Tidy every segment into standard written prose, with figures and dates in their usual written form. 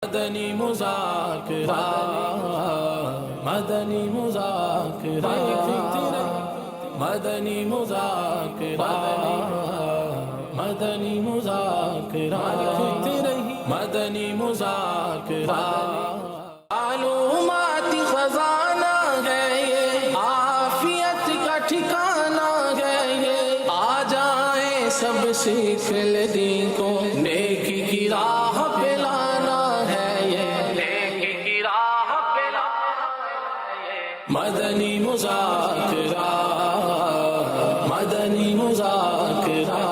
مدنی مذاکرہ مدنی مذاکرہ مدنی مذاکرہ مدنی مذاکرہ مدنی مذاکرہ معلومات خزانہ ہے یہ، عافیت کا ٹھکانہ ہے یہ، آ جائیں سب سیکھ لے دین کو، نیکی کی راہ پہ لانا ہے یہ، نیکی کی راہ پہ لانا ہے یہ، مدنی مذاکرہ مدنی مذاکرہ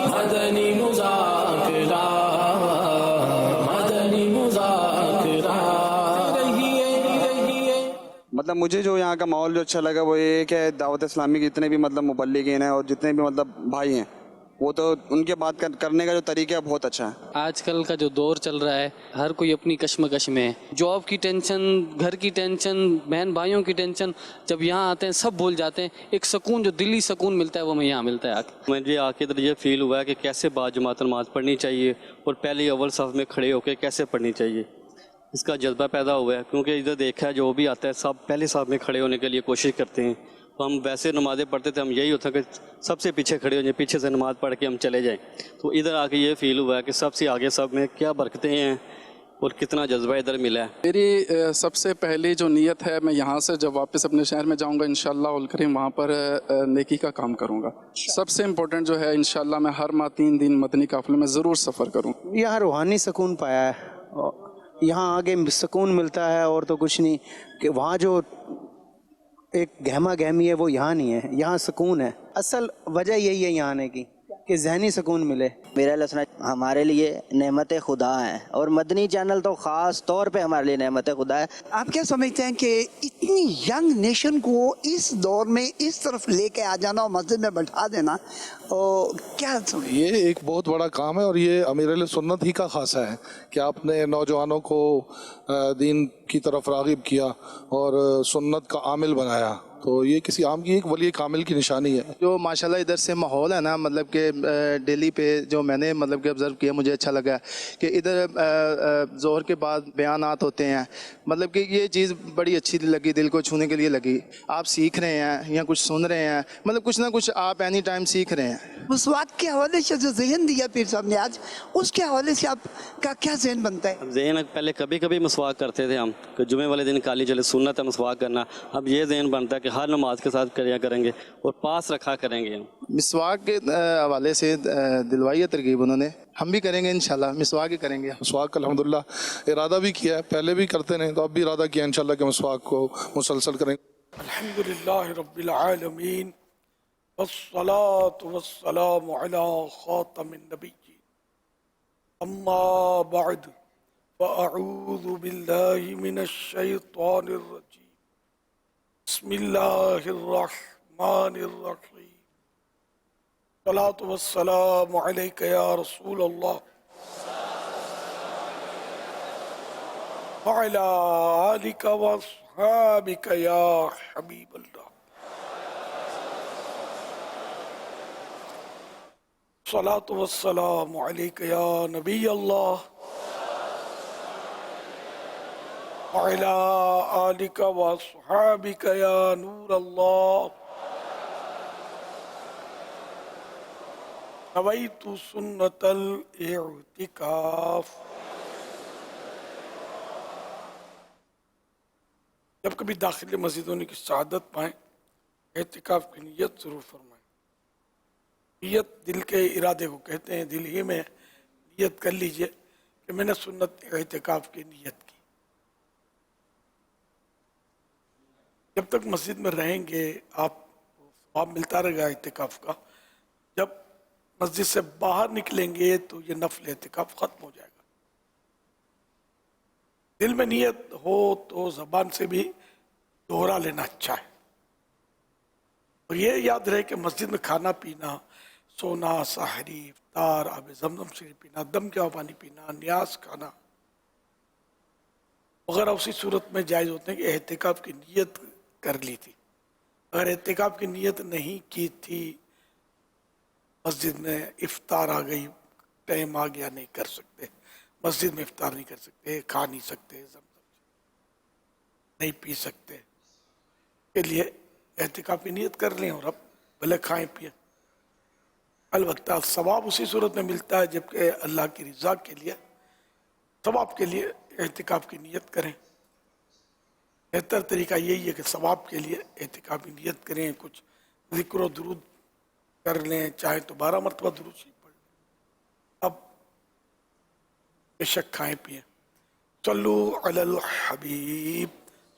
مدنی مذاکرہ مدنی مذاکرہ مطلب مجھے جو یہاں کا ماحول جو اچھا لگا وہ یہ ہے کہ دعوت اسلامی کے جتنے بھی مطلب مبلغین ہیں اور جتنے بھی مطلب بھائی ہیں وہ تو ان کے بات کرنے کا جو طریقہ ہے بہت اچھا ہے۔ آج کل کا جو دور چل رہا ہے ہر کوئی اپنی کشمکش میں ہے، جاب کی ٹینشن، گھر کی ٹینشن، بہن بھائیوں کی ٹینشن، جب یہاں آتے ہیں سب بھول جاتے ہیں، ایک سکون جو دلی سکون ملتا ہے وہ ہمیں یہاں ملتا ہے۔ مجھے آ کے ادھر یہ فیل ہوا ہے کہ کیسے باجماعت نماز پڑھنی چاہیے اور پہلے اول صف میں کھڑے ہو کے کیسے پڑھنی چاہیے، اس کا جذبہ پیدا ہوا ہے، کیونکہ ادھر دیکھا ہے جو بھی آتا ہے سب پہلے صف میں کھڑے ہونے کے لیے کوشش کرتے ہیں۔ تو ہم ویسے نمازیں پڑھتے تھے، ہم یہی ہوتا کہ سب سے پیچھے کھڑے ہو جائیں، پیچھے سے نماز پڑھ کے ہم چلے جائیں۔ تو ادھر آ کے یہ فیل ہوا ہے کہ سب سے آگے سب میں کیا برکتیں ہیں اور کتنا جذبہ ادھر ملا ہے۔ میری سب سے پہلی جو نیت ہے، میں یہاں سے جب واپس اپنے شہر میں جاؤں گا انشاءاللہ الکریم وہاں پر نیکی کا کام کروں گا۔ سب سے امپورٹنٹ جو ہے انشاءاللہ میں ہر ماہ 3 دن مدنی قافلے میں ضرور سفر کروں۔ یہاں روحانی سکون پایا ہے، یہاں آگے سکون ملتا ہے اور تو کچھ نہیں، کہ وہاں جو ایک گہما گہمی ہے وہ یہاں نہیں ہے، یہاں سکون ہے۔ اصل وجہ یہی ہے یہاں آنے کی کہ ذہنی سکون ملے۔ میرا لسنا ہمارے لیے نعمت خدا ہے، اور مدنی چینل تو خاص طور پہ ہمارے لیے نعمت خدا ہے۔ آپ کیا سمجھتے ہیں کہ اتنی ینگ نیشن کو اس دور میں اس طرف لے کے آ جانا اور مسجد میں بٹھا دینا، کیا سمجھتے ہیں؟ یہ ایک بہت بڑا کام ہے، اور یہ امیر اہل سنت ہی کا خاصہ ہے کہ آپ نے نوجوانوں کو دین کی طرف راغب کیا اور سنت کا عامل بنایا، تو یہ کسی عام کی ایک ولی کامل کی نشانی ہے۔ جو ماشاءاللہ ادھر سے ماحول ہے نا، مطلب کہ دہلی پہ جو میں نے مطلب کہ آبزرو کیا، مجھے اچھا لگا کہ ادھر ظہر کے بعد بیانات ہوتے ہیں، مطلب کہ یہ چیز بڑی اچھی لگی، دل کو چھونے کے لیے لگی۔ آپ سیکھ رہے ہیں یا کچھ سن رہے ہیں، مطلب کچھ نہ کچھ آپ اینی ٹائم سیکھ رہے ہیں۔ مسواک کے حوالے سے جو ذہن دیا پیر صاحب نے آج، اس کے حوالے سے آپ کا کیا ذہن بنتا ہے؟ اب ذہن پہلے کبھی کبھی مسواک کرتے تھے ہم کہ جمعے والے دن کالی چلے سنت ہے مسواک کرنا، اب یہ ذہن بنتا ہے کہ ہر نماز کے ساتھ کریں گے اور پاس رکھا کریں گے۔ مسواک کے حوالے سے دلوائی ہے ترغیب انہوں نے، ہم بھی کریں گے انشاءاللہ، مسواک ہی کریں گے۔ مسواک کا الحمدللہ ارادہ بھی کیا ہے، پہلے بھی کرتے رہے تو اب بھی ارادہ کیا انشاءاللہ کہ مسواک کو مسلسل کریں گے۔ الحمدللہ رب العالمین، والصلاة والسلام علی خاتم النبیین، اما بعد فاعوذ باللہ من الشیطان الرجیم، بسم اللہ الرحمن الرحیم، الصلاة والسلام علیک یا رسول اللہ وعلی آلک واصحابک یا حبیب اللہ، الصلاة والسلام علیک یا نبی اللہ وعلی آلک واصحابک یا نور اللہ، نویت سنت الاعتکاف۔ جب کبھی داخل مسجد ہونے کی سعادت پائیں، اعتکاف کی نیت ضرور فرمائیں۔ نیت دل کے ارادے کو کہتے ہیں، دل ہی میں نیت کر لیجئے کہ میں نے سنت اعتکاف کی نیت کی۔ جب تک مسجد میں رہیں گے آپ ثواب ملتا رہے گا اعتکاف کا، جب مسجد سے باہر نکلیں گے تو یہ نفل اعتکاف ختم ہو جائے گا۔ دل میں نیت ہو تو زبان سے بھی دوہرا لینا اچھا ہے، اور یہ یاد رہے کہ مسجد میں کھانا پینا، سونا، سحری، افطار، آب زمزم شریف پینا، دم کا پانی پینا، نیاز کھانا وغیرہ اسی صورت میں جائز ہوتے ہیں کہ اعتکاف کی نیت کر لی تھی۔ اگر اعتکاف کی نیت نہیں کی تھی، مسجد میں افطار آ گئی، ٹائم آ گیا، نہیں کر سکتے۔ مسجد میں افطار نہیں کر سکتے, کھا نہیں سکتے, نہیں پی سکتے, کے لیے اعتکاف کی نیت کر لیں اور اب بھلے کھائیں پئیں. البتہ ثواب اسی صورت میں ملتا ہے جبکہ اللہ کی رضا کے لیے, ثواب کے لیے اعتکاف کی نیت کریں. بہتر طریقہ یہی ہے کہ ثواب کے لیے اعتکاف کی نیت کریں, کچھ ذکر و درود کر لیں, چاہے تو 12 مرتبہ درود شریف پڑھ لیں. اب بے شک کھائیں پئیں. صلو علی الحبیب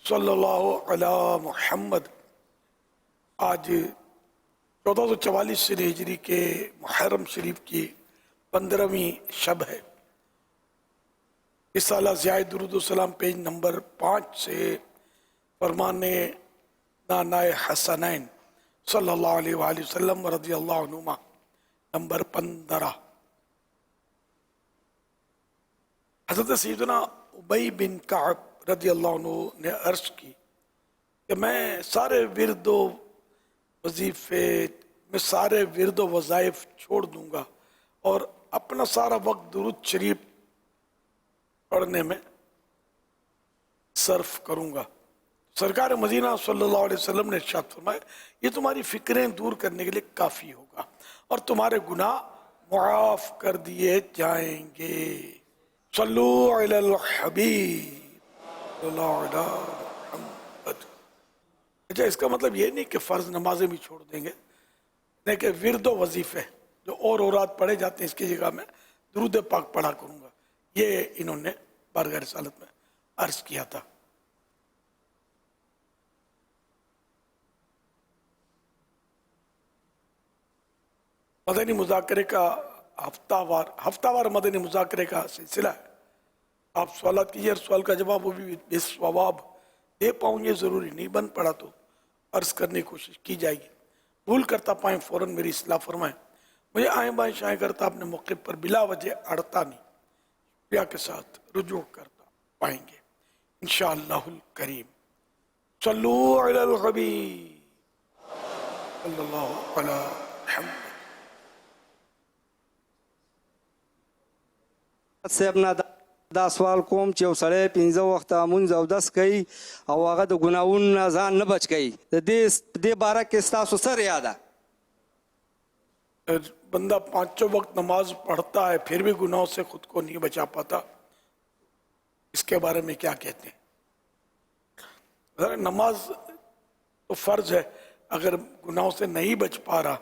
صلی اللہ علی محمد. آج 1444 ہجری کے محرم شریف کی 15ویں شب ہے. رسالہ ضیاء درود و سلام پیج نمبر 5 سے فرمان نانائے حسنین صلی اللہ علیہ وآلہ وسلم رضی اللہ عنہما نمبر 15. حضرت سیدنا ابی بن کعب رضی اللہ عنہ نے عرض کی کہ میں سارے ورد و وظائف چھوڑ دوں گا اور اپنا سارا وقت درود شریف پڑھنے میں صرف کروں گا. سرکار مدینہ صلی اللہ علیہ وسلم نے ارشاد فرمایا یہ تمہاری فکریں دور کرنے کے لیے کافی ہوگا اور تمہارے گناہ معاف کر دیے جائیں گے. صلو علی الحبیب صلی اللہ علیہ محمد. اچھا, اس کا مطلب یہ نہیں کہ فرض نمازیں بھی چھوڑ دیں گے, لیکن ورد و وظیفے جو اور اورات پڑھے جاتے ہیں اس کی جگہ میں درود پاک پڑھا کروں گا, یہ انہوں نے بارگاہ رسالت میں عرض کیا تھا. مدنی مذاکرے کا ہفتہ وار مدنی مذاکرے کا سلسلہ ہے. آپ سوالات کیجیے اور سوال کا جواب وہ بھی بے ثواب دے پاؤں, یہ ضروری نہیں, بن پڑا تو عرض کرنے کی کوشش کی جائے گی. بھول کرتا پائیں فوراً میری اصلاح فرمائیں. مجھے آئیں بائیں شائیں کرتا اپنے موقع پر بلا وجہ اڑتا نہیں, پیا کے ساتھ رجوع کرتا پائیں گے انشاءاللہ الکریم. صلو علی الحبیب صلی اللہ علی محمد. سے اپنا دا سوال کوم چې سړی 15 وخت مونځ او دس کوي او هغه د ګناهونو نه ځان نه بچ کوي, د دې باره کې ستاسو څه ریا ده؟ بندہ 5 وقت نماز پڑھتا ہے پھر بھی گناہوں سے خود کو نہیں بچا پاتا, اس کے بارے میں کیا کہتے ہیں؟ نماز تو فرض ہے, اگر گناہوں سے نہیں بچ پا رہا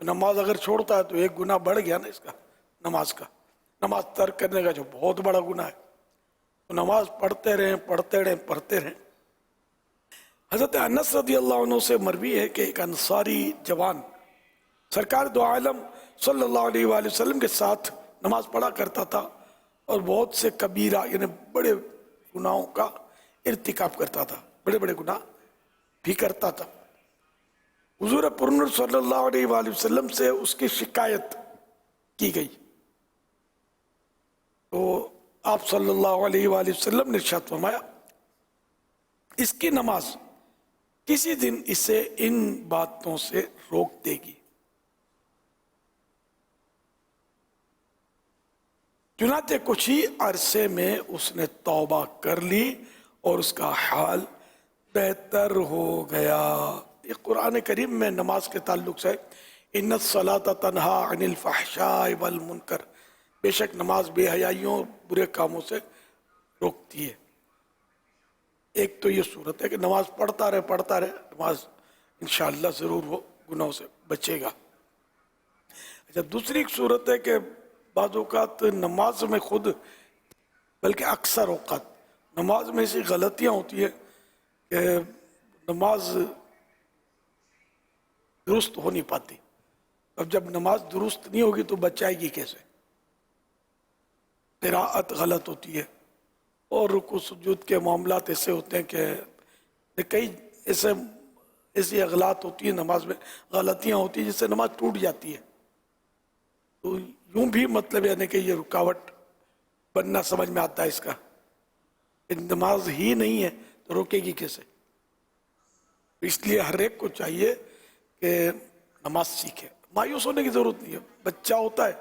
تو نماز اگر چھوڑتا ہے تو ایک گناہ بڑھ گیا نا اس کا, نماز کا. نماز ترک کرنے کا جو بہت بڑا گناہ ہے, تو نماز پڑھتے رہیں. حضرت انس رضی اللہ عنہ سے مروی ہے کہ ایک انصاری جوان سرکار دو عالم صلی اللہ علیہ وآلہ وسلم کے ساتھ نماز پڑھا کرتا تھا اور بہت سے کبیرہ یعنی بڑے گناہوں کا ارتکاب کرتا تھا, بڑے بڑے گناہ بھی کرتا تھا. حضور پرنور صلی اللہ علیہ وآلہ وسلم سے اس کی شکایت کی گئی تو آپ صلی اللہ علیہ وآلہ وسلم نے ارشاد فرمایا اس کی نماز کسی دن اسے ان باتوں سے روک دے گی. چنانچہ کچھ ہی عرصے میں اس نے توبہ کر لی اور اس کا حال بہتر ہو گیا. یہ قرآن کریم میں نماز کے تعلق سے ان الصلاۃ تنہا عن الفحشاء والمنکر, بے شک نماز بے حیائیوں اور برے کاموں سے روکتی ہے. ایک تو یہ صورت ہے کہ نماز پڑھتا رہے, نماز انشاءاللہ ضرور وہ گناہوں سے بچے گا. اچھا, دوسری ایک صورت ہے کہ بعض اوقات نماز میں خود بلکہ اکثر اوقات نماز میں ایسی غلطیاں ہوتی ہیں کہ نماز درست ہو نہیں پاتی. اب جب نماز درست نہیں ہوگی تو بچائے گی کیسے؟ قراءت غلط ہوتی ہے اور رکوع سجود کے معاملات ایسے ہوتے ہیں کہ کئی ایسی اغلاط ہوتی ہیں, نماز میں غلطیاں ہوتی ہیں جس سے نماز ٹوٹ جاتی ہے. تو یوں بھی مطلب یعنی کہ یہ رکاوٹ بننا سمجھ میں آتا ہے اس کا, نماز ہی نہیں ہے تو روکے گی کیسے؟ اس لیے ہر ایک کو چاہیے کہ نماز سیکھے. مایوس ہونے کی ضرورت نہیں ہے. بچہ ہوتا ہے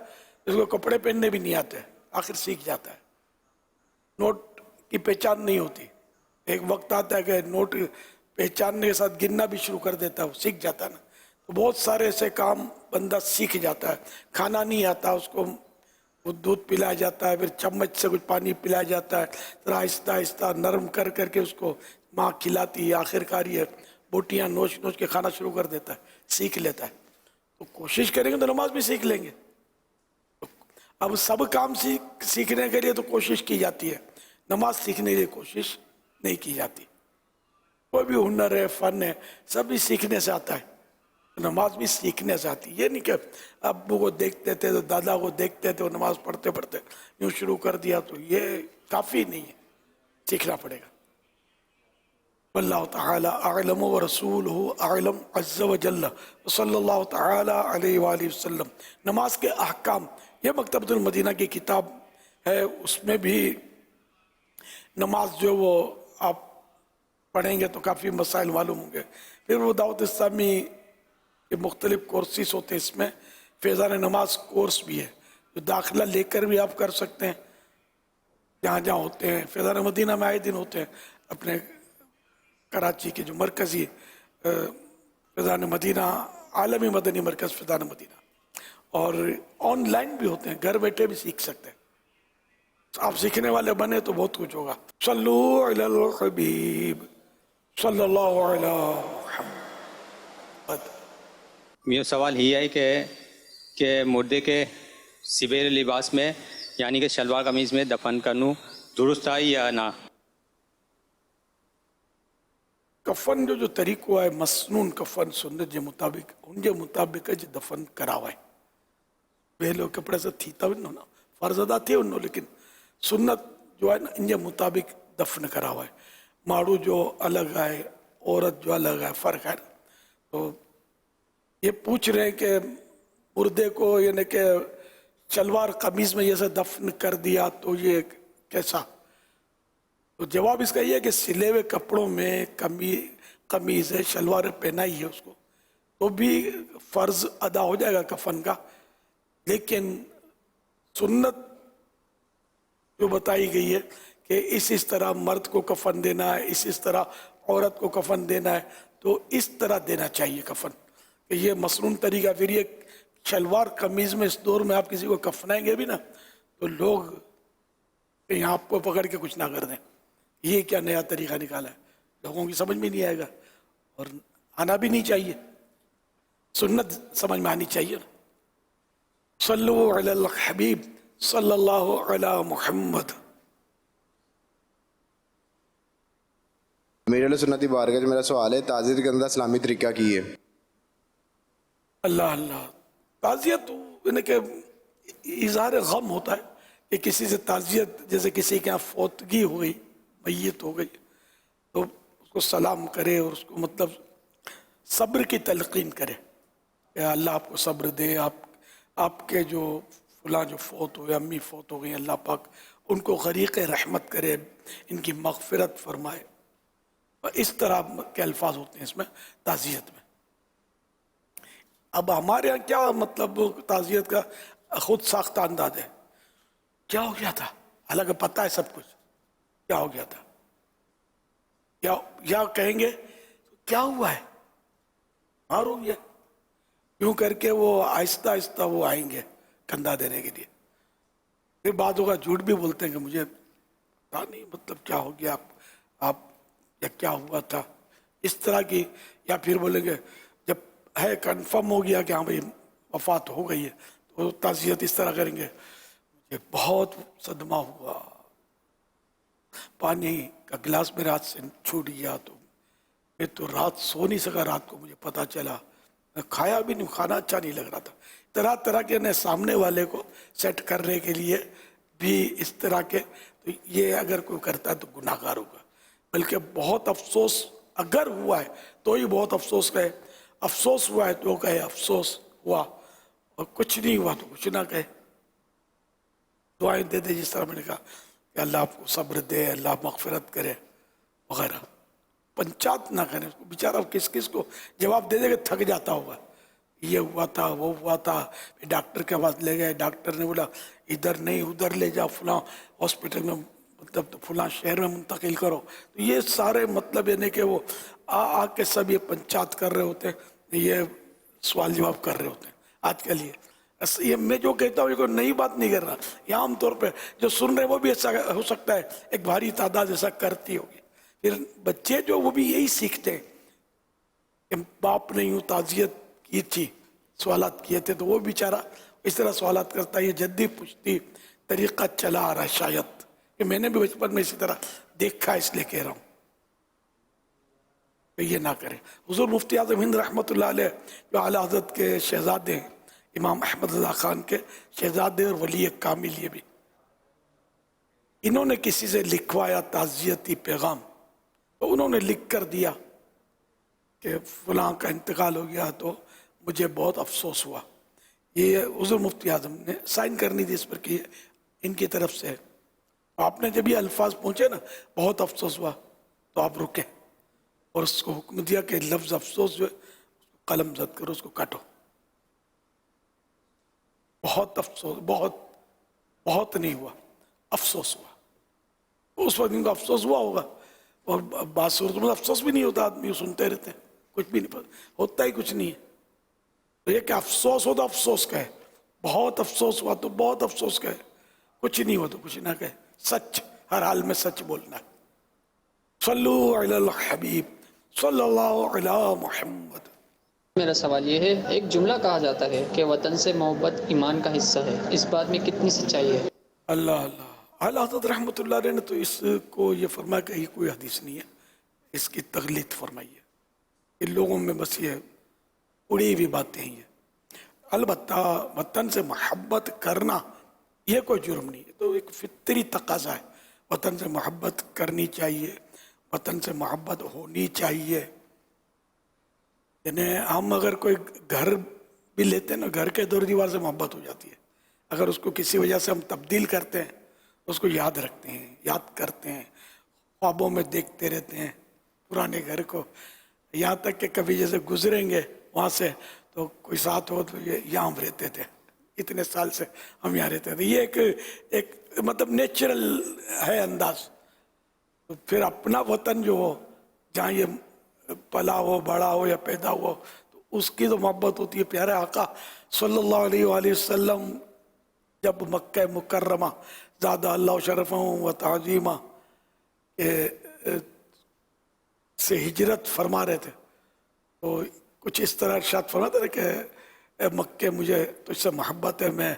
جس کو کپڑے پہننے بھی نہیں آتے, آخر سیکھ جاتا ہے. नोट की पहचान नहीं होती। एक वक्त आता है कि नोट पहचानने के साथ गिनना भी शुरू कर देता है, वो सीख जाता है ना। तो बहुत सारे ऐसे काम बंदा सीख जाता है। खाना नहीं आता उसको, वो दूध पिलाया जाता है, फिर चम्मच से कुछ पानी पिलाया जाता है, फिर आहिस्ता आहिस्ता नरम कर करके उसको माँ खिलाती है, आखिरकार ये बोटियाँ नोच नोच के खाना शुरू कर देता है, सीख लेता है। तो कोशिश करेंगे तो नमाज भी सीख लेंगे। तो अब सब काम सीखने के लिए तो कोशिश की जाती है, नमाज सीखने के लिए कोशिश नहीं की जाती। कोई भी हुनर है, फन है, सब भी सीखने से आता है। नमाज भी सीखने से आती है। ये नहीं कि अब्बू को देखते थे तो दादा को देखते थे, नमाज पढ़ते पढ़ते यूँ शुरू कर दिया, तो ये काफ़ी नहीं है, सीखना पड़ेगा। वल्लाहु तआला अअलम व रसूलुहु अअलम अज़्ज़ व जल्ल सल्लल्लाहु तआला अलैहि वसल्लम। नमाज के अहकाम, ये मकतबतुल मदीना की किताब है, उसमें भी नमाज जो वो आप पढ़ेंगे तो काफ़ी मसाइल मालूम होंगे। फिर वो दावत इस्लामी के मुख्तलिफ कोर्सेस होते हैं, इसमें फैज़ान नमाज कोर्स भी है, जो दाखिला लेकर भी आप कर सकते हैं। जहाँ जहाँ होते हैं, फैज़ान मदीना में आए दिन होते हैं, अपने कराची के जो मरकज़ी फैज़ान मदीना, आलमी मदनी मरकज़ फैज़ान मदीना, और ऑनलाइन भी होते हैं, घर बैठे भी सीख सकते हैं। आप सीखने वाले बने तो बहुत कुछ होगा। सल्लू अलल हबीब सल्लल्लाहु अलैहि वसल्लम। मेरा सवाल ये है कि मुर्दे के सिबेर लिबास में यानी कि शलवार कमीज़ में दफन करना दुरुस्त है या ना? कफन जो तरीक़ो है, मसनून कफन सुन्नत जे मुताबिक, उनके मुताबिक जो दफन करावा है। वे लोग कपड़े से थीता भी ना फ़र्ज़ अदा थे उन्होंने, लेकिन सुन्नत जो है ना, इनके मुताबिक दफन करावा है। माड़ू जो अलग है, औरत जो अलग है, फ़र्क है। तो ये पूछ रहे हैं कि मुर्दे को यानी कि शलवार कमीज़ में जैसे दफन कर दिया तो ये कैसा? तो जवाब इसका ये है कि सिले हुए कपड़ों में कमीज़ है, शलवार पहनाई है उसको, तो भी फ़र्ज़ अदा हो जाएगा कफन का। लेकिन सुन्नत जो बताई गई है कि इस तरह मर्द को कफन देना है, इस तरह औरत को कफन देना है, तो इस तरह देना चाहिए कफन। कि ये मसनून तरीका। फिर ये शलवार कमीज़ में इस दौर में आप किसी को कफनाएंगे भी ना, तो लोग यहाँ आपको पकड़ के कुछ ना कर दें, ये क्या नया तरीका निकाला है, लोगों की समझ में नहीं आएगा और आना भी नहीं चाहिए। सुन्नत समझ में आनी चाहिए ना। सल्लु अलल हबीब सल्लल्लाहु अला मुहम्मद। मेरे लिए सुन्नती बारगाह जो मेरा सवाल है, ताज़ियत के अंदर इस्लामी तरीका की है? अल्लाह अल्लाह। ताज़ियत यानी कि इज़हार गम होता है कि किसी से ताज़ियत, जैसे किसी के यहाँ फौतगी हो गई, मैयत हो गई, तो उसको सलाम करे और उसको मतलब सब्र की तलक़ीन करे कि अल्लाह आपको सब्र दे, आपके जो फलां जो फौत हुए, अम्मी फौत हो गई, अल्लाह पाक उनको गरीक़ रहमत करे, इनकी मग़फ़िरत फरमाए। इस तरह के अल्फाज होते हैं इसमें ताज़ियत में। अब हमारे यहाँ क्या मतलब ताज़ियत का खुद साख्ता अंदाज है। क्या हो गया था, हालांकि पता है सब कुछ क्या हो गया था, या कहेंगे क्या हुआ है, मारो ये, यूं करके वो आहिस्ता आहिस्ता वो आएंगे कंधा देने के लिए। फिर बातों का झूठ भी बोलते हैं कि मुझे पता नहीं मतलब क्या हो गया, आप या क्या हुआ था, इस तरह की। या फिर बोलेंगे जब है कंफर्म हो गया कि हाँ भाई वफात हो गई है, तो ताज़ियत इस तरह करेंगे, मुझे बहुत सदमा हुआ, पानी का गिलास मेरे हाथ से छूट गया, तो मैं तो रात सो नहीं सका, रात को मुझे पता चला, मैं खाया भी नहीं, खाना अच्छा नहीं लग रहा था। तरह तरह के ने सामने वाले को सेट करने के लिए भी इस तरह के, तो ये अगर कोई करता है तो गुनाहगार होगा। बल्कि बहुत अफसोस अगर हुआ है तो ही बहुत अफसोस कहे, अफसोस हुआ है तो कहे अफसोस हुआ, और कुछ नहीं हुआ तो कुछ ना कहे। दुआएं दे दे, जिस तरह मैंने कहा कि अल्लाह आपको सब्र दे, अल्लाह मग़फ़िरत करे वगैरह। पंचायत ना करें उसको, बेचारा किस किस को जवाब दे देगा, थक जाता होगा, ये हुआ था वो हुआ था, डॉक्टर के पास ले गए, डॉक्टर ने बोला इधर नहीं उधर ले जाओ, फलां हॉस्पिटल में मतलब तो फलां शहर में मुंतकिल करो, तो ये सारे मतलब यानी कि वो आके सब ये पंचायत कर रहे होते हैं, ये सवाल जवाब कर रहे होते हैं आज के लिए। ये मैं जो कहता हूँ ये कोई नई बात नहीं कर रहा, ये आम तौर पे जो सुन रहे हैं वो भी ऐसा हो सकता है एक भारी तादाद ऐसा करती होगी। फिर बच्चे जो वो भी यही सीखते हैं कि बाप ने यूँ ताज़ियत की थी, सवालात किए थे, तो वो बेचारा इस तरह सवालात करता है। ये जद्दी पुश्ती तरीक़ा चला आ रहा है शायद, कि मैंने भी बचपन में इसी तरह देखा, इसलिए कह रहा हूँ कि ये ना करें। हुज़ूर मुफ्ती आज़म हिंद रहमतुल्लाह अलैह जो आला हज़रत के शहज़ादे हैं, इमाम अहमद रज़ा खान के शहज़ादे और वली कामिल, ये भी इन्होंने किसी से लिखवाया ताज़ियती पैगाम, तो उन्होंने लिख कर दिया कि फलां का इंतकाल हो गया, तो मुझे बहुत अफसोस हुआ। ये हुज़ूर मुफ्ती आज़म ने साइन करनी थी इस पर कि इनकी तरफ से है। आपने जब ये अल्फाज पहुँचे ना, बहुत अफसोस हुआ, तो आप रुके और उसको हुक्म दिया कि लफ्ज़ अफसोस जो है कलम जद करो, उसको काटो। बहुत अफसोस, बहुत नहीं हुआ, अफसोस हुआ। उस वक्त इनको अफसोस हुआ होगा, और बात सूरत में अफसोस भी नहीं होता, आदमी सुनते रहते हैं, कुछ भी नहीं होता ही कुछ नहीं है। तो ये कि अफसोस हो तो अफसोस कहे, बहुत अफसोस हुआ तो बहुत अफसोस कहे, कुछ नहीं हुआ तो कुछ ना कहे। सच, हर हाल में सच बोलना है। सल्लु अलल हबीब सल्लल्लाहु अलैहि मुहम्मद। मेरा सवाल ये है, एक जुमला कहा जाता है कि वतन से मोहब्बत ईमान का हिस्सा है, इस बात में कितनी सच्चाई है? अल्लाह अल्लाह। आला हज़रत रहमतुल्लाह अलैह ने तो इसको ये फरमाया कि कोई हदीस नहीं है, इसकी तगलीद फरमाई है। इन लोगों में बस ये उड़ी हुई बातें ही हैं। अलबत्ता वतन से मोहब्बत करना ये कोई जुर्म नहीं है, तो एक फितरी तकाजा है, वतन से मोहब्बत करनी चाहिए, वतन से मोहब्बत होनी चाहिए। यानी हम अगर कोई घर भी लेते हैं ना, घर के दौर दीवार से मोहब्बत हो जाती है। अगर उसको किसी वजह से हम तब्दील करते हैं, उसको याद रखते हैं, याद करते हैं, ख्वाबों में देखते रहते हैं पुराने घर को, यहाँ तक कि कभी जैसे गुजरेंगे वहाँ से तो कोई साथ हो तो ये यहाँ हम रहते थे, इतने साल से हम यहाँ रहते थे। ये एक मतलब नेचुरल है अंदाज। तो फिर अपना वतन जो हो, जहाँ ये पला हो, बड़ा हो या पैदा हो, तो उसकी तो मोहब्बत होती है। प्यारे आका सल्लल्लाहु अलैहि वसल्लम जब मक्का मुकर्रमा ज़्यादा अल्लाह शरफ़ों व ताज़ीमा से हिजरत फरमा रहे थे, तो कुछ इस तरह इरशाद फरमाते थे कि मक्के मुझे तुझसे मोहब्बत है, मैं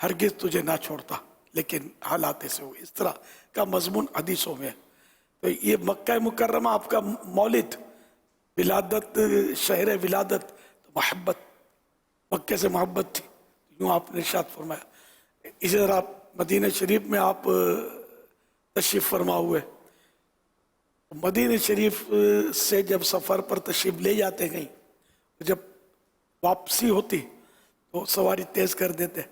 हरगिज़ तुझे ना छोड़ता, लेकिन हालात ऐसे हो। इस तरह का मजमून हदीसों में। तो ये मक्का मुकर्रमा आपका मौलिद, विलादत, शहर विलादत, तो मोहब्बत, मक्के से मोहब्बत थी, यूँ आपने इरशाद फरमाया। इसी तरह आप मदीना शरीफ में आप तशरीफ़ फरमा हुए, मदीना शरीफ से जब सफ़र पर तशरीफ़ ले जाते कहीं, जब वापसी होती तो सवारी तेज़ कर देते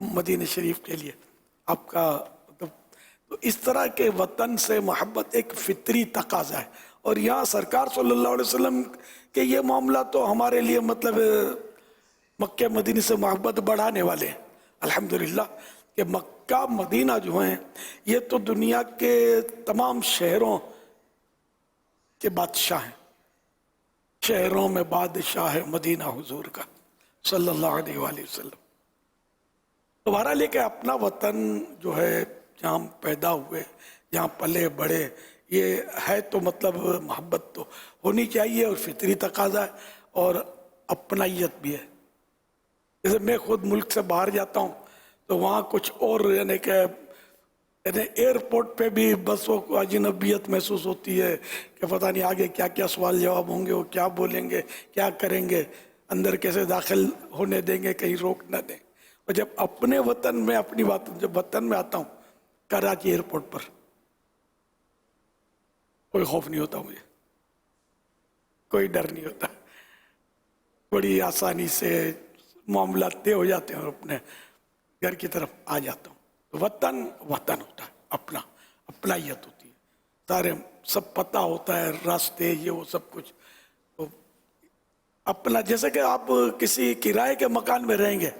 मदीना शरीफ के लिए आपका। तो इस तरह के वतन से मोहब्बत एक फितरी तकाजा है। और यहाँ सरकार सल्लल्लाहु अलैहि वसल्लम के ये मामला तो हमारे लिए मतलब मक्के मदीने से मोहब्बत बढ़ाने वाले हैं अल्हम्दुलिल्लाह। कि मक्का मदीना जो हैं ये तो दुनिया के तमाम शहरों के बादशाह हैं, शहरों में बादशाह है मदीना हुजूर का सल्लल्लाहु अलैहि वसल्लम। तुम्हारा लेके अपना वतन जो है, जहाँ हम पैदा हुए, जहाँ पले बड़े, ये है तो मतलब मोहब्बत तो होनी चाहिए और फितरी तकाजा है और अपनाइयत भी है। जैसे मैं खुद मुल्क से बाहर जाता हूँ तो वहाँ कुछ और यानी कि एयरपोर्ट पे भी बसों को अजनबियत महसूस होती है कि पता नहीं आगे क्या क्या सवाल जवाब होंगे, वो क्या बोलेंगे, क्या करेंगे, अंदर कैसे दाखिल होने देंगे, कहीं रोक ना दें। और जब अपने वतन में अपनी बात, जब वतन में आता हूँ कराची एयरपोर्ट पर, कोई खौफ नहीं होता मुझे, कोई डर नहीं होता, बड़ी आसानी से मामला तय हो जाते हैं और अपने घर की तरफ आ जाता हूँ। तो वतन वतन होता है, अपना अपनाइयत होती है, सारे सब पता होता है, रास्ते ये वो सब कुछ। तो अपना, जैसे कि आप किसी किराए के मकान में रहेंगे,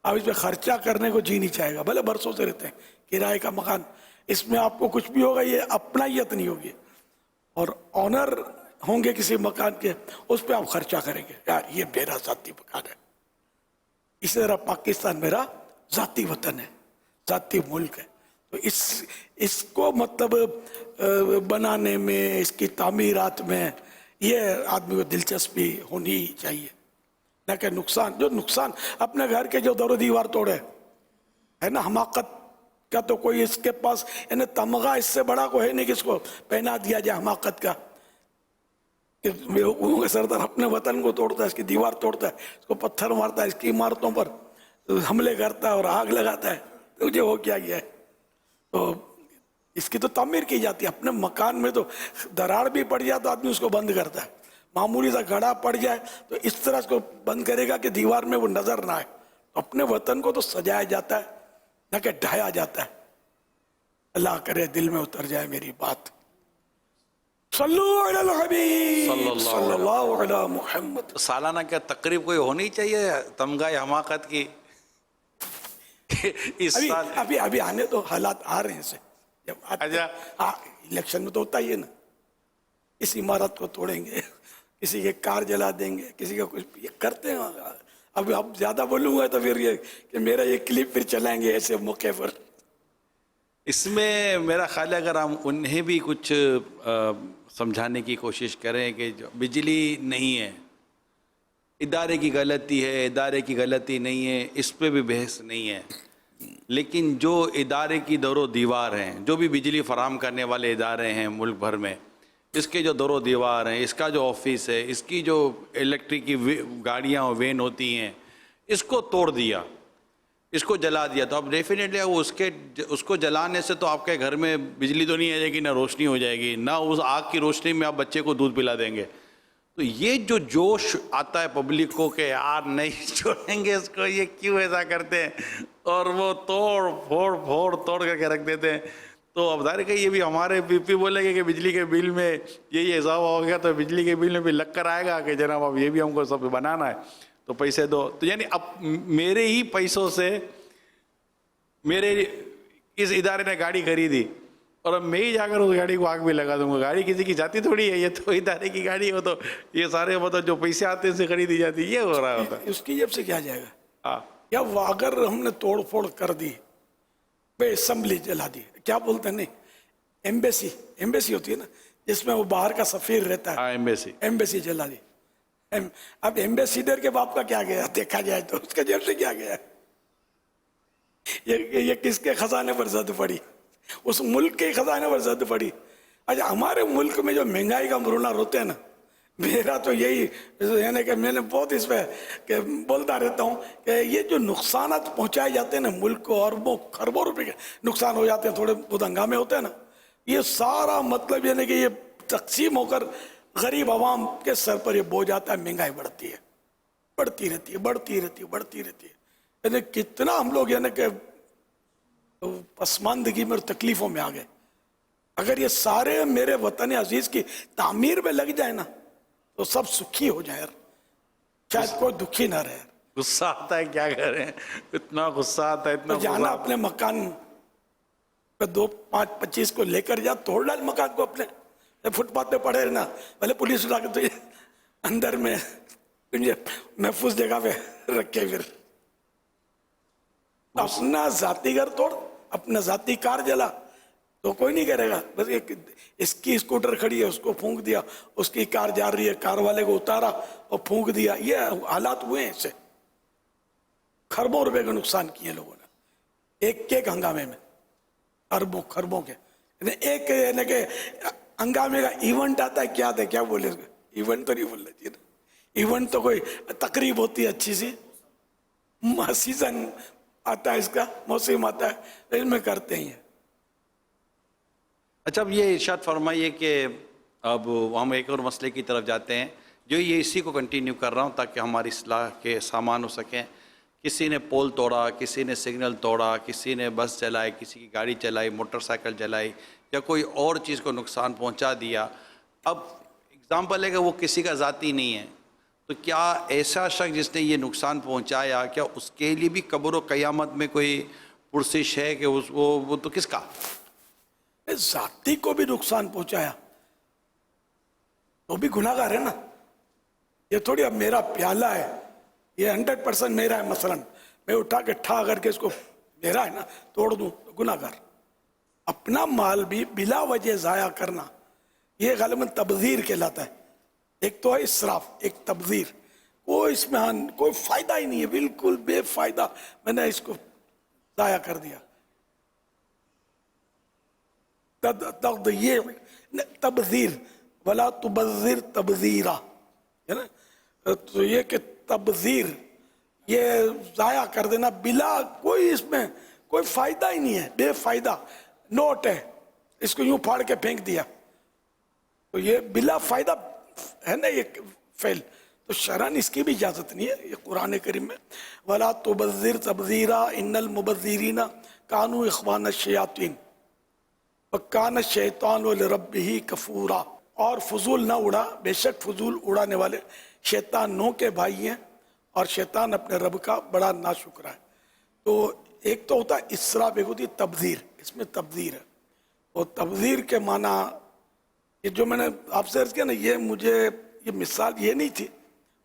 आप इस पर खर्चा करने को जी नहीं चाहेगा, भले बरसों से रहते हैं, किराए का मकान इसमें आपको कुछ भी होगा ये अपनायत नहीं होगी, और ऑनर होंगे किसी मकान के, उस पर आप खर्चा करेंगे, यार ये मेरा ज़ाती मकान है। इसी तरह पाकिस्तान मेरा ज़ाती वतन है, ज़ाती मुल्क है। तो इसको मतलब बनाने में, इसकी तामीरात में ये आदमी को दिलचस्पी होनी चाहिए, न कि नुकसान। जो नुकसान अपने घर के जो दरो दीवार तोड़े है ना, हमाकत का तो कोई इसके पास यानी तमगा इससे बड़ा कोई है नहीं कि इसको पहना दिया जाए हमाकत का, कि सरदार अपने वतन को तोड़ता है, इसकी दीवार तोड़ता है, इसको पत्थर मारता है, इसकी इमारतों पर हमले करता है और आग लगाता है, तो मुझे हो क्या गया है। तो इसकी तो तामीर की जाती है। अपने मकान में तो दरार भी पड़ जाए तो आदमी उसको बंद करता है, मामूली सा गड़ा पड़ जाए तो इस तरह उसको बंद करेगा कि दीवार में वो नजर ना आए। तो अपने वतन को तो सजाया जाता है, न कि ढाया जाता है। अल्लाह करे दिल में उतर जाए मेरी बात। सल्लल्लाहु अलैहि मुहम्मद। सालाना क्या तकरीब कोई होनी चाहिए तमगाए हमाकत की? इस साल अभी अभी आने तो हालात आ रहे हैं से, जब इलेक्शन में तो होता ही है ना, इस इमारत को तोड़ेंगे, किसी के कार जला देंगे, किसी का कुछ ये करते हैं। अब आप ज्यादा बोलूंगा तो फिर ये कि मेरा ये क्लिप फिर चलाएंगे ऐसे मौके पर। इसमें मेरा ख्याल है अगर हम उन्हें भी कुछ समझाने की कोशिश करें कि जो बिजली नहीं है, इदारे की गलती है, इदारे की गलती नहीं है, इस पे भी बहस नहीं है, लेकिन जो इदारे की दरो दीवार हैं, जो भी बिजली फराहम करने वाले इदारे हैं मुल्क भर में, इसके जो दरो दीवार हैं, इसका जो ऑफिस है, इसकी जो इलेक्ट्रिक की गाड़ियाँ और वैन होती हैं, इसको तोड़ दिया, इसको जला दिया, तो अब डेफिनेटली उसको जलाने से तो आपके घर में बिजली तो नहीं आ जाएगी, ना रोशनी हो जाएगी, ना उस आग की रोशनी में आप बच्चे को दूध पिला देंगे। तो ये जो जोश आता है पब्लिक को कि यार नहीं छोड़ेंगे इसको, ये क्यों ऐसा करते हैं, और वो तोड़ करके रख देते हैं। तो अब जाहिर है ये भी हमारे बीपी बोलेंगे कि बिजली के बिल में ये हिसाब हो गया, तो बिजली के बिल में भी लग कर आएगा कि जनाब अब ये भी हमको सब बनाना है, तो पैसे दो। तो यानी अब मेरे ही पैसों से मेरे इस इदारे ने गाड़ी खरीदी और अब मैं ही जाकर उस गाड़ी को आग भी लगा दूंगा। गाड़ी किसी की जाती थोड़ी है, ये तो इदारे की गाड़ी हो, तो ये सारे मतलब जो पैसे आते हैं से खरीदी जाती है, ये हो रहा होता है। उसकी जेब से क्या जाएगा? हाँ, या वो अगर हमने तोड़ फोड़ कर दी, असेंबली जला दी, क्या बोलते हैं, नहीं एम्बेसी होती है ना, जिसमें वो बाहर का सफीर रहता है, एम्बेसी जला दी। अब एम्बेसीडर के बाप का क्या गया देखा जाए तो, उसका जेब से क्या गया? ये किसके खजाने पर जद पड़ी? उस मुल्क के खजाने पर जद पड़ी। अच्छा, हमारे मुल्क में जो महंगाई का मुरना रोते हैं ना, मेरा तो यही यानी कि मैंने बहुत इस पे बोलता रहता हूँ कि ये जो नुकसान पहुँचाए जाते हैं ना मुल्क को, अरबों खरबों रुपए के नुकसान हो जाते हैं, थोड़े बहुत हंगामे होते हैं ना, ये सारा मतलब यानी कि ये तकसीम होकर गरीब आवाम के सर पर ये बोझ आता है। महंगाई बढ़ती है, बढ़ती रहती है। यानी कितना हम लोग यानी कि पसमानदगी में और तकलीफों में आ गए। अगर ये सारे मेरे वतन अजीज की तामीर में लग जाए ना तो सब सुखी हो जाए, शायद कोई दुखी ना रहे। गुस्सा आता है, क्या करें, इतना गुस्सा आता है, इतना जाना अपने मकान पे 2, 5, 25 को लेकर जा, तोड़ डाल मकान को अपने, फुटपाथ पे पड़े रहना, पहले पुलिस उठा के तो ये अंदर में महफूज जगह पे रखे, फिर अपना जाती घर तोड़, अपना जाती कार जला तो कोई नहीं करेगा। बस एक इसकी स्कूटर खड़ी है, उसको फूंक दिया, उसकी कार जा रही है, कार वाले को उतारा और फूंक दिया, ये हालात हुए हैं। इससे खरबों रुपए का नुकसान किए लोगों ने एक हंगामे में, अरबों खरबों के। एक यानी कि हंगामे का इवेंट आता है, क्या था, क्या बोले, इवेंट तो नहीं बोलना चाहिए ना, इवेंट तो कोई तकरीब होती है अच्छी सी, सीजन आता है इसका, मौसम आता है, तो इसमें करते हैं। अच्छा, अब ये इरशाद फरमाइए कि अब हम एक और मसले की तरफ जाते हैं, जो ये इसी को कंटिन्यू कर रहा हूँ ताकि हमारी इस्लाह के सामान हो सकें। किसी ने पोल तोड़ा, किसी ने सिग्नल तोड़ा, किसी ने बस चलाई, किसी की गाड़ी चलाई, मोटरसाइकिल चलाई, या कोई और चीज़ को नुकसान पहुँचा दिया। अब एग्ज़ाम्पल है कि वो किसी का ज़ाती नहीं है, तो क्या ऐसा शख्स जिसने ये नुकसान पहुँचाया, क्या उसके लिए भी कब्र व क़यामत में कोई पुरसिश है कि वो तो किसका? जाति को भी नुकसान पहुंचाया तो भी गुनाहगार है ना। ये थोड़ी अब मेरा प्याला है, ये 100% मेरा है, मसलन मैं उठा के ठा करके इसको मेरा है ना तोड़ दूं तो गुनाहगार। अपना माल भी बिला वजह जाया करना ये गालिबन तबजीर कहलाता है। एक तो है इसराफ, एक तबजीर। कोई इसमें कोई फायदा ही नहीं है, बिल्कुल बेफायदा मैंने इसको जाया कर दिया। ये तबजीर, वला तुबजीर तबजीरा, है ना। तो ये कि तबजीर, ये जाया कर देना बिला कोई इसमें कोई फायदा ही नहीं है, बेफायदा नोट है, इसको यूं फाड़ के फेंक दिया तो ये बिला फायदा है ना ये फेल। तो शरन इसकी भी इजाजत नहीं है। ये कुरान करीम में वला तुबज़िर तबज़ीरा इन्नल मुबज़्ज़िरीना कानू इख़वान अश-शयातीन व कान शैतान लिरब्बिही कफूरा। और फजूल ना उड़ा, बेशक फजूल उड़ाने वाले शैतानों के भाई हैं और शैतान अपने रब का बड़ा नाशुक्र है। तो एक तो होता है इसराफ, एक होती है तबज़ीर। इसमें तबज़ीर है और तबज़ीर के माना ये जो मैंने आपसे अर्ज़ किया ना, ये मुझे ये मिसाल ये नहीं थी,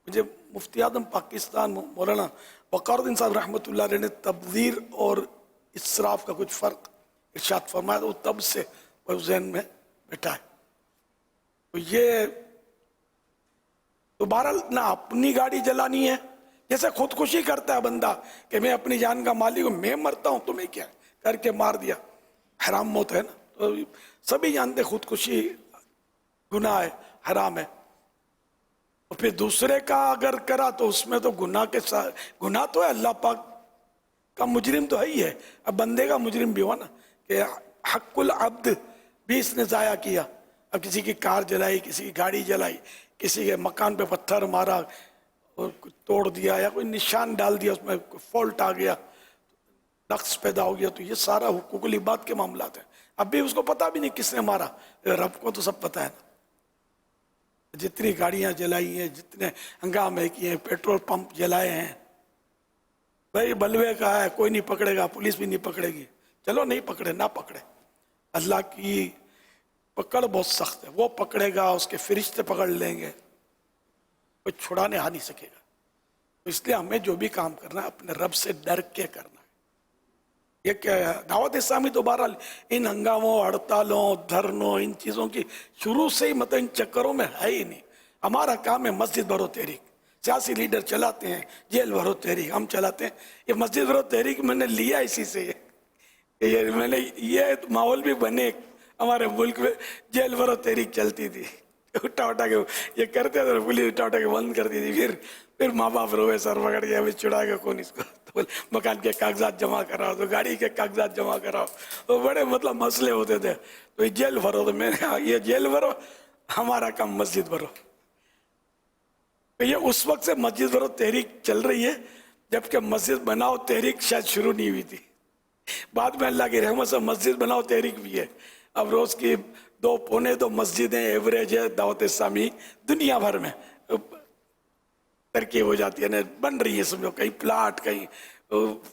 मुझे मुफ्ती आज़म पाकिस्तान मौलाना वक़ारुद्दीन साहब रहमतुल्लाह अलैह ने तबज़ीर और इसराफ का कुछ फ़र्क इरशाद फरमाया, तो तब से वो ज़हन में बैठा है। तो ये दोबारा ना अपनी गाड़ी जलानी है, जैसे खुदकुशी करता है बंदा कि मैं अपनी जान का मालिक हूँ, मैं मरता हूँ तुम्हें क्या करके मार दिया, हराम मौत है ना। तो सभी जानते खुदकुशी गुनाह है, हराम है। और फिर दूसरे का अगर करा तो उसमें तो गुनाह के साथ, गुनाह तो है, अल्लाह पाक का मुजरिम तो है ही है, अब बंदे का मुजरिम भी हुआ ना कि हक़ुल अब्द भी इसने ज़ाया किया। अब किसी की कार जलाई, किसी की गाड़ी जलाई, किसी के मकान पे पत्थर मारा और कुछ तोड़ दिया या कोई निशान डाल दिया, उसमें फॉल्ट आ गया, नक्स पैदा हो गया, तो ये सारा हुकूकुल इबाद के मामलात हैं। अब भी उसको पता भी नहीं किसने मारा, रब को तो सब पता है ना। जितनी गाड़ियां जलाई हैं, जितने हंगामे किए हैं, पेट्रोल पंप जलाए हैं, भाई बलवे का है, कोई नहीं पकड़ेगा, पुलिस भी नहीं पकड़ेगी, चलो नहीं पकड़े ना पकड़े, अल्लाह की पकड़ बहुत सख्त है, वो पकड़ेगा, उसके फरिश्ते पकड़ लेंगे, कोई छुड़ाने आ नहीं सकेगा। तो इसलिए हमें जो भी काम करना है अपने रब से डर के करना है। ये क्या है, दावत इस्लामी दोबारा इन हंगामों, हड़तालों, धरनों, इन चीज़ों की शुरू से ही मतलब इन चक्करों में है ही नहीं। हमारा काम है मस्जिद भरो तहरीक, सियासी लीडर चलाते हैं, जेल भरो तहरीक हम चलाते हैं। ये मस्जिद भरो तहरीक मैंने लिया इसी से, ये मैंने ये माहौल भी बने हमारे मुल्क में, जेल भरो तहरीक चलती थी, उठा उठा के ये करते थे, पुलिस उठा उठा के बंद करती थी, फिर माँ बाप रोए, सर पकड़ के अभी छुड़ा के कौन इसको, तो मकान के कागजात जमा कराओ, तो गाड़ी के कागजात जमा कराओ, तो बड़े मतलब मसले होते थे। तो ये जेल भरो, तो मैंने कहा ये जेल भरो, हमारा काम मस्जिद भरो। तो ये उस वक्त से मस्जिद भरो तहरीक चल रही है, जबकि मस्जिद बनाओ तहरीक शायद शुरू नहीं हुई थी। बाद में अल्लाह की रहमत से मस्जिद बनाओ तहरीक भी है। अब रोज की 2-2.25 मस्जिदें एवरेज है दावत इस्लामी दुनिया भर में तरक्की हो जाती है ना, बन रही है, समझो कहीं प्लाट, कहीं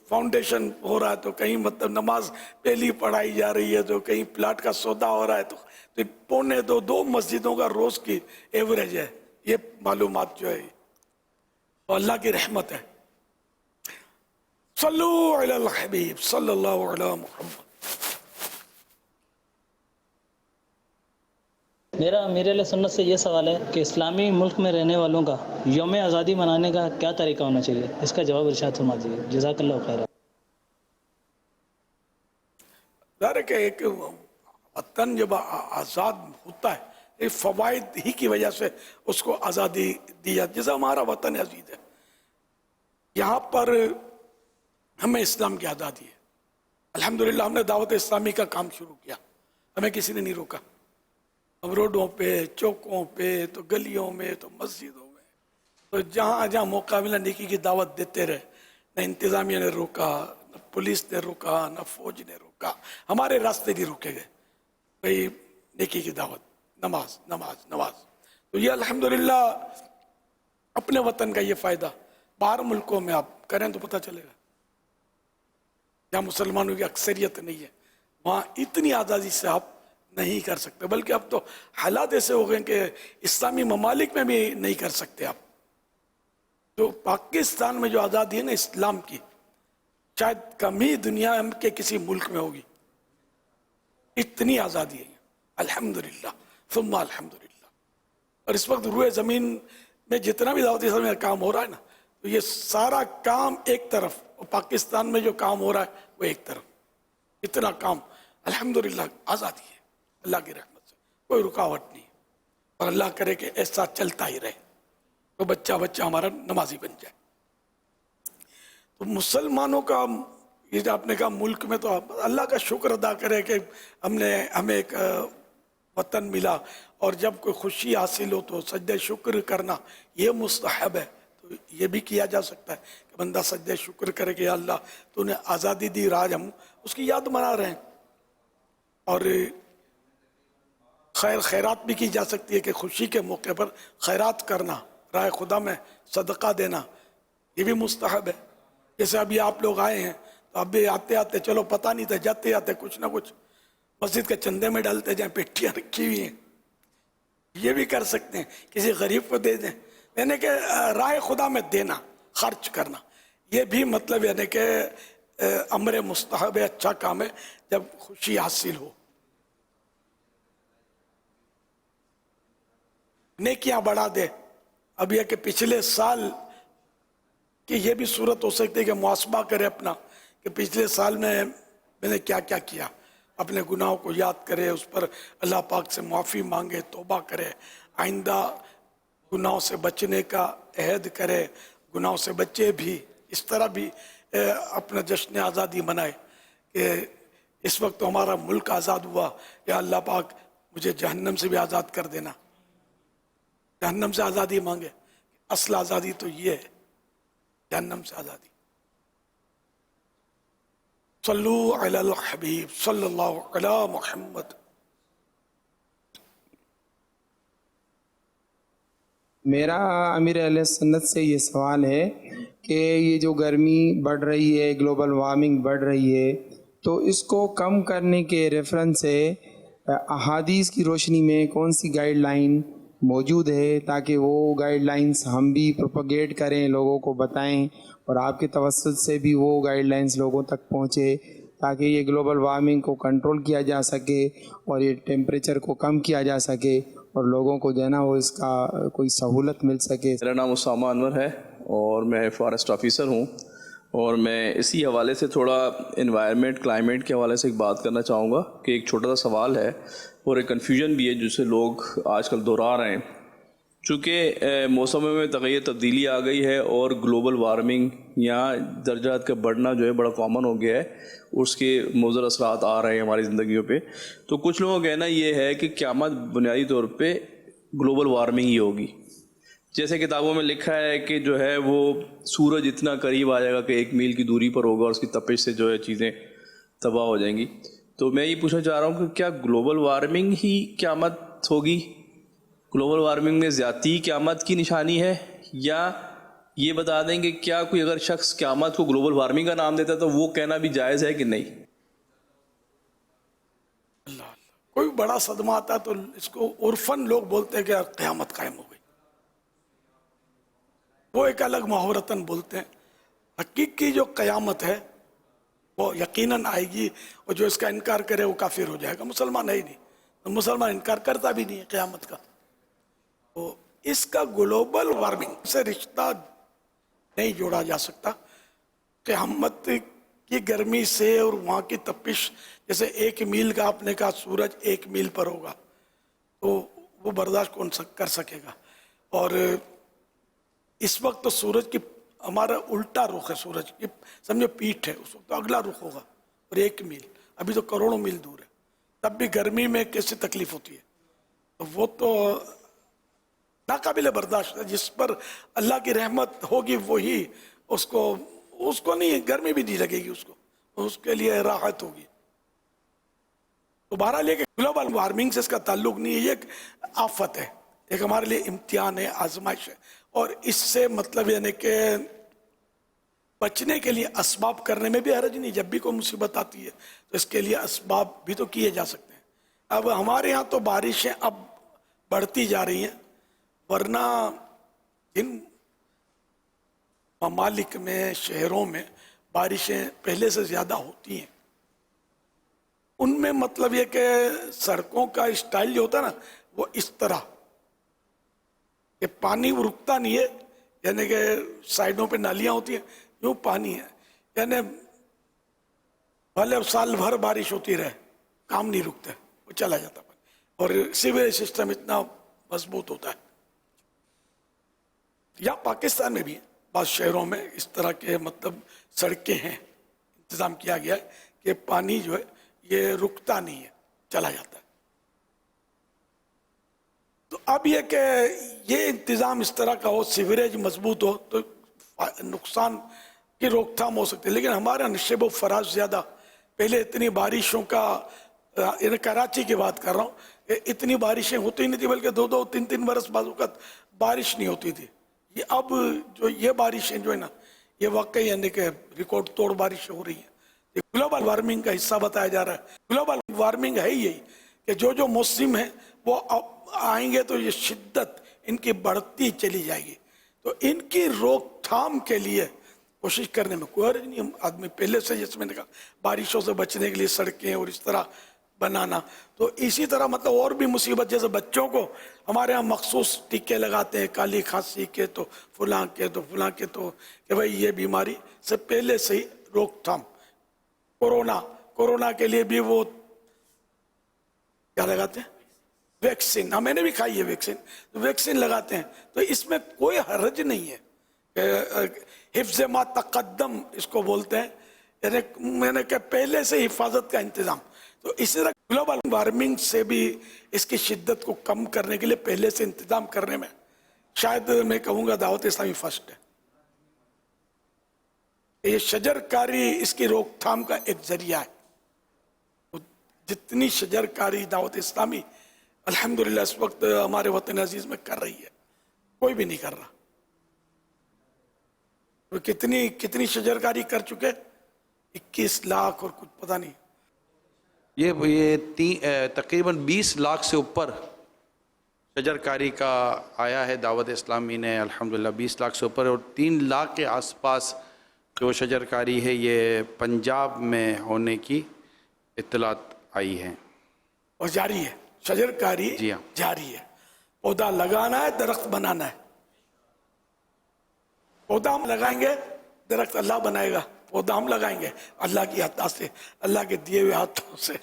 फाउंडेशन हो रहा है, तो कहीं मतलब नमाज पहली पढ़ाई जा रही है, तो कहीं प्लाट का सौदा हो रहा है, तो 1.25-2 मस्जिदों का रोज की एवरेज है। ये मालूमात जो है तो अल्लाह की रहमत है। सल्लु अलल हबीब सल्लल्लाहु अलैहि मुहम्मद। मेरा अमीर सुन्नत से ये सवाल है कि इस्लामी मुल्क में रहने वालों का यौम आज़ादी मनाने का क्या तरीका होना चाहिए, इसका जवाब इरशाद फरमा दीजिए, जज़ाकल्लाहु खैर। एक वतन जब आज़ाद होता है, ये फ़वाइद ही की वजह से उसको आज़ादी दी जाती है। जैसे हमारा वतन अजीज है, यहाँ पर हमें इस्लाम की आज़ादी है, अल्हम्दुलिल्लाह। हमने दावत इस्लामी का काम शुरू किया, हमें किसी ने नहीं रोका। हम रोडों पे, चौकों पे, तो गलियों में, तो मस्जिदों में, तो जहाँ जहाँ मौका मिला नेकी की दावत देते रहे। न इंतज़ामिया ने रोका, न पुलिस ने रोका, न फौज ने रोका, हमारे रास्ते नहीं रोके गए, भाई नेकी की दावत, नमाज नमाज नमाज। तो ये अल्हम्दुलिल्लाह अपने वतन का ये फ़ायदा बाहर मुल्कों में आप करें तो पता चलेगा। जहाँ मुसलमानों की अक्सरियत नहीं है, वहाँ इतनी आज़ादी से आप نہیں کر سکتے، بلکہ اب تو حالات ایسے ہو گئے کہ اسلامی ممالک میں بھی نہیں کر سکتے آپ. جو پاکستان میں جو آزادی ہے نا اسلام کی، شاید کم ہی دنیا کے کسی ملک میں ہوگی. اتنی آزادی ہے الحمدللہ ثم الحمدللہ. اور اس وقت روئے زمین میں جتنا بھی دعوت اسلامی کا کام ہو رہا ہے نا، تو یہ سارا کام ایک طرف، اور پاکستان میں جو کام ہو رہا ہے وہ ایک طرف. اتنا کام الحمدللہ آزادی ہے اللہ کی رحمت سے، کوئی رکاوٹ نہیں. اور اللہ کرے کہ ایسا چلتا ہی رہے تو بچہ ہمارا نمازی بن جائے. تو مسلمانوں کا یہ جو آپ نے کہا ملک میں، تو اللہ کا شکر ادا کرے کہ ہمیں ایک وطن ملا. اور جب کوئی خوشی حاصل ہو تو سجدہ شکر کرنا یہ مستحب ہے. تو یہ بھی کیا جا سکتا ہے کہ بندہ سجدہ شکر کرے کہ یا اللہ تو نے آزادی دی، آج ہم اس کی یاد منا رہے ہیں. اور خیرات بھی کی جا سکتی ہے کہ خوشی کے موقع پر خیرات کرنا، راہ خدا میں صدقہ دینا، یہ بھی مستحب ہے. جیسے ابھی آپ لوگ آئے ہیں تو اب بھی آتے آتے چلو پتہ نہیں تھا، جاتے آتے کچھ نہ کچھ مسجد کے چندے میں ڈالتے جائیں، پیٹیاں رکھی ہوئی ہیں، یہ بھی کر سکتے ہیں. کسی غریب کو دے دیں، یعنی کہ راہ خدا میں دینا، خرچ کرنا، یہ بھی مطلب یعنی کہ امر مستحب ہے، اچھا کام ہے جب خوشی حاصل ہو. نیکیاں بڑھا دے. اب یہ کہ پچھلے سال کی یہ بھی صورت ہو سکتی ہے کہ محاسبہ کرے اپنا کہ پچھلے سال میں نے کیا کیا کیا، اپنے گناہوں کو یاد کرے، اس پر اللہ پاک سے معافی مانگے، توبہ کرے، آئندہ گناہوں سے بچنے کا عہد کرے، گناہوں سے بچے بھی، اس طرح بھی اپنا جشن آزادی منائے کہ اس وقت تو ہمارا ملک آزاد ہوا، یا اللہ پاک مجھے جہنم سے بھی آزاد کر دینا. جہنم سے آزادی مانگے. اصل آزادی تو یہ ہے، جہنم سے آزادی. صلو علی الحبیب صلی اللہ علی محمد. میرا امیر اہل سنت سے یہ سوال ہے کہ یہ جو گرمی بڑھ رہی ہے، گلوبل وارمنگ بڑھ رہی ہے، تو اس کو کم کرنے کے ریفرنس سے احادیث کی روشنی میں کون سی گائیڈ لائن موجود ہے تاکہ وہ گائیڈ لائنس ہم بھی پروپیگیٹ کریں، لوگوں کو بتائیں، اور آپ کے توسط سے بھی وہ گائیڈ لائنس لوگوں تک پہنچے تاکہ یہ گلوبل وارمنگ کو کنٹرول کیا جا سکے اور یہ ٹیمپریچر کو کم کیا جا سکے اور لوگوں کو جو ہے نا وہ اس کا کوئی سہولت مل سکے. میرا نام اسامہ انور ہے اور میں فارسٹ آفیسر ہوں، اور میں اسی حوالے سے تھوڑا انوائرمنٹ کلائمیٹ کے حوالے سے ایک بات کرنا چاہوں گا کہ ایک چھوٹا سا سوال ہے اور ایک کنفیوژن بھی ہے جسے لوگ آج کل دہرا رہے ہیں. چونکہ موسم میں تبدیلی آ گئی ہے اور گلوبل وارمنگ یا درجات کا بڑھنا جو ہے بڑا کامن ہو گیا ہے، اس کے مضر اثرات آ رہے ہیں ہماری زندگیوں پہ. تو کچھ لوگوں کا کہنا یہ ہے کہ قیامت بنیادی طور پہ گلوبل وارمنگ ہی ہوگی. جیسے کتابوں میں لکھا ہے کہ جو ہے وہ سورج اتنا قریب آ جائے گا کہ 1 میل کی دوری پر ہوگا اور اس کی تپش سے جو ہے چیزیں تباہ ہو جائیں گی. تو میں یہ پوچھنا چاہ رہا ہوں کہ کیا گلوبل وارمنگ ہی قیامت ہوگی؟ گلوبل وارمنگ میں زیادتی قیامت کی نشانی ہے؟ یا یہ بتا دیں کہ کیا کوئی اگر شخص قیامت کو گلوبل وارمنگ کا نام دیتا ہے تو وہ کہنا بھی جائز ہے کہ نہیں؟ کوئی بڑا صدمہ آتا ہے تو اس کو عرفاً لوگ بولتے ہیں کہ قیامت قائم ہو گئی، وہ ایک الگ محاورتاً بولتے ہیں. حقیقی جو قیامت ہے وہ یقیناً آئے گی، اور جو اس کا انکار کرے وہ کافر ہو جائے گا. مسلمان ہے ہی نہیں، مسلمان انکار کرتا بھی نہیں ہے قیامت کا. تو اس کا گلوبل وارمنگ سے رشتہ نہیں جوڑا جا سکتا. قیامت کی گرمی سے اور وہاں کی تپش، جیسے 1 میل کا آپ نے کہا سورج 1 میل پر ہوگا تو وہ برداشت کون کر سکے گا. اور اس وقت تو سورج کی ہمارا الٹا رخ ہے، سورج کی سمجھو پیٹھ ہے، اس وقت تو اگلا رخ ہوگا. اور 1 میل ابھی تو کروڑوں میل دور ہے، تب بھی گرمی میں کیسی تکلیف ہوتی ہے. تو وہ تو ناقابل برداشت ہے. جس پر اللہ کی رحمت ہوگی وہی اس کو نہیں، گرمی بھی نہیں لگے گی، اس کے لیے راحت ہوگی. تو بہرحال یہ کہ گلوبل وارمنگ سے اس کا تعلق نہیں ہے، یہ ایک آفت ہے، ایک ہمارے لیے امتحان ہے، آزمائش ہے. اور اس سے مطلب یعنی کہ بچنے کے لیے اسباب کرنے میں بھی حرج نہیں. جب بھی کوئی مصیبت آتی ہے تو اس کے لیے اسباب بھی تو کیے جا سکتے ہیں. अब हमारे यहाँ तो बारिशें अब बढ़ती जा रही हैं, वरना इन ममालिक में, शहरों में बारिशें पहले से ज़्यादा होती हैं। उनमें मतलब ये कि सड़कों का स्टाइल जो होता है ना, वो इस तरह कि पानी रुकता नहीं है, यानी कि साइडों पे नालियां होती हैं, यूँ पानी है, यानी भले साल भर बारिश होती रहे, काम नहीं रुकता, वो चला जाता पानी। और सीवरेज सिस्टम इतना मजबूत होता है। या पाकिस्तान में भी बहुत शहरों में इस तरह के मतलब सड़कें हैं, इंतज़ाम किया गया है कि पानी जो है ये रुकता नहीं है, चला जाता है। तो अब ये कि ये इंतज़ाम इस तरह का हो, सीवरेज मजबूत हो, तो नुकसान की रोकथाम हो सकती है। लेकिन हमारा नशेब फराज ज़्यादा, पहले इतनी बारिशों का, कराची की बात कर रहा हूँ, इतनी बारिशें होती नहीं थी, बल्कि 2-2, 3-3 बरस बाज़ बारिश नहीं होती थी। ये अब जो ये बारिशें जो है ना, ये वाकई यानी कि रिकॉर्ड तोड़ बारिशें हो रही हैं। ये ग्लोबल वार्मिंग का हिस्सा बताया जा रहा है। ग्लोबल वार्मिंग है यही कि जो जो मौसम है वो आएंगे तो ये शिद्दत इनकी बढ़ती चली जाएगी। तो इनकी रोकथाम के लिए कोशिश करने में कोई हर्ज नहीं। आदमी पहले से, जैसे मैंने कहा, बारिशों से बचने के लिए सड़कें और इस तरह बनाना, तो इसी तरह मतलब और भी मुसीबत, जैसे बच्चों को हमारे यहाँ मखसूस टीके लगाते हैं, काली खांसी के तो फलां के तो फलां के, तो कि भाई ये बीमारी से पहले से ही रोकथाम। कोरोना के लिए भी वो क्या लगाते हैं, वैक्सीन। हाँ, मैंने भी खाई है वैक्सीन, तो वैक्सीन लगाते हैं, तो इसमें कोई हर्ज नहीं है। हिफ्ज़ मा तक़द्दम इसको बोलते हैं, यानी मैंने कहा पहले से हिफाजत का इंतज़ाम। तो इसी तरह ग्लोबल वार्मिंग से भी इसकी शिद्दत को कम करने के लिए पहले से इंतज़ाम करने में शायद मैं कहूँगा दावत इस्लामी फर्स्ट है। ये शजरकारी इसकी रोकथाम का एक जरिया है। तो जितनी शजरकारी दावत इस्लामी अल्हम्दुलिल्लाह इस वक्त हमारे वतन अजीज में कर रही है, कोई भी नहीं कर रहा। तो कितनी शजरकारी कर चुके, 21 लाख और कुछ पता नहीं। ये तकरीबन 20 लाख से ऊपर शजरकारी का आया है दावत इस्लामी ने, अल्हम्दुलिल्लाह 20 लाख से ऊपर। और 3 लाख के आसपास जो शजरकारी है ये पंजाब में होने की इत्तलात आई है और जारी है। शजरकारी जी हाँ जारी है। पौधा लगाना है, दरख्त बनाना है। पौधा हम लगाएंगे, दरख्त अल्लाह बनाएगा। पौधा हम लगाएंगे अल्लाह की अता से, अल्लाह के दिए हुए हाथों से।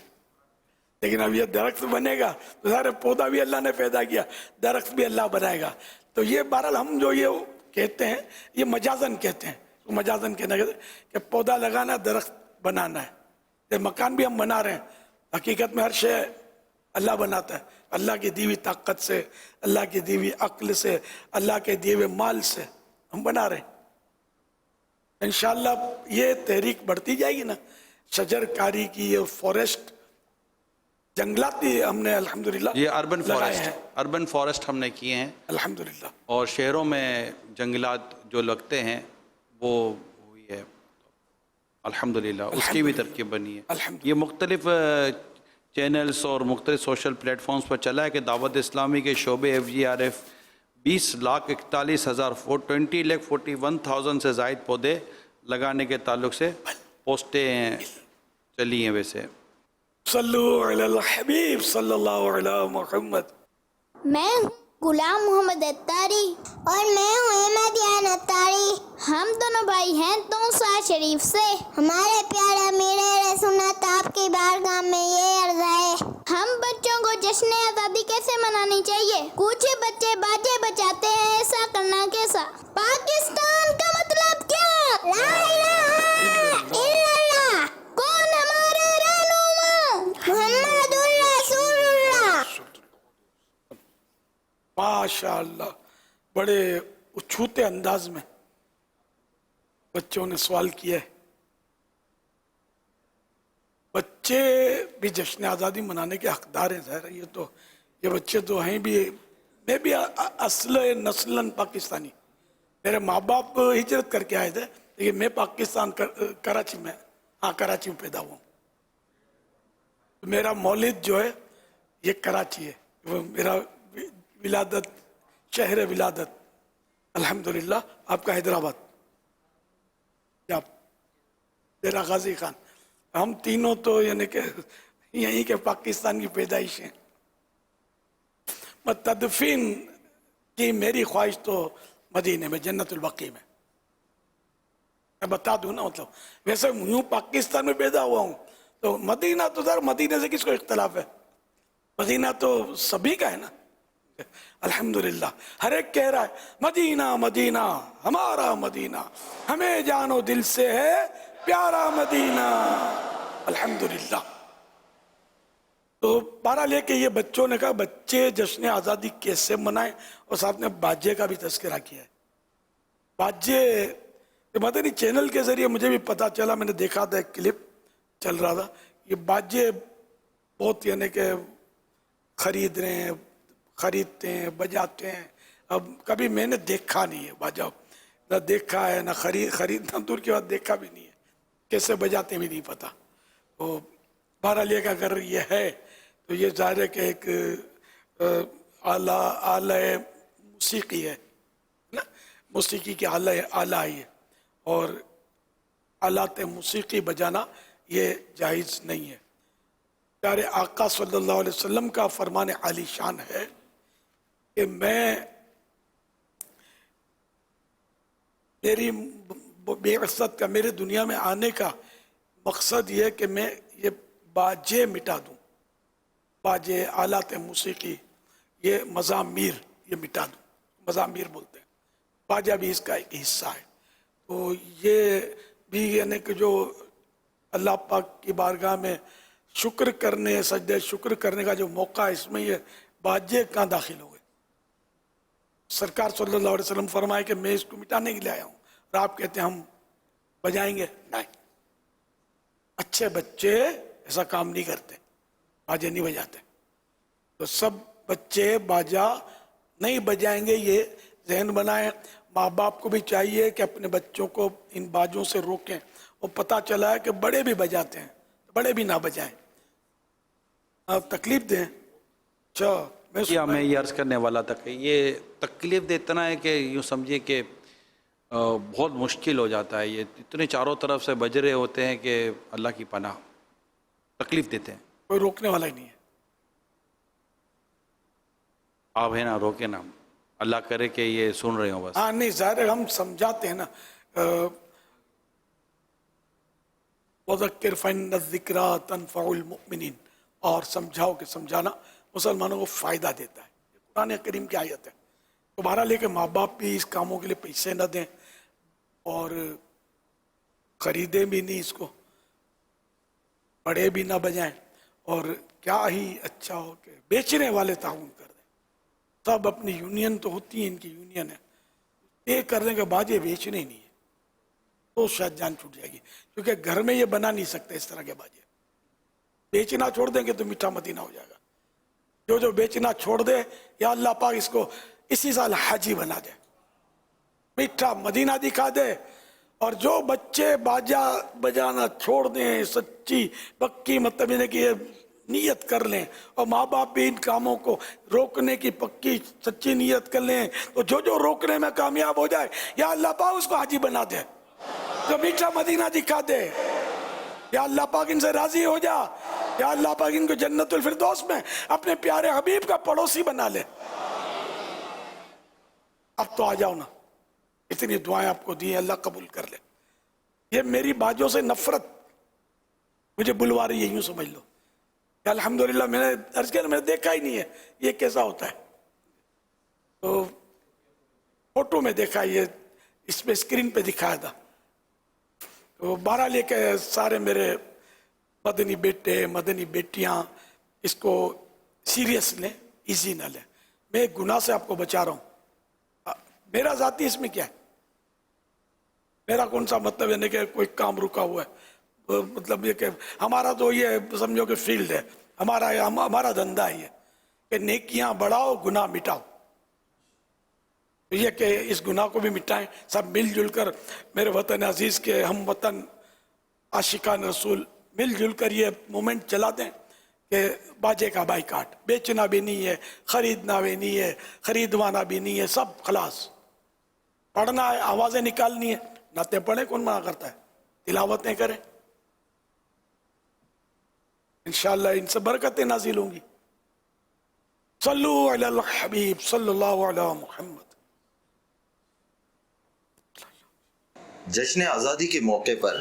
लेकिन अब ये दरख्त बनेगा तो सारे पौधा भी अल्लाह ने पैदा किया, दरख्त भी अल्लाह बनाएगा। तो ये बहरहाल हम जो ये कहते हैं, ये मजाजन कहते हैं। तो मजाजन कहना कहते हैं कि पौधा लगाना, दरख्त बनाना है। ये मकान भी हम बना रहे हैं, हकीकत में हर शय अल्लाह बनाता है। अल्लाह की दी हुई ताकत से, अल्लाह की दी हुई अक्ल से, अल्लाह के दिए हुए माल से हम बना रहे हैं। इंशाअल्लाह ये तहरीक बढ़ती जाएगी ना, शजरकारी की और फॉरेस्ट, जंगलात भी हमने अल्हम्दुलिल्लाह ये अर्बन फॉरेस्ट हमने किए हैं अल्हम्दुलिल्लाह। और शहरों में जंगलात जो लगते हैं वो हुई है अल्हम्दुलिल्लाह, उसकी भी तरकीब बनी है। ये मुख्तलिफ चैनल्स और मुख्तलिफ सोशल प्लेटफॉर्म्स पर चला है कि दावत इस्लामी के शोबे FGRF 20,41,000 20,41,000 से ज़ायद पौधे लगाने के ताल्लुक से पोस्टें चली हैं। वैसे सल्लु अलल हबीब सल्लल्लाहु अलैहि मुहम्मद। मैं गुलाम मोहम्मद अत्तारी और मैं हूँ अहमदियान अत्तारी। हम दोनों भाई हैं तौसा शरीफ से। हमारे प्यारे अमीर सुन्नत आपकी बारगाह में ये अर्ज है, हम बच्चों को जश्न आज़ादी कैसे मनानी चाहिए? कुछ बच्चे बाजे बजाते हैं, ऐसा करना कैसा? पाकिस्तान का मतलब क्या? ला इलाहा इल्लल्लाह। कौन हमारे रहनुमा? मुहम्मदुर रसूलुल्लाह। माशाअल्लाह, बड़े उछूते अंदाज में बच्चों ने सवाल किया है। बच्चे भी जश्न आज़ादी मनाने के हकदार हैं। ज़ाहिर है ये बच्चे तो हैं भी। मैं भी नस्लन पाकिस्तानी, मेरे माँ बाप हिजरत करके आए थे, लेकिन मैं पाकिस्तान कराची में पैदा हुआ। तो मेरा मौलिद जो है یہ کراچی ہے، وہ میرا ولادت شہر ولادت الحمدللہ آپ کا حیدرآباد، میرا غازی خان، ہم تینوں تو یعنی کہ یہیں کے پاکستان کی پیدائش ہیں. تدفین کی میری خواہش تو مدینے میں جنت البقیع میں. میں بتا دوں نا، مطلب ویسے یوں پاکستان میں پیدا ہوا ہوں تو مدینہ تو سر مدینے سے کس کو اختلاف ہے؟ مدینہ تو سبھی کا ہے نا. الحمدللہ ہر ایک کہہ رہا ہے مدینہ مدینہ ہمارا مدینہ، ہمیں جان و دل سے ہے پیارا مدینہ. الحمدللہ. تو بارہ لے کے یہ بچوں نے کہا بچے جشن آزادی کیسے منائیں، اور صاحب نے باجے کا بھی تذکرہ کیا ہے. باجے مدنی چینل کے ذریعے مجھے بھی پتا چلا، میں نے دیکھا تھا ایک کلپ چل رہا تھا، یہ باجے بہت یعنی کہ خریدتے ہیں بجاتے ہیں. اب کبھی میں نے دیکھا نہیں ہے باجا، نہ دیکھا ہے نہ خریدنا دور کی بات دیکھا بھی نہیں ہے، کیسے بجاتے بھی نہیں پتا. تو بہرحال یہ اگر یہ ہے تو یہ ظاہر ہے کہ ایک آلہ موسیقی ہے نا، موسیقی کی آلہ ہے، اور آلات موسیقی بجانا یہ جائز نہیں ہے. پیارے آقا صلی اللہ علیہ وسلم کا فرمان عالی شان ہے کہ میری بعثت کا، میرے دنیا میں آنے کا مقصد یہ ہے کہ میں یہ باجے مٹا دوں، باجے آلات موسیقی یہ مزامیر یہ مٹا دوں. مزامیر بولتے ہیں، باجا بھی اس کا ایک حصہ ہے. تو یہ بھی یعنی کہ جو اللہ پاک کی بارگاہ میں شکر کرنے، سجدہ شکر کرنے کا جو موقع ہے، اس میں یہ باجے کہاں داخل ہو گئے؟ سرکار صلی اللہ علیہ وسلم فرمائے کہ میں اس کو مٹانے کے لیے آیا ہوں، اور آپ کہتے ہیں ہم بجائیں گے؟ نہیں، اچھے بچے ایسا کام نہیں کرتے، باجے نہیں بجاتے. تو سب بچے باجا نہیں بجائیں گے، یہ ذہن بنائیں. ماں باپ کو بھی چاہیے کہ اپنے بچوں کو ان باجوں سے روکیں. اور پتہ چلا ہے کہ بڑے بھی بجاتے ہیں، بڑے بھی نہ بجائیں، آپ تکلیف دیں. اچھا میں یہ عرض کرنے والا تھا کہ یہ تکلیف دینا ہے کہ یوں سمجھیے کہ بہت مشکل ہو جاتا ہے. یہ اتنے چاروں طرف سے بج رہے ہوتے ہیں کہ اللہ کی پناہ تکلیف دیتے ہیں. کوئی روکنے والا ہی نہیں ہے. آپ ہے نا، روکے نا، اللہ کرے کہ یہ سن رہے ہوں بس. ہاں نہیں، ظاہر ہے ہم سمجھاتے ہیں نا. وَذَكِّرْ فَإِنَّ الذِّكْرَىٰ تَنفَعُ الْمُؤْمِنِينَ، اور سمجھاؤ کہ سمجھانا مسلمانوں کو فائدہ دیتا ہے. قرآن کریم کی آیت ہے. دوبارہ لے کے ماں باپ بھی اس کاموں کے لیے پیسے نہ دیں اور خریدیں بھی نہیں اس کو، بڑے بھی نہ بجائیں. اور کیا ہی اچھا ہو کہ بیچنے والے تعاون کر دیں. سب اپنی یونین تو ہوتی ہے، ان کی یونین ہے، یہ کر دیں کہ باجے بیچنے ہی نہیں ہے، تو شاید جان چھوٹ جائے گی. کیونکہ گھر میں یہ بنا نہیں سکتے اس طرح کے باجے. بیچنا چھوڑ دیں گے تو میٹھا مدینہ ہو جائے گا. جو بیچنا چھوڑ دے، یا اللہ پاک اس کو اسی سال حاجی بنا دے، میٹھا مدینہ دکھا دے. اور جو بچے باجا بجانا چھوڑ دیں، سچی پکی مطلب یہ کہ یہ نیت کر لیں، اور ماں باپ بھی ان کاموں کو روکنے کی پکی سچی نیت کر لیں، تو جو روکنے میں کامیاب ہو جائے، یا اللہ پاک اس کو حاجی بنا دے، تو میٹھا مدینہ دکھا دے. یا اللہ پاک ان سے راضی ہو جا، یا اللہ پاک ان کو جنت الفردوس میں اپنے پیارے حبیب کا پڑوسی بنا لے. اب تو آ جاؤ نا، اتنی دعائیں آپ کو دی ہیں، اللہ قبول کر لے. یہ میری باجوں سے نفرت مجھے بلوا رہی ہے، یوں سمجھ لو کہ الحمدللہ میں نے عرض کیا، میں نے دیکھا ہی نہیں ہے یہ کیسا ہوتا ہے. تو فوٹو میں دیکھا، یہ اس پہ اسکرین پہ دکھایا تھا. تو بارہ لے کے سارے میرے مدنی بیٹے مدنی بیٹیاں اس کو سیریس لیں، ایزی نہ لیں. میں ایک گناہ سے آپ کو بچا رہا ہوں. میرا ذاتی اس میں کیا ہے؟ میرا کون سا مطلب ہے کہ کوئی کام رکا ہوا ہے؟ مطلب یہ کہ ہمارا تو یہ سمجھو کہ فیلڈ ہے، ہمارا دھندا ہے یہ کہ نیکیاں بڑھاؤ، گناہ مٹاؤ. یہ کہ اس گناہ کو بھی مٹائیں سب مل جل کر. میرے وطن عزیز کے ہم وطن عاشقان رسول مل جل کر یہ مومنٹ چلا دیں کہ باجے کا بائیکاٹ، بیچنا بھی نہیں ہے، خریدنا بھی نہیں ہے، خریدوانا بھی نہیں ہے، سب خلاص. پڑھنا ہے، آوازیں نکالنی ہے، نعتیں پڑھیں، کون منع کرتا ہے، تلاوتیں کریں، انشاءاللہ ان سے برکتیں نازل ہوں گی. صلو علی الحبیب صلی اللہ علی محمد. جشن آزادی کے موقع پر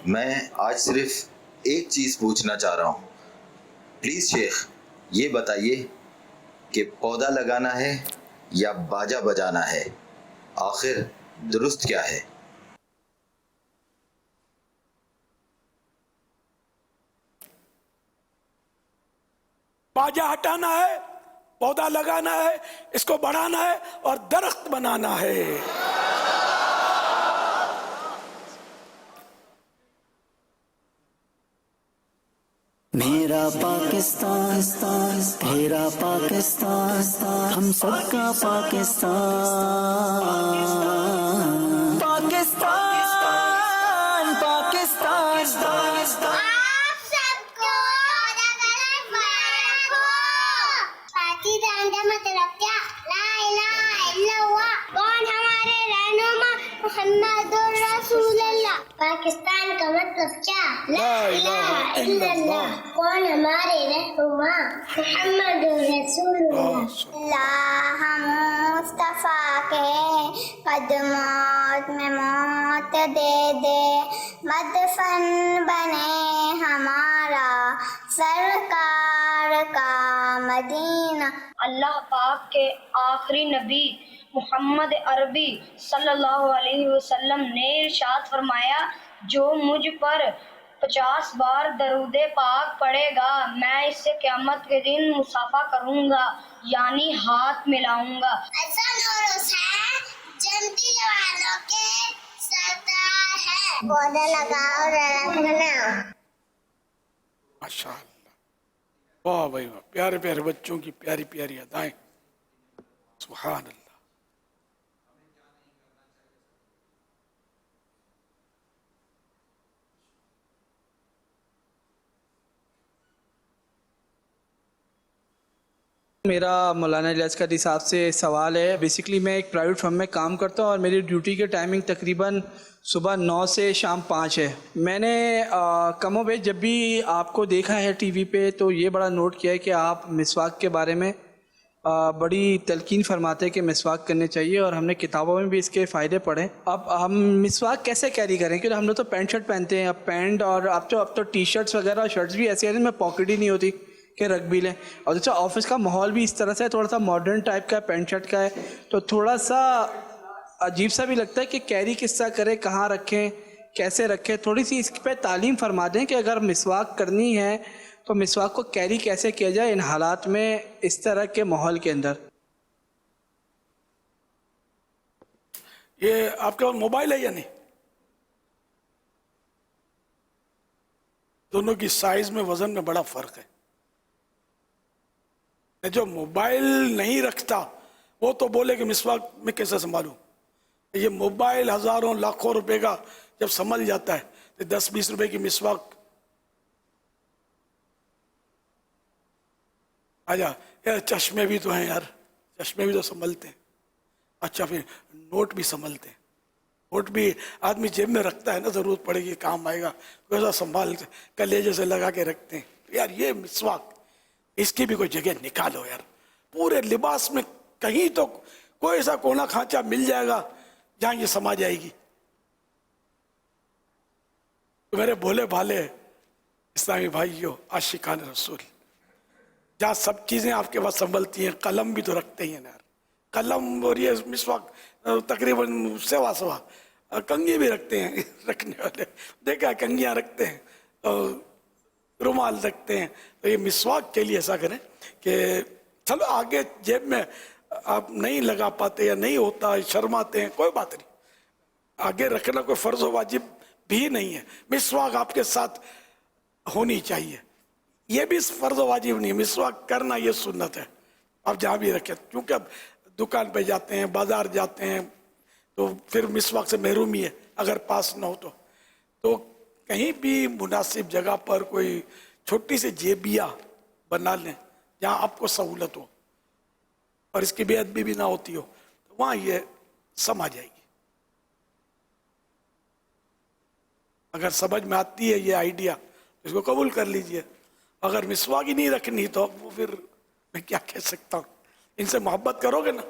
میں آج صرف ایک چیز پوچھنا چاہ رہا ہوں. پلیز شیخ یہ بتائیے کہ پودا لگانا ہے یا باجا بجانا ہے، آخر درست کیا ہے؟ باجا ہٹانا ہے، پودا لگانا ہے، اس کو بڑھانا ہے اور درخت بنانا ہے. میرا پاکستان میرا پاکستان ہم سب کا پاکستان پاکستان پاکستان. پاکستان کا مطلب کیا؟ لا الہ الا اللہ. کون ہمارے رہنما؟ محمد رسول اللہ. پاکستان کا مطلب کیا؟ لا الہ الا اللہ. کون ہمارے رہنما؟ محمد رسول اللہ. ہم مصطفیٰ کے قدمات میں موت دے دے، مدفن بنے ہمارا سرکار کا مدینہ. اللہ پاک کے آخری نبی محمد عربی صلی اللہ علیہ وسلم نے ارشاد فرمایا، جو مجھ پر 50 بار درود پاک پڑھے گا میں اس سے قیامت کے دن مصافحہ کروں گا، یعنی ہاتھ ملاؤں گا. ایسا نوروز ہے جنتی والوں کے سردار ہے. پودا لگاؤ، درخت بناؤ. ماشاءاللہ، واہ بھائی واہ، پیارے پیارے بچوں کی پیاری پیاری ادائیں، سبحان اللہ. میرا مولانا الیاس قادری صاحب سے سوال ہے. بیسکلی میں ایک پرائیویٹ فرم میں کام کرتا ہوں اور میری ڈیوٹی کے ٹائمنگ تقریباً صبح 9 سے شام 5 ہے. میں نے کم و بیش جب بھی آپ کو دیکھا ہے ٹی وی پہ تو یہ بڑا نوٹ کیا ہے کہ آپ مسواک کے بارے میں بڑی تلقین فرماتے ہیں کہ مسواک کرنے چاہیے، اور ہم نے کتابوں میں بھی اس کے فائدے پڑھے. اب ہم مسواک کیسے کیری کریں؟ کیونکہ ہم لوگ تو پینٹ شرٹ پہنتے ہیں، اب پینٹ اور اب تو ٹی شرٹس وغیرہ اور شرٹس بھی ایسے ہیں جن میں پاکٹ ہی نہیں ہوتی کہ رکھ بھی لیں. اور دوسرا آفس کا ماحول بھی اس طرح سے تھوڑا سا ماڈرن ٹائپ کا پینٹ شرٹ کا ہے، تو تھوڑا سا عجیب سا بھی لگتا ہے کہ کیری کس طرح کریں، کہاں رکھیں، کیسے رکھیں. تھوڑی سی اس پہ تعلیم فرما دیں کہ اگر مسواک کرنی ہے تو مسواک کو کیری کیسے کیا جائے ان حالات میں، اس طرح کے ماحول کے اندر. یہ آپ کے پاس موبائل ہے یا نہیں؟ دونوں کی سائز میں، وزن میں بڑا فرق ہے. جو موبائل نہیں رکھتا وہ تو بولے کہ مسواک میں کیسے سنبھالوں. یہ موبائل ہزاروں لاکھوں روپے کا جب سنبھل جاتا ہے تو 10-20 روپے کی مسواک آجا. یار چشمے بھی تو ہیں، یار چشمے بھی تو سنبھلتے ہیں. اچھا پھر نوٹ بھی سنبھلتے ہیں. نوٹ بھی آدمی جیب میں رکھتا ہے نا، ضرورت پڑے گی کام آئے گا، ویسا سنبھالتے کلیجے سے لگا کے رکھتے ہیں. یار یہ مسواک، اس کی بھی کوئی جگہ نکالو یار. پورے لباس میں کہیں تو کوئی ایسا کونا کھانچا مل جائے گا جہاں یہ سما جائے گی. تو میرے بھولے بھالے اسلامی بھائیوں، عاشقان رسول، جہاں سب چیزیں آپ کے پاس سنبھلتی ہیں، قلم بھی تو رکھتے ہیں یار. قلم اور یہ مسواک تقریباً سوا کنگھی بھی رکھتے ہیں رکھنے والے، دیکھا کنگھیاں رکھتے ہیں، رومال رکھتے ہیں. تو یہ مسواک کے لیے ایسا کریں کہ چلو آگے جیب میں آپ نہیں لگا پاتے یا نہیں ہوتا، شرماتے ہیں، کوئی بات نہیں، آگے رکھنا کوئی فرض و واجب بھی نہیں ہے. مسواک آپ کے ساتھ ہونی چاہیے، یہ بھی فرض و واجب نہیں ہے. مسواک کرنا یہ سنت ہے، آپ جہاں بھی رکھیں. کیونکہ اب دکان پہ جاتے ہیں، بازار جاتے ہیں، تو پھر مسواک سے محرومی ہے اگر پاس نہ ہو تو کہیں بھی مناسب جگہ پر کوئی چھوٹی سی جیبیا बना लें जहाँ आपको सहूलत हो और इसकी बेअदबी भी ना होती हो, तो वहाँ ये समा जाएगी। अगर समझ में आती है ये आइडिया तो इसको कबूल कर लीजिए। अगर मिसवाक ही नहीं रखनी तो वो फिर मैं क्या कह सकता हूँ। इनसे मोहब्बत करोगे ना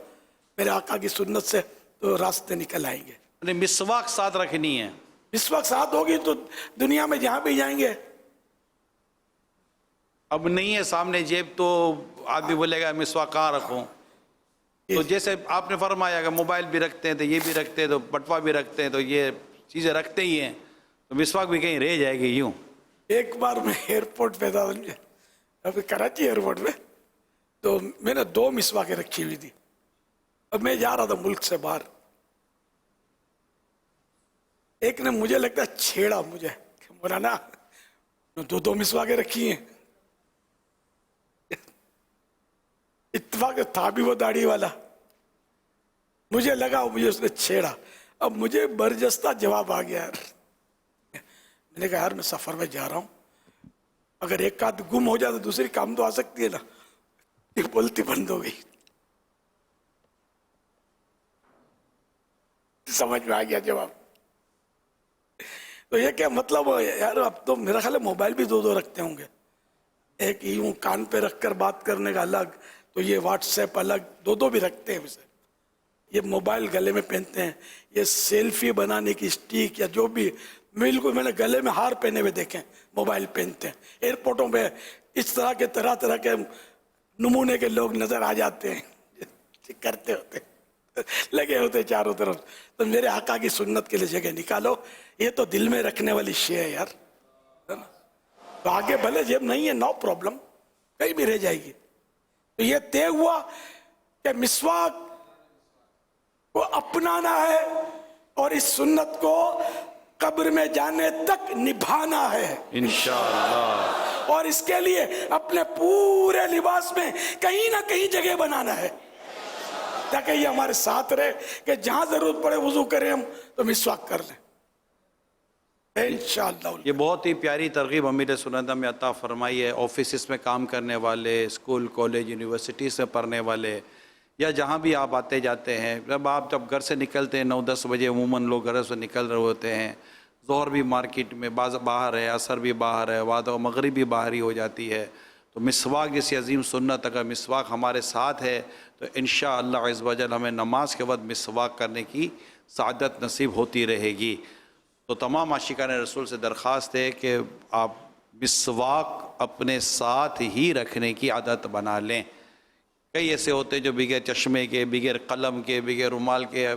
मेरे आका की सुन्नत से तो रास्ते निकल आएंगे। मिसवाक साथ रखनी है। मिसवाक साथ होगी तो दुनिया में जहाँ भी जाएंगे। अब नहीं है सामने जेब तो आदमी बोलेगा मिसवाक कहाँ रखूं। तो जैसे आपने फरमाया कि मोबाइल भी रखते हैं तो ये भी रखते हैं तो बटवा भी रखते हैं तो ये चीज़ें रखते ही हैं, तो मिसवाक भी कहीं रह जाएगी यूं। एक बार मैं एयरपोर्ट पे था, अभी कराची एयरपोर्ट में, तो मैंने 2 मिसवाकें रखी हुई थी। अब मैं जा रहा था मुल्क से बाहर, एक ने मुझे लगता है छेड़ा मुझे, बोला ना 2 मिसवाकें रखी हैं। इत्तेफाक था भी वो दाढ़ी वाला, मुझे लगा मुझे उसने छेड़ा। अब मुझे बरजस्ता जवाब आ गया यार। मैंने कहा यार मैं सफर में जा रहा हूं, अगर एक आध गुम हो जाए तो दूसरी काम तो आ सकती है ना। ये बोलती बंद हो गई। समझ में आ गया जवाब। तो ये क्या मतलब है यार, अब तो मेरा ख्याल है मोबाइल भी 2 रखते होंगे। एक यूं कान पे रखकर बात करने का अलग, तो ये व्हाट्सएप अलग, 2 भी रखते हैं वैसे। ये मोबाइल गले में पहनते हैं, ये सेल्फी बनाने की स्टिक या जो भी, बिल्कुल मैंने गले में हार पहने हुए देखे मोबाइल पहनते हैं। एयरपोर्टों पे इस तरह के नमूने के लोग नजर आ जाते हैं, करते होते लगे होते चारों तरफ। तो मेरे आका की सुन्नत के लिए जगह निकालो, ये तो दिल में रखने वाली शे है यार, है ना। तो आगे भले जेब नहीं है, नो प्रॉब्लम, कहीं भी रह जाएगी। तो ये तय हुआ कि मिसवाक को अपनाना है और इस सुन्नत को कब्र में जाने तक निभाना है इंशाअल्लाह। और इसके लिए अपने पूरे लिबास में कहीं ना कहीं जगह बनाना है, ताकि ये हमारे साथ रहे कि जहां जरूरत पड़े वुजू करें हम तो मिसवाक कर लें इंशाअल्लाह। ये बहुत ही प्यारी तरगीब अमीर सुन्नत में अता फरमाई है। ऑफिस में काम करने वाले, स्कूल कॉलेज यूनिवर्सिटी से पढ़ने वाले, या जहाँ भी आप आते जाते हैं, जब घर से निकलते हैं 9-10 बजे अमूमन लोग घर से निकल रहे होते हैं, ज़ोहर भी मार्केट में बाहर है, असर भी बाहर है, बाद मगरिब भी बाहर ही हो जाती है। तो मिसवाक जैसी अजीम सुन्नत अगर मिसवाक हमारे साथ है तो इंशाअल्लाह अज़्ज़ वजल हमें नमाज के वक्त मिसवाक करने की सआदत नसीब होती रहेगी। तो तमाम आशिकान रसूल से दरख्वास्त है कि आप मिसवाक अपने साथ ही रखने की आदत बना लें। कई ऐसे होते हैं जो बगैर चश्मे के, बगैर कलम के, बगैर रुमाल के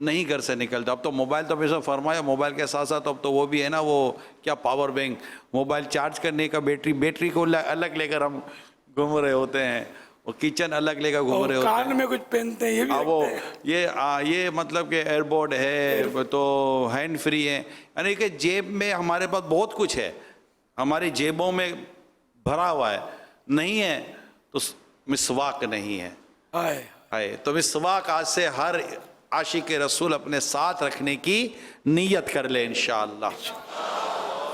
नहीं घर से निकलते। अब तो मोबाइल तो वैसे फरमाया, मोबाइल के साथ साथ अब तो वो भी है ना, वो क्या पावर बैंक, मोबाइल चार्ज करने का बैटरी को अलग लेकर हम घूम रहे होते हैं, वो किचन अलग लेकर घूम रहे होते हैं, कान में कुछ पहनते हैं, ये भी वो रखते हैं। ये मतलब कि एयरबोर्ड है तो हैंड फ्री है, यानी कि जेब में हमारे पास बहुत कुछ है, हमारी जेबों में भरा हुआ है, नहीं है तो मिसवाक नहीं है। हाय तो मिसवाक आज से हर आशिक रसूल अपने साथ रखने की नीयत कर ले इंशाअल्लाह।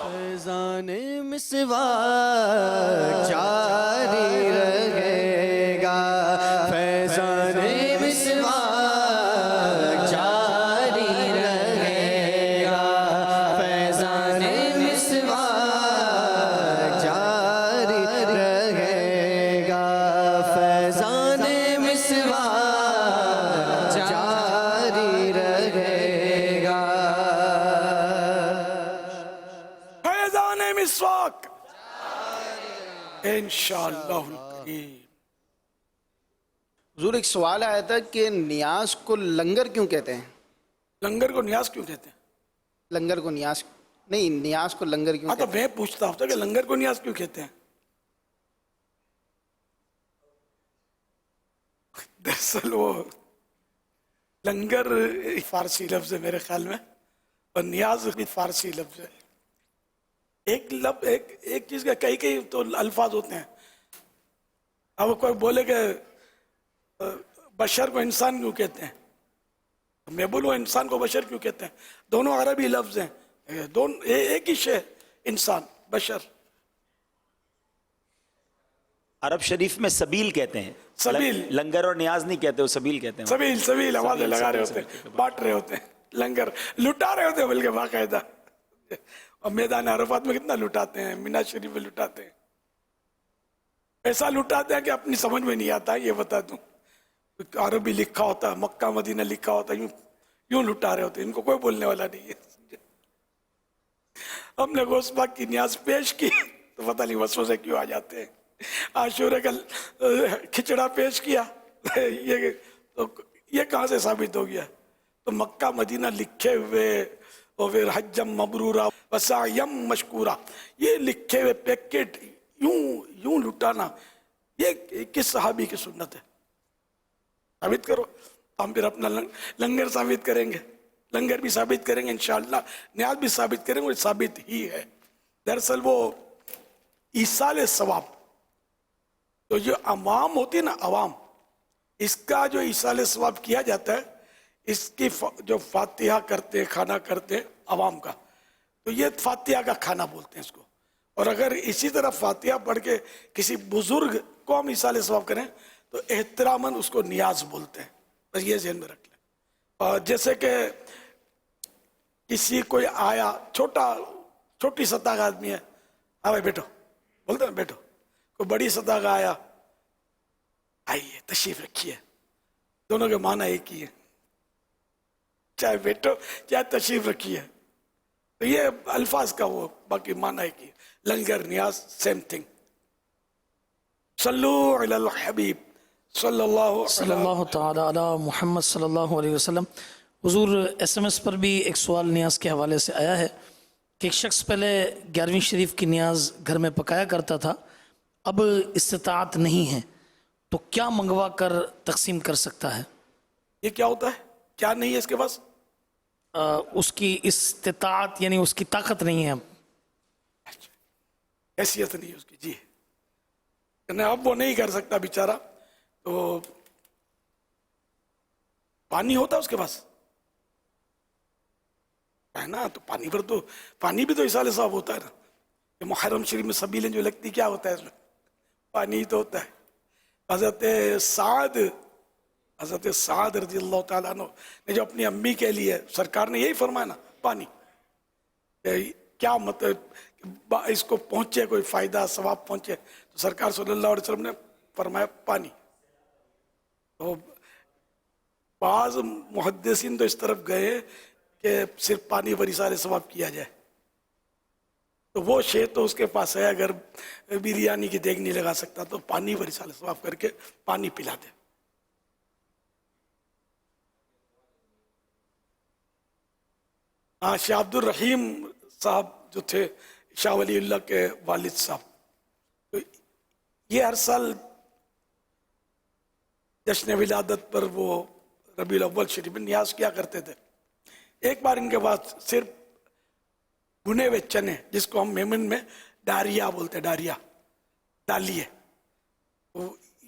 फैज़ाने मिसवाक जारी रहेगा, फैज़ाने मिसवाक जारी रहेगा, फैज़ाने मिसवाक जारी रहेगा, फैज़ाने मिसवाक जारी रहेगा। फैज़ान मिसवाक इंशाअल्लाह। हुजूर एक सवाल आया था कि नियाज को लंगर क्यों कहते हैं? लंगर को नियाज क्यों कहते हैं? लंगर को नियाज नहीं, नियाज को लंगर क्यों? हाँ तो मैं पूछता हूँ कि लंगर को नियाज क्यों कहते हैं? दरअसल वो लंगर फारसी लफ्ज है मेरे ख्याल में, और नियाज भी फारसी लफ्ज है। एक चीज का कई तो अल्फाज होते हैं। अब कोई बोले कि बशर को इंसान क्यों कहते हैं, मैं बोलूँ इंसान को बशर क्यों कहते हैं? दोनों अरबी लफ्ज हैं, दोनों एक ही शे, इंसान बशर। عرب شریف میں سبیل کہتے ہیں، سبیل لنگر اور نیاز نہیں کہتے، وہ سبیل کہتے ہیں. سبیل آوازیں لگا رہے ہوتے ہیں، بانٹ رہے ہوتے ہیں، لنگر لٹا رہے ہوتے ہیں بلکہ باقاعدہ. اور میدان عرفات میں کتنا لٹاتے ہیں، مینا شریف میں لٹاتے ہیں، ایسا لٹاتے ہیں کہ اپنی سمجھ میں نہیں آتا. یہ بتا دوں عربی لکھا ہوتا ہے، مکہ مدینہ لکھا ہوتا ہے، یوں لٹا رہے ہوتے ہیں، ان کو کوئی بولنے والا نہیں ہے. ہم نے غوث پاک کی نیاز پیش کی تو پتہ نہیں وسوسے کیوں آ جاتے ہیں. عاشورے کا کھچڑا پیش کیا، یہ کہاں سے ثابت ہو گیا؟ تو مکہ مدینہ لکھے ہوئے اور پھر حجم مبرورا وسعیم مشکورا، یہ لکھے ہوئے پیکٹ یوں لٹانا، یہ کس صحابی کی سنت ہے؟ ثابت کرو. ہم پھر اپنا لنگر ثابت کریں گے، لنگر بھی ثابت کریں گے انشاءاللہ، نیاز بھی ثابت کریں گے، اور ثابت ہی ہے. دراصل وہ ایصال ثواب تو جو عوام ہوتی ہے نا، عوام، اس کا جو ایصال ثواب کیا جاتا ہے، اس کی جو فاتحہ کرتے ہیں، کھانا کرتے ہیں عوام کا، تو یہ فاتحہ کا کھانا بولتے ہیں اس کو. اور اگر اسی طرح فاتحہ پڑھ کے کسی بزرگ کو ہم ایصال ثواب کریں تو احتراماً اس کو نیاز بولتے ہیں. بس یہ ذہن میں رکھ لیں. اور جیسے کہ کسی کوئی آیا، چھوٹی سطح کا آدمی ہے، ہاں بھائی بیٹھو، بولتے ہیں بیٹھو. کوئی بڑی سطح کا آیا، آئیے تشریف رکھیے، دونوں کے معنی ایک ہی ہے، چاہے بیٹھو چاہے تشریف رکھیے. تو یہ الفاظ کا وہ باقی معنی ایک ہی ہے. لنگر نیاز سیم تھنگ. صلو علی الحبیب صلی اللہ تعالی علی محمد صلی اللہ علیہ وسلم. حضور SMS پر بھی ایک سوال نیاز کے حوالے سے آیا ہے کہ ایک شخص پہلے 11ویں شریف کی نیاز گھر میں پکایا کرتا تھا، اب استطاعت نہیں ہے تو کیا منگوا کر تقسیم کر سکتا ہے؟ یہ کیا ہوتا ہے؟ کیا نہیں ہے اس کے پاس؟ اس کی استطاعت یعنی اس کی طاقت نہیں ہے، حیثیت نہیں ہے اس کی. جی اب وہ نہیں کر سکتا بیچارہ. تو پانی ہوتا ہے اس کے پاس ہے نا، تو پانی بھی تو ایصال ثواب ہوتا ہے نا. یہ محرم شریف میں سبیلیں جو لگتی، کیا ہوتا ہے اس میں؟ پانی تو ہوتا ہے. حضرت سعد رضی اللہ تعالیٰ عنہ نے جو اپنی امی کے لیے، سرکار نے یہی فرمایا نا، پانی. کیا مطلب اس کو پہنچے کوئی فائدہ ثواب پہنچے، تو سرکار صلی اللہ علیہ وسلم نے فرمایا پانی. تو بعض محدثین تو اس طرف گئے کہ صرف پانی پر ایصال ثواب کیا جائے. تو وہ شے تو اس کے پاس ہے، اگر بریانی کی دیگ نہیں لگا سکتا تو پانی پر ایصال ثواب کر کے پانی پلا دے. ہاں، شاہ عبد الرحیم صاحب جو تھے، شاہ ولی اللہ کے والد صاحب، تو یہ ہر سال جشن ولادت پر وہ ربیع الاول شریف میں نیاز کیا کرتے تھے. ایک بار ان کے پاس صرف بھنے ہوئے چنے، جس کو ہم میمن میں ڈاریا بولتے ہیں، ڈالیے،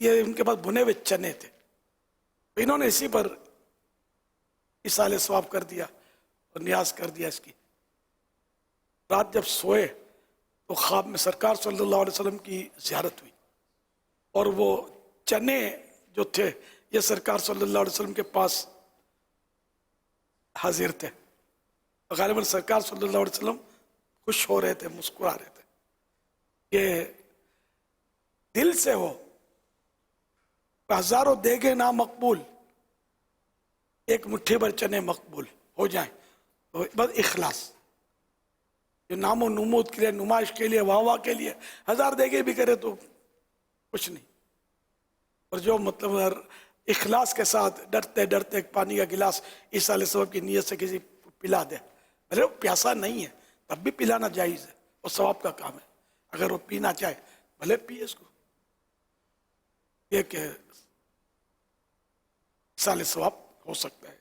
یہ ان کے پاس بھنے ہوئے چنے تھے. انہوں نے اسی پر ایصال ثواب کر دیا اور نیاز کر دیا اس کی. رات جب سوئے تو خواب میں سرکار صلی اللہ علیہ وسلم کی زیارت ہوئی، اور وہ چنے جو تھے یہ سرکار صلی اللہ علیہ وسلم کے پاس حاضر تھے. غالباً سرکار صلی اللہ علیہ وسلم خوش ہو رہے تھے، مسکرا رہے تھے. یہ دل سے ہو، ہزاروں دیگے نا مقبول، ایک مٹھی بھر چنے مقبول ہو جائیں، تو بس اخلاص. جو نام و نمود کے لیے، نمائش کے لیے، واہ کے لیے 1000 دیگے بھی کرے تو کچھ نہیں. اور جو مطلب اخلاص کے ساتھ ڈرتے ڈرتے ایک پانی کا گلاس ایصال ثواب کی نیت سے کسی کو پلا دے، بھلے وہ پیاسا نہیں ہے تب بھی پلانا جائز ہے، وہ ثواب کا کام ہے. اگر وہ پینا چاہے بھلے پیے اس کو. یہ کہ ایصال ثواب ہو سکتا ہے.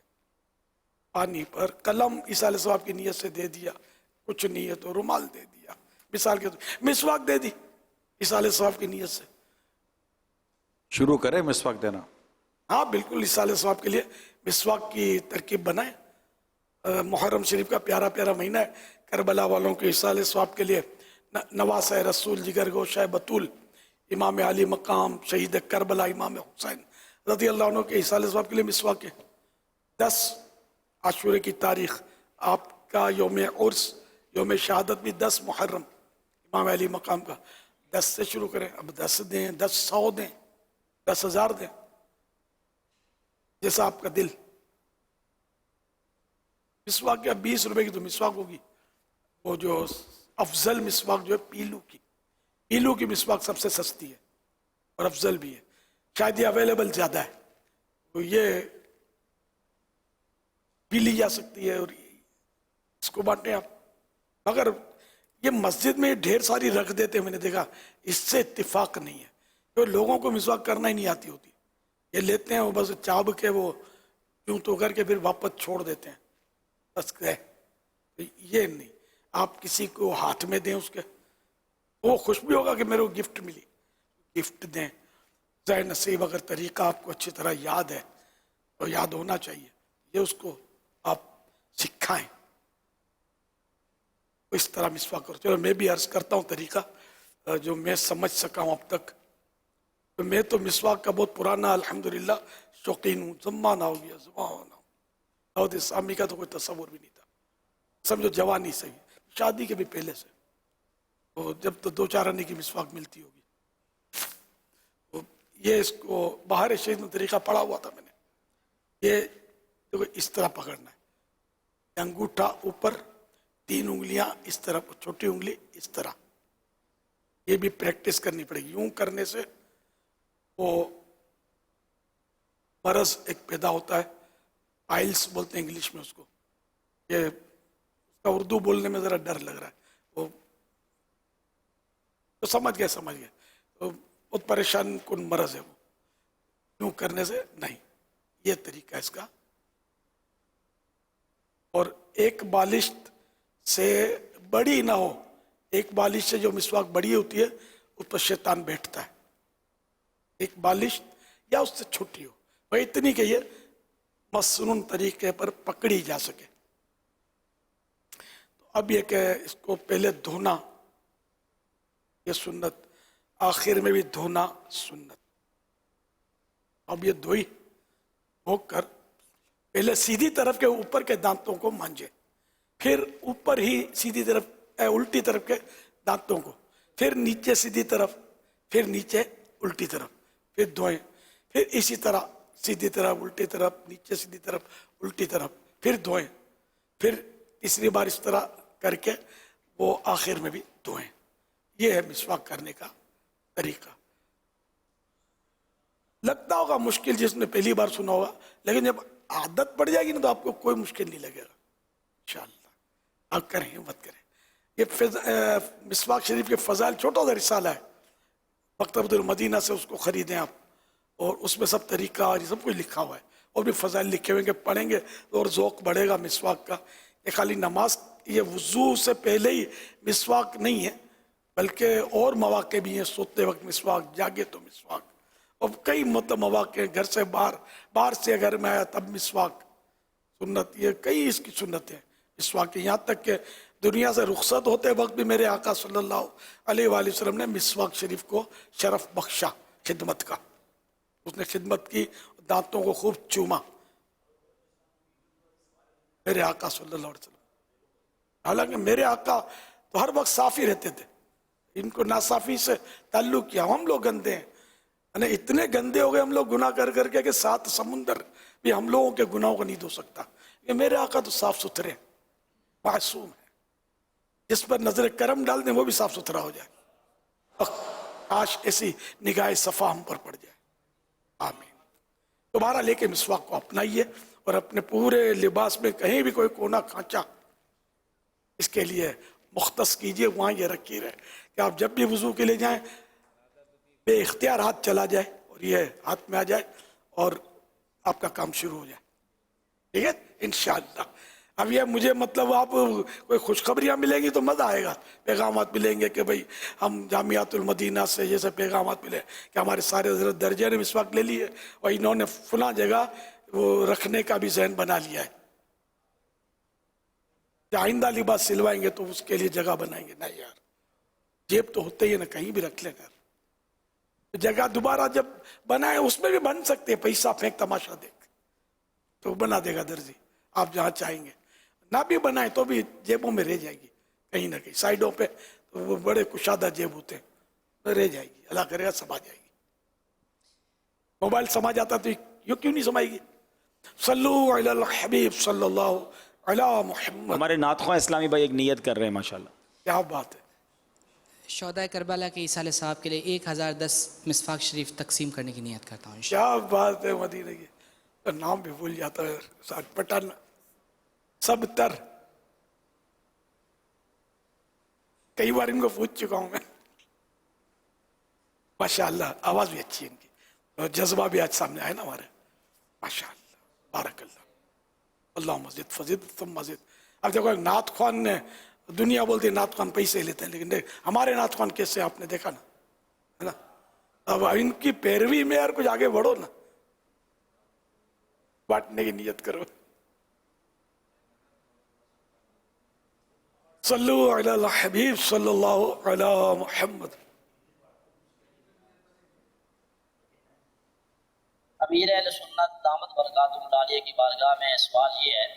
پانی پر قلم ایصال ثواب کی نیت سے دے دیا، کچھ نہیں ہے تو رومال دے دیا، مثال کے طور مسواک دے دی ایصال ثواب کی نیت سے. شروع کریں مسواک دینا. ہاں بالکل، ایصال ثواب کے لیے مسواک کی ترکیب بنائیں. محرم شریف کا پیارا پیارا مہینہ ہے. کربلا والوں کے ایصال ثواب کے لیے نواسہ رسول، جگر گوشہ بطول، इमाम अली मकाम, शहीद करबला इमाम हुसैन रज़ी अल्लाह अन्हु के इसाले सवाब के लिए मिसवाक है। 10 आशूरे की तारीख, आपका योम उर्स, योम शहादत भी 10 मुहर्रम इमाम अली मकाम का। 10 से शुरू करें, अब 10 दें, 10 100 दें, 10,000 दें, जैसा आपका दिल। मिसवाक क्या 20 रुपए की तो मिसवाक होगी। वो जो अफजल मिसवाक जो है पीलू की मिसवाक सबसे सस्ती है और अफजल भी है, शायद ये अवेलेबल ज़्यादा है, तो ये पी ली जा सकती है और इसको बांटें आप। मगर ये मस्जिद में ढेर सारी रख देते हैं, मैंने देखा, इससे इत्तिफाक नहीं है। तो लोगों को मिसवाक करना ही नहीं आती होती, ये लेते हैं वो बस चाब के वो यूं तो करके फिर वापस छोड़ देते हैं, बस गए। तो ये नहीं, आप किसी को हाथ में दें उसके, वो खुश भी होगा कि मेरे को गिफ्ट मिली, गिफ्ट दें। ज़ाहिर नसीब अगर तरीका आपको अच्छी तरह याद है तो याद होना चाहिए, ये उसको आप सिखाएं, तो इस तरह मिसवाक करो। चलो मैं भी अर्ज करता हूँ तरीका जो मैं समझ सका हूँ अब तक। तो मैं तो मिसवाक का बहुत पुराना अल्हम्दुलिल्लाह शौकीन हूँ, ज़माना हो गया, ज़माना। दाऊद इस्लामी का तो कोई तस्वुर भी नहीं था, समझो जवानी से ही, शादी के भी पहले से। तो जब तो 2-4 आने की मिसवाक मिलती होगी, तो ये इसको बाहर शहीद में तरीका पढ़ा हुआ था मैंने। ये देखो इस तरह पकड़ना है, अंगूठा ऊपर, 3 उंगलियां इस तरफ, छोटी उंगली इस तरह। ये भी प्रैक्टिस करनी पड़ेगी, यूं करने से वो मरज एक पैदा होता है, पाइल्स बोलते हैं इंग्लिश में उसको। ये उसका उर्दू बोलने में ज़रा डर लग रहा है, वो तो समझ गए। तो बहुत परेशान कुन मरज है वो, यूं करने से नहीं, ये तरीका है इसका। और एक बालिश से बड़ी ना हो, एक बालिश से जो मिसवाक बड़ी होती है उस पर शैतान बैठता है। एक बालिश या उससे छोटी हो, वही इतनी कि ये मसनून तरीके पर पकड़ी जा सके। तो अब ये कि इसको पहले धोना, ये सुन्नत, आखिर में भी धोना सुन्नत। अब ये धोकर पहले सीधी तरफ के ऊपर के दांतों को मांजे, फिर ऊपर ही सीधी तरफ उल्टी तरफ के दांतों को, फिर नीचे सीधी तरफ, फिर नीचे उल्टी तरफ, फिर धोएं, फिर इसी तरह सीधी तरफ, उल्टी तरफ, नीचे सीधी तरफ, उल्टी तरफ, फिर धोएं, फिर तीसरी बार इस तरह करके वो आखिर में भी धोएं। ये है मिसवाक करने का तरीका। लगता होगा मुश्किल जिसने पहली बार सुना होगा, लेकिन जब आदत पड़ जाएगी ना तो आपको कोई मुश्किल नहीं लगेगा इंशाअल्लाह। आप करें, हिम्मत करें। ये मिसवाक शरीफ के फजाइल छोटा सा रिसाला है, मकतबतुल मदीना से उसको खरीदें आप, और उसमें सब तरीका और ये सब कुछ लिखा हुआ है, और भी फजाइल लिखे हुए हैं, पढ़ेंगे तो और ज़ौक़ बढ़ेगा मिसवाक का। ये खाली नमाज, ये वज़ू से पहले ही मिसवाक नहीं है, बल्कि और मौक़े भी हैं, सोते वक्त मिसवाक, जागे तो मिसवाक, और कई मतलब मौक़े, घर से बाहर से घर में आया तब मिसवाक सुन्नत, ये कई इसकी सुन्नत है मिसवाक की। यहाँ तक कि दुनिया से रुखसत होते वक्त भी मेरे आका सल्लल्लाहु अलैहि वसल्लम ने मिसवाक शरीफ को शरफ बख्शा खिदमत का। उसने खिदमत की, दांतों को खूब चूमा मेरे आका सल्लल्लाहु अलैहि वसल्लम। हालांकि मेरे आका तो हर वक्त साफ ही रहते थे, इनको नासाफी से ताल्लुक किया। हम लोग गंदे हैं, यानी इतने गंदे हो गए हम लोग गुनाह कर करके कि 7 समुंदर भी हम लोगों के गुनाहों को नहीं धो सकता। ये मेरे आका तो साफ सुथरे, मासूम है, जिस पर नजर करम डाल दें वो भी साफ सुथरा हो जाए। काश ऐसी निगाह सफा हम पर पड़ जाए, आमीन। दोबारा लेके मिसवाक को अपनाइए और अपने पूरे लिबास में कहीं भी कोई कोना खांचा इसके लिए मुख्तस कीजिए, वहाँ ये रखी रहे कि आप जब भी वजू के लिए जाएं बेइख्तियार हाथ चला जाए और ये हाथ में आ जाए और आपका काम शुरू हो जाए, ठीक है इंशाअल्लाह। अब ये मुझे मतलब आप कोई खुशखबरियाँ मिलेंगी तो मज़ा आएगा, पैगामात मिलेंगे कि भाई हम जामियातुल मदीना से जैसे पैगामात मिले कि हमारे सारे हज़रत दर्जे ने मिसवाक ले लिए और इन्होंने फला जगह वो रखने का भी ज़हन बना लिया है, आइंदा लिबास सिलवाएंगे तो उसके लिए जगह बनाएंगे। नहीं यार, जेब तो होते ही है ना, कहीं भी रख लेगा, जगह दोबारा जब बनाए उसमें भी बन सकते हैं, पैसा फेंक तमाशा देख तो बना देगा दर्जी, आप जहाँ चाहेंगे। ना भी बनाए तो भी जेबों में रह जाएगी कहीं ना कहीं, साइडों पे तो वो बड़े कुशादा जेब होते हैं, तो रह जाएगी, अल्लाह करेगा समा जाएगी। मोबाइल समा जाता तो यूँ क्यों नहीं समाएगी? सल्लु अलल हबीब सल्लल्लाहु अला मुहम्मद। हमारे नातख़्वाह इस्लामी भाई एक नियत कर रहे हैं माशाल्लाह। क्या बात है। शोहदा करबला के इसाले साहब के लिए 1010 मिसवाक शरीफ तकसीम करने की नियत करता हूँ। क्या बात है मदीने की, तो नाम भी भूल जाता है साथ पठान सब तर, कई बार इनको पूछ चुका हूं मैं। माशाअल्लाह आवाज भी अच्छी है इनकी और जज्बा भी आज सामने आया ना हमारे, माशाअल्लाह बारकल्लाह। अल्लाह मस्जिद फजीद तुम मस्जिद। अब देखो नात खान ने, दुनिया बोलती है नात खान पैसे लेते हैं, लेकिन देख हमारे नात खान कैसे आपने देखा ना, है ना। अब इनकी पैरवी में यार कुछ आगे बढ़ो ना, बांटने की नियत करो। सल्लु अलल हबीब सल्लल्लाहु अला मुहम्मद। अमीर अहले सुन्नत दामत बरकातुहुल आलिया की बारगाह में सवाल ये है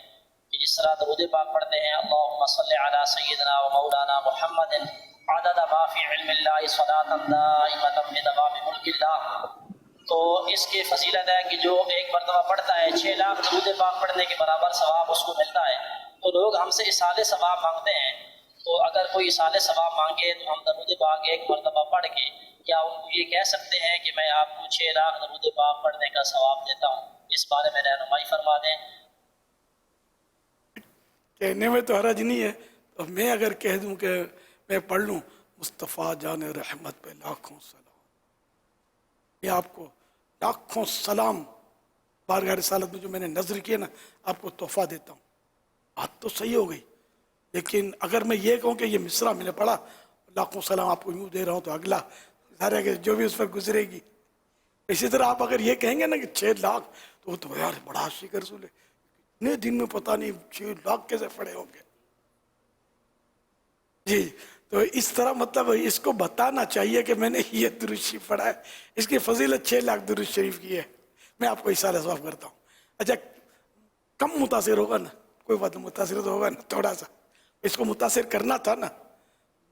कि जिस तरह दरूद पाक पढ़ते हैं अल्लाहुम्मा सल्लि अला सय्यिदिना व मौलाना मुहम्मदिन अदद मा फी इल्मिल्लाहि सलातन दाइमतन बिदवामि मुल्किल्लाह, तो इसकी फजीलत है कि जो एक मरतबा पढ़ता है 6 लाख दरूद पाक पढ़ने के बराबर सवाब उसको मिलता है। तो लोग हमसे इसाले सवाब मांगते हैं, तो अगर कोई इसाले सवाब मांगे तो हम दरूद पाक एक मरतबा पढ़ के क्या उनको ये कह सकते हैं कि मैं आपको 6 लाख दरूद पाक पढ़ने का सवाब देता हूँ? इस बारे में रहनुमाई फरमा दें। कहने में तो हरज नहीं है, तो मैं अगर कह दूं कि मैं पढ़ लूँ मुस्तफ़ा जान रहमत पे लाखों सलाम, ये आपको लाखों सलाम बारगाह रिसालत में जो मैंने नजर किया ना, आपको तोहफा देता हूँ। बात तो सही हो गई, लेकिन अगर मैं ये कहूँ कि ये मिसरा मैंने पढ़ा लाखों सलाम आपको यूँ दे रहा हूँ, तो अगला सारे के जो भी उस पर गुजरेगी। इसी तरह आप अगर ये कहेंगे ना कि 6 लाख, तो वो तो यार बड़ा शिकर सुले, इतने दिन में पता नहीं 6 लाख कैसे पड़े होंगे जी। तो इस तरह मतलब इसको बताना चाहिए कि मैंने ये दुरूद शरीफ पढ़ा है, इसकी फजीलत 6 लाख दुरूद शरीफ की है। मैं आपको इशारा सवाब करता हूँ। अच्छा कम मुतासिर होगा ना, कोई बात नहीं, मुतासिर तो होगा ना थोड़ा सा, इसको मुतासिर करना था ना,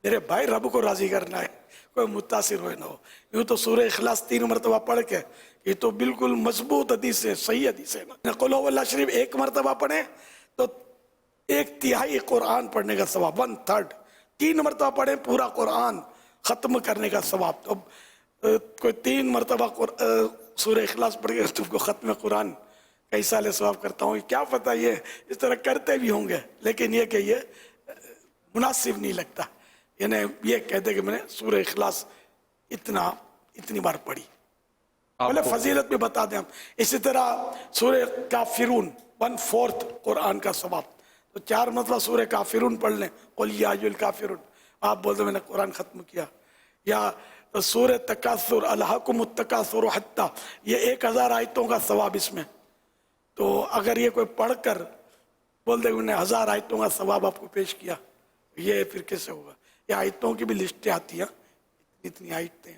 मेरे भाई रब को राजी करना है, कोई मुतासिर हो ना हो। यूँ तो सूरह इखलास 3 मरतबा पढ़ के, ये तो बिल्कुल मजबूत हदीस है, सही हदीस है ना। कुल हुवल्लाह शरीफ 1 मरतबा पढ़े तो 1/3 कुरान पढ़ने का सवाब, 1/3। 3 मरतबा पढ़े पूरा कुरान ख़त्म करने का सवाब। तो कोई 3 मरतबा सूरह इखलास पढ़ के तुमको ख़त्म कुरान कैसा ले सवाब करता हूँ, क्या पता ये इस तरह करते भी होंगे, लेकिन ये कि ये मुनासिब नहीं लगता। यानी ये कहते कि मैंने सूरह इखलास इतनी बार पढ़ी, बोले फजीलत भी बता दें हम। इसी तरह सूरह काफिरून 1/4 कुरान का सवाब, तो 4 मतलब सूरह काफिरून पढ़ लें, कुल या अय्युहल काफिरून, आप बोलते मैंने कुरान ख़त्म किया। या सूरह तकासुर अलहाकुमुत तकासुर हत्ता, ये 1000 आयतों का सवाब इसमें। तो अगर ये कोई पढ़कर बोल दे मैंने 1000 आयतों का सवाब आपको पेश किया, ये फिर कैसे होगा? ये आयतों की भी लिस्टें आती हैं, इतनी आयतें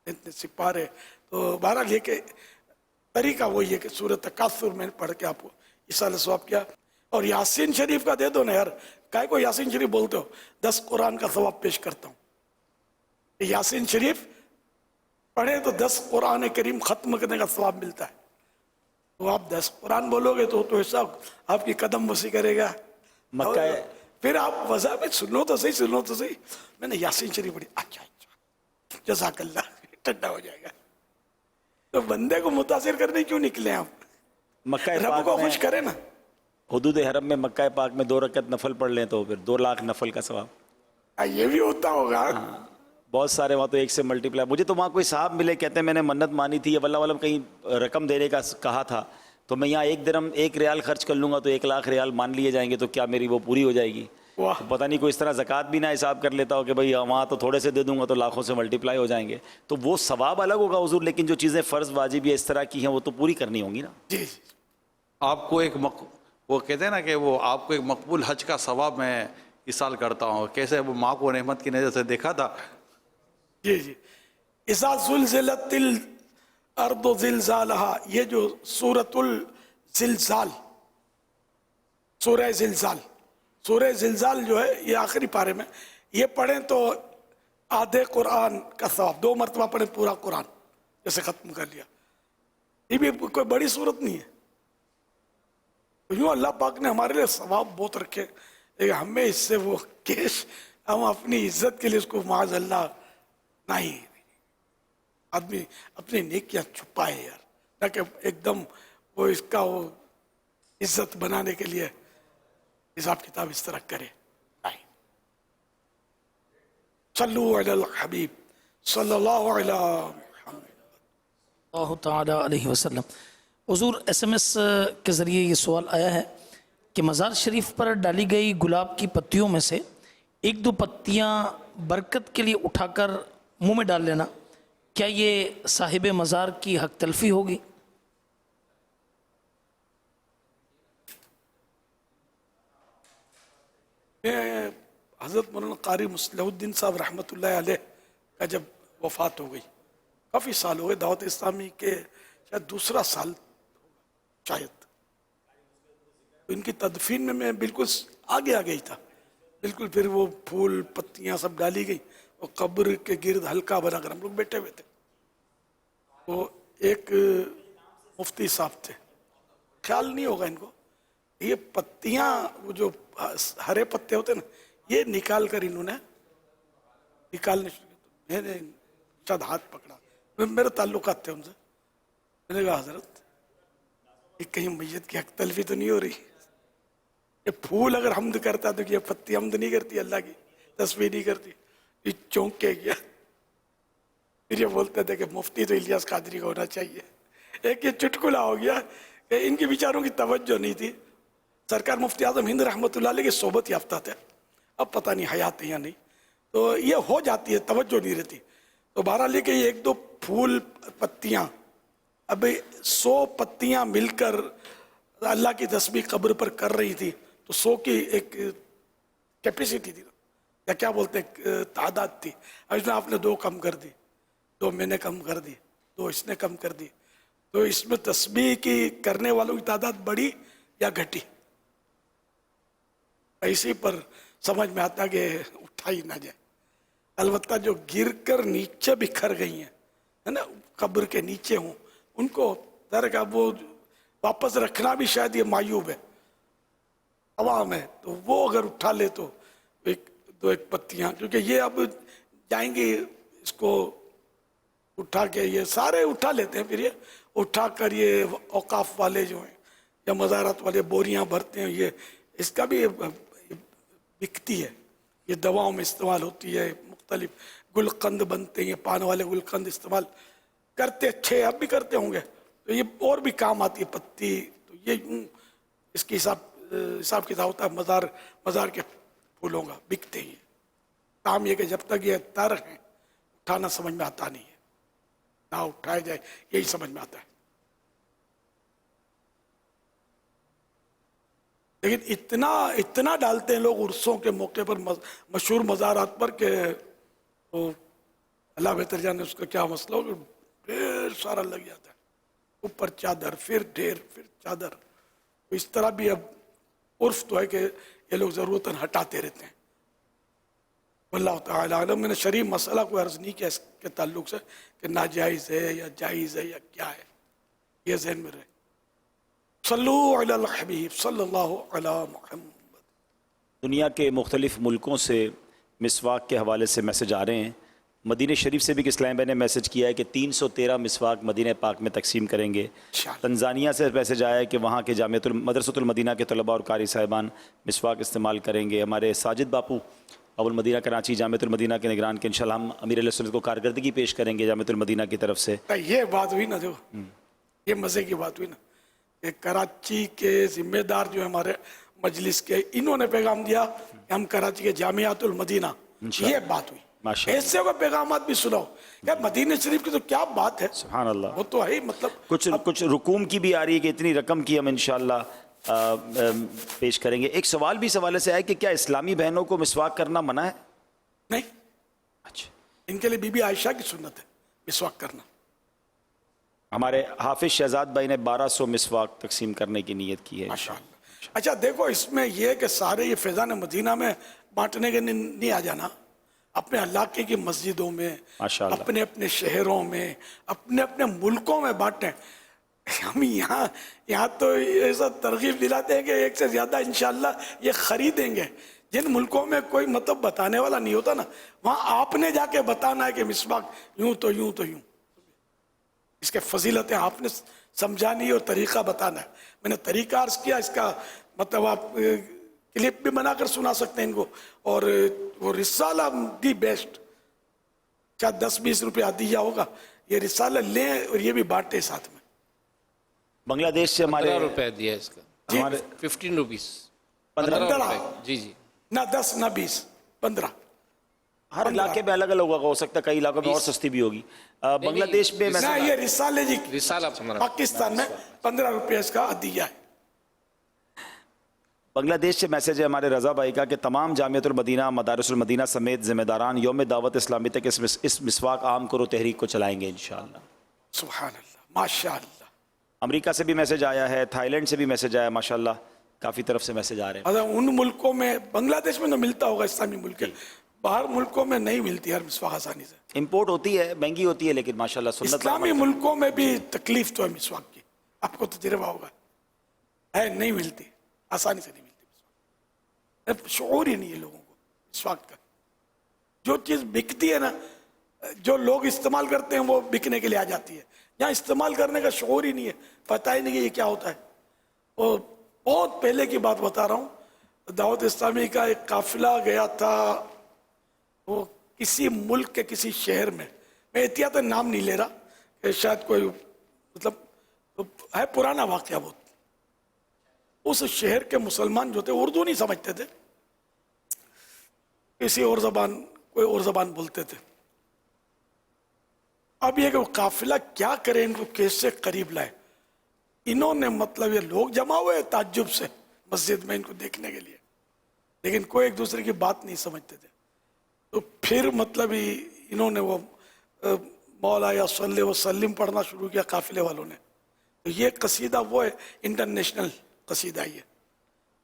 इतने सिपारे। तो बहरहाल ये कि तरीका वही है कि सूरह तकासुर मैंने पढ़ के आपको इसाले सवाब किया। और यासीन शरीफ का दे दो ना यार, काय को यासीन शरीफ बोलते हो, 10 कुरान का सवाब पेश करता हूँ। यासीन शरीफ पढ़े तो 10 कुरान करीम ख़त्म करने का सवाब मिलता है। तो आप 10 कुरान बोलोगे तो ऐसा आपकी कदम बसी करेगा। मक्का फिर आप वजह में सुनो तो सही, मैंने यासीन शरीफ पढ़ी, अच्छा जज़ाकल्लाह, ठंडा हो जाएगा। तो बंदे को मुतासिर करने क्यों निकले आप? मक्का रब को खुश करे ना। हुदूद हरम में मक्का पाक में 2 रकत नफल पढ़ लें तो फिर 2 लाख नफल का सवाब। ये भी होता होगा। बहुत सारे वहाँ तो 1 से मल्टीप्लाई। मुझे तो वहाँ कोई साहब मिले, कहते हैं मैंने मन्नत मानी थी, वल्लाह वालम कहीं रकम देने का कहा था, तो मैं यहाँ 1 दिरहम 1 रियाल खर्च कर लूँगा तो 1 लाख रियाल मान लिए जाएंगे, तो क्या मेरी वो पूरी हो जाएगी? तो पता नहीं कोई इस तरह ज़कात भी ना हिसाब कर लेता हो कि भाई वहाँ तो थोड़े से दे दूंगा तो लाखों से मल्टीप्लाई हो जाएंगे। तो वो सवाब अलग होगा हुजूर, लेकिन जो चीज़ें फ़र्ज़ वाजिब या इस तरह की हैं वो तो पूरी करनी होंगी ना। जी आपको वो कहते हैं ना कि वो आपको एक मकबूल हज का सवाब मैं इस साल करता हूँ, कैसे वो माँ को रहमत की नज़र से देखा था। जी इज़ा ज़ुलज़िलतिल अर्दु ज़िलज़ालहा, ये जो सूरतुल ज़िलज़ाल, सूरह ज़िलज़ाल जो है ये आखिरी पारे में, ये पढ़ें तो आधे कुरान का सवाब, 2 मरतबा पढ़ें पूरा कुरान जैसे ख़त्म कर लिया। ये भी कोई बड़ी सूरत नहीं है। तो यूँ अल्लाह पाक ने हमारे लिए सवाब बहुत रखे, लेकिन हमें इससे वो केश, हम अपनी इज्जत के लिए उसको माज़ अल्लाह नहीं, आदमी अपनी नेकियां छुपाए यार, ताकि एकदम वो इसका वो इज्जत बनाने के लिए हिसाब किताब इस तरह करे नहीं। सल्लु अलल हबीब सल्लल्लाहु अलैहि वसल्लम। हुजूर SMS के ज़रिए ये सवाल आया है कि मज़ार शरीफ पर डाली गई गुलाब की पत्तियों में से 1-2 पत्तियां बरकत के लिए उठाकर मुंह में डाल लेना, क्या ये साहिब मज़ार की हक तलफी होगी? हज़रत मौलाना कारी मुस्लिहुद्दीन साहब रहमतुल्लाह अलैह का जब वफ़ात हो गई, काफ़ी साल हो गए, दावत इस्लामी के शायद दूसरा साल शायद, तो इनकी तदफीन में मैं बिल्कुल आगे आ गई था, बिल्कुल। फिर वो फूल पत्तियां सब डाली गई और कब्र के गिर्द हल्का बनाकर हम लोग बैठे हुए थे। तो एक मुफ्ती साहब थे, ख्याल नहीं होगा इनको, ये पत्तियां वो जो हरे पत्ते होते ना, ये निकाल कर इन्होंने निकालने शुरू किया। मैंने शायद हाथ पकड़ा, मेरे ताल्लुकात थे उनसे, मैंने कहा हजरत ये कहीं मैयत की हक तलफी तो नहीं हो रही? ये फूल अगर हमद करता तो ये पत्ती हमद नहीं करती, अल्लाह की तस्बीह नहीं करती। ये चौंक के गया, फिर ये बोलते थे कि मुफ्ती तो इलियास कादरी का होना चाहिए। एक ये चुटकुला हो गया कि इनके विचारों की तवज्जो नहीं थी। सरकार मुफ्ती आजम हिंद रहमतुल्लाह अलैह की सोबत याफ्ता थे, अब पता नहीं हयात है या नहीं, तो ये हो जाती है, तवज्जो नहीं रहती। तो बहरहाल लेके ये 1-2 फूल पत्तियां, अब 100 पत्तियां मिलकर अल्लाह की तस्बीह कब्र पर कर रही थी, तो 100 की एक कैपेसिटी थी, या क्या बोलते हैं तादाद थी। अब इसमें आपने 2 कम कर दी, 2 मैंने कम कर दी, 2 इसने कम कर दी, तो इसमें तस्बीह की करने वालों की तादाद बढ़ी या घटी? ऐसे पर समझ में आता कि उठाई ना जाए। अलबत्ता जो गिर कर नीचे बिखर गई हैं, है ना, कब्र के नीचे हों, उनको दरगाह वो वापस रखना भी शायद ये मायूब है हवा में, तो वो अगर उठा ले तो 1-2 पत्तियां, क्योंकि ये अब जाएंगे इसको उठा के, ये सारे उठा लेते हैं, फिर ये उठा कर ये औकाफ वाले जो हैं या मज़ारत वाले बोरियां भरते हैं, ये इसका भी बिकती है, ये दवाओं में इस्तेमाल होती है, मुख्तलिफ गुलकंद बनते हैं, ये पान वाले गुलकंद इस्तेमाल करते, अच्छे अब भी करते होंगे, तो ये और भी काम आती है पत्ती। तो ये इसकी हिसाब किताब होता है मज़ार के फूलों का, बिकते ही। काम ये कि जब तक ये तर हैं उठाना समझ में आता नहीं है, ना उठाया जाए यही समझ में आता है। लेकिन इतना डालते हैं लोग उर्सों के मौके पर, मशहूर मज़ारात पर, के तो अल्लाह बेहतर जाने उसका क्या मसला हो, ढेर सारा लग जाता है, ऊपर चादर, फिर ढेर, फिर चादर। तो इस तरह भी अब उर्फ तो है कि ये लोग ज़रूरतन हटाते रहते हैं। अल्लाह ताला आलम। मैंने शरीफ मसला को अर्ज़ नहीं किया इसके ताल्लुक से कि नाजायज़ है या जायज़ है या क्या है, ये ज़हन में रहे। सल्लु अलल हबीब सल्लल्लाहु अला मुहम्मद। दुनिया के मुख्तलिफ़ मुल्कों से मिसवाक के हवाले से मैसेज आ रहे हैं। मदीने शरीफ से भी इस्लाम भाई ने मैसेज किया है कि 313 मिसवाक मदीने पाक में तकसीम करेंगे। तंजानिया से मैसेज आया है कि वहाँ के मदरसतुल मदीना के तलबा और कारी साहिबान मिसवाक इस्तेमाल करेंगे। हमारे साजिद बापू अबुल मदीना कराची जामियतुल मदीना के निगरान के इंशाअल्लाह हम अमीर अहले सुन्नत को कारकर्दगी पेश करेंगे जामियतुल मदीना की तरफ से। ये बात हुई ना, जो ये मज़े की बात हुई ना कि कराची के ज़िम्मेदार जो हमारे मजलिस के, इन्होंने पैगाम दिया कि हम कराची के जामियातुल मदीना, ये बात हुई। ऐसे को पैगामात भी सुनाओ यार, मदीने शरीफ की तो क्या बात है, सुभान अल्लाह। वो तो है, मतलब कुछ रुकूम की भी आ रही है कि इतनी रकम की हम इंशाअल्लाह पेश करेंगे। एक सवाल भी इस हवाले से आया कि क्या इस्लामी बहनों को मिसवाक करना मना है? नहीं, अच्छा, इनके लिए बीबी आयशा की सुन्नत है मिसवाक करना। हमारे हाफिज शहजाद भाई ने 1200 मिसवाक तकसीम करने की नीयत की है। माशाअल्लाह। अच्छा देखो, इसमें यह है कि सारे ये फैज़ान मदीना में बांटने के नहीं आ जाना, अपने इलाके की मस्जिदों में, माशाअल्लाह, अपने अपने शहरों में, अपने अपने मुल्कों में बांटें। हम यहाँ तो ऐसा तरगीब दिलाते हैं कि एक से ज़्यादा इंशाअल्लाह ये खरीदेंगे। जिन मुल्कों में कोई मतलब बताने वाला नहीं होता ना, वहाँ आपने जाके बताना है कि मिसवाक यूं तो यूं तो यूं, इसके फजीलतें आपने समझानी है और तरीका बताना है। मैंने तरीका अर्ज किया, इसका मतलब आप क्लिप भी बनाकर सुना सकते हैं इनको। और वो रिसाला दी बेस्ट, क्या 10-20 रुपया दिया होगा, ये रिसाला लें और ये भी बांटे साथ में। बांग्लादेश से हमारे 15 रुपए दिया इसका, हमारे 15 रुपीस, 15 रुपए। जी जी, ना 10 ना 20, 15। हर इलाके में अलग अलग होगा, हो सकता है कई इलाकों में और सस्ती भी होगी। बांग्लादेश में ना ये रिसाले जी रिसाला पाकिस्तान में 15 रुपये इसका दिया है। बांग्लादेश से मैसेज है हमारे रज़ा भाई का कि तमाम जामियतुल मदीना, मदारिसुल मदीना समेत जिम्मेदारान यौम दावत इस्लामी तक इस मिसवाक आम करो तहरीक को चलाएंगे इंशाअल्लाह। सुभान अल्लाह, माशाअल्लाह। अमेरिका से भी मैसेज आया है, थाईलैंड से भी मैसेज आया, माशाअल्लाह काफ़ी तरफ से मैसेज आ रहे हैं। मतलब उन मुल्कों में, बांग्लादेश में तो मिलता होगा इस्लामी मुल्क, बाहर मुल्कों में नहीं मिलती हर मिसवाक आसानी से, इंपोर्ट होती है, महंगी होती है, लेकिन माशाअल्लाह सुन्नत इस्लामी मुल्कों में भी तकलीफ तो है मिसवाक की, आपको तजुर्बा होगा, है नहीं मिलती, आसानी से नहीं मिलती मिसवाक। शऊर ही नहीं है लोगों को मिसवाक का। जो चीज़ बिकती है ना, जो लोग इस्तेमाल करते हैं वो बिकने के लिए आ जाती है। यहाँ इस्तेमाल करने का शऊर ही नहीं है, पता ही नहीं कि ये क्या होता है। और बहुत पहले की बात बता रहा हूँ, दावत इस्लामी का एक काफिला गया था वो किसी मुल्क के किसी शहर में, मैं एहतियातन नाम नहीं ले रहा कि शायद कोई मतलब तो है पुराना वाक़या बहुत। उस शहर के मुसलमान जो थे उर्दू नहीं समझते थे, किसी और ज़बान, कोई और ज़बान बोलते थे। अब ये कि वो काफिला क्या करे, इनको कैसे करीब लाए। इन्होंने मतलब ये लोग जमा हुए ताज्जुब से मस्जिद में इनको देखने के लिए, लेकिन कोई एक दूसरे की बात नहीं समझते थे। तो फिर मतलब ही इन्होंने वो मौला या सल्ले व सल्लिम पढ़ना शुरू किया काफिले वालों ने। तो ये कसीदा वो है, इंटरनेशनल कसीदा ये।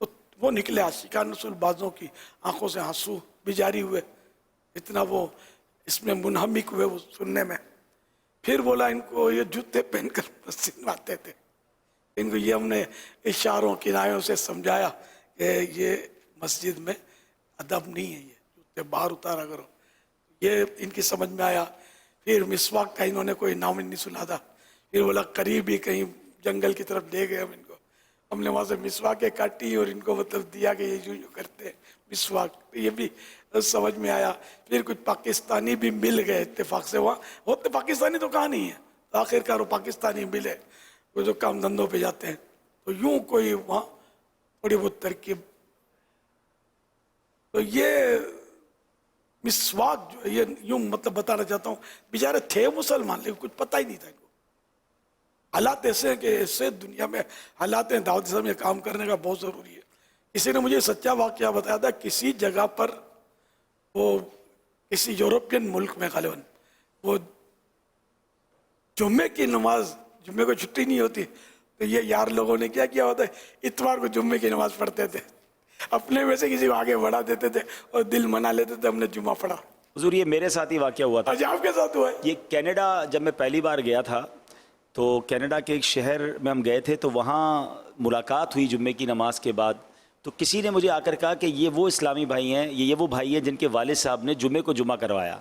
तो वो निकले आशिकान रसूल, बाज़ों की आंखों से आंसू भी जारी हुए, इतना वो इसमें मुनहमिक हुए वो सुनने में। फिर बोला इनको ये जूते पहनकर मस्जिद में आते थे, इनको ये हमने इशारों किनारों से समझाया कि ये मस्जिद में अदब नहीं है, ये जूते बाहर उतारा करो। ये इनकी समझ में आया। फिर मिसवाक का इन्होंने कोई नाम नहीं सुना था। फिर बोला करीब ही कहीं जंगल की तरफ ले गए हम इनको, हमने वहाँ से मिसवाकें काटी और इनको मतलब दिया कि ये यूँ यूँ करते हैं मिसवाक। तो ये भी समझ में आया। फिर कुछ पाकिस्तानी भी मिल गए इत्तेफाक से, वहाँ होते पाकिस्तानी तो कहाँ नहीं है, तो आखिरकार वो पाकिस्तानी मिले वो जो काम धंधों पे जाते हैं। तो यूँ कोई वहाँ थोड़ी बहुत तरकीब। तो ये मिसवाक जो ये यूँ मतलब बताना चाहता हूँ, बेचारे थे मुसलमान लेकिन कुछ पता ही नहीं था इनको। हालात ऐसे हैं कि ऐसे दुनिया में हालात हैं, दावत इस्लामी में काम करने का बहुत ज़रूरी है। किसी ने मुझे सच्चा वाक़या बताया था, किसी जगह पर वो किसी यूरोपियन मुल्क में गालिबन वो जुम्मे की नमाज, जुम्मे को छुट्टी नहीं होती, तो ये यार लोगों ने क्या किया होता है, इतवार को जुम्मे की नमाज पढ़ते थे, अपने में से किसी को आगे बढ़ा देते थे और दिल मना लेते थे हमने जुम्मा पढ़ा। हुजूर ये मेरे साथ ही वाक़या हुआ था। अच्छा आपके साथ हुआ है? ये कनाडा जब मैं पहली बार गया था तो कनाडा के एक शहर में हम गए थे, तो वहाँ मुलाकात हुई जुम्मे की नमाज के बाद। तो किसी ने मुझे आकर कहा कि ये वो इस्लामी भाई हैं, ये वो भाई हैं जिनके वालिद साहब ने जुम्मे को जुम्मा करवाया।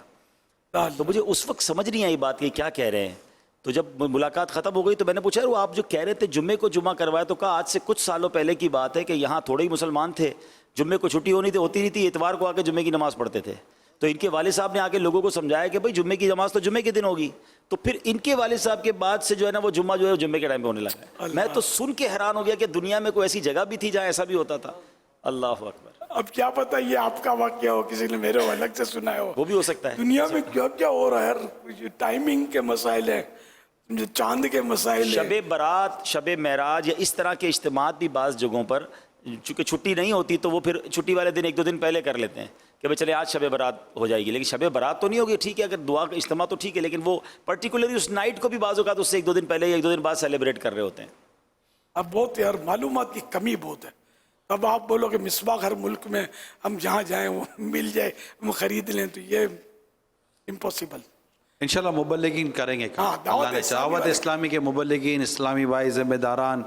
तो मुझे उस वक्त समझ नहीं आई बात कि क्या कह रहे हैं। तो जब मुलाकात ख़त्म हो गई तो मैंने पूछा वो आप जो कह रहे थे जुम्मे को जुम्मा करवाया, तो कहा आज से कुछ सालों पहले की बात है कि यहाँ थोड़े ही मुसलमान थे, जुम्मे को छुट्टी होती नहीं थी, इतवार को आके जुम्मे की नमाज़ पढ़ते थे। तो इनके वालिद साहब ने आके लोगों को समझाया कि भाई जुम्मे की नमाज तो जुम्मे के दिन होगी। तो फिर इनके वालिद साहब के बाद से जो है ना वो जुम्मा जो है जुम्मे के टाइम पे होने लगा है। मैं तो सुन के हैरान हो गया कि दुनिया में कोई ऐसी जगह भी थी जहाँ ऐसा भी होता था। अल्लाह अकबर। अब क्या पता ये आपका वाक़या हो, किसी ने मेरे अलग से सुना हो, वो भी हो सकता है। दुनिया में क्या क्या हो रहा है यार, टाइमिंग के मसाइल है, चांद के मसाइल है, शबे बारात, शबे महराज या इस तरह के इज्तिमात भी बाज़ जगहों पर चूँकि छुट्टी नहीं होती तो वो फिर छुट्टी वाले दिन एक दो दिन पहले कर लेते हैं کہ بھائی چلے آج شب برات ہو جائے گی, لیکن شب برات تو نہیں ہوگی. ٹھیک ہے اگر دعا کا اجتماع تو ٹھیک ہے, لیکن وہ پرٹیکولرلی اس نائٹ کو بھی بعض اوقات اس سے 1-2 دن پہلے یا 1-2 دن بعد سیلیبریٹ کر رہے ہوتے ہیں. اب بہت یار معلومات کی کمی بہت ہے. اب آپ بولو کہ مسواک ہر ملک میں ہم جہاں جائیں وہ مل جائے ہم خرید لیں, تو یہ امپاسبل. انشاءاللہ مبلغین کریں گے. ہاں, دعوت اسلامی کے مبلغین, اسلامی بھائی, ذمہ داران,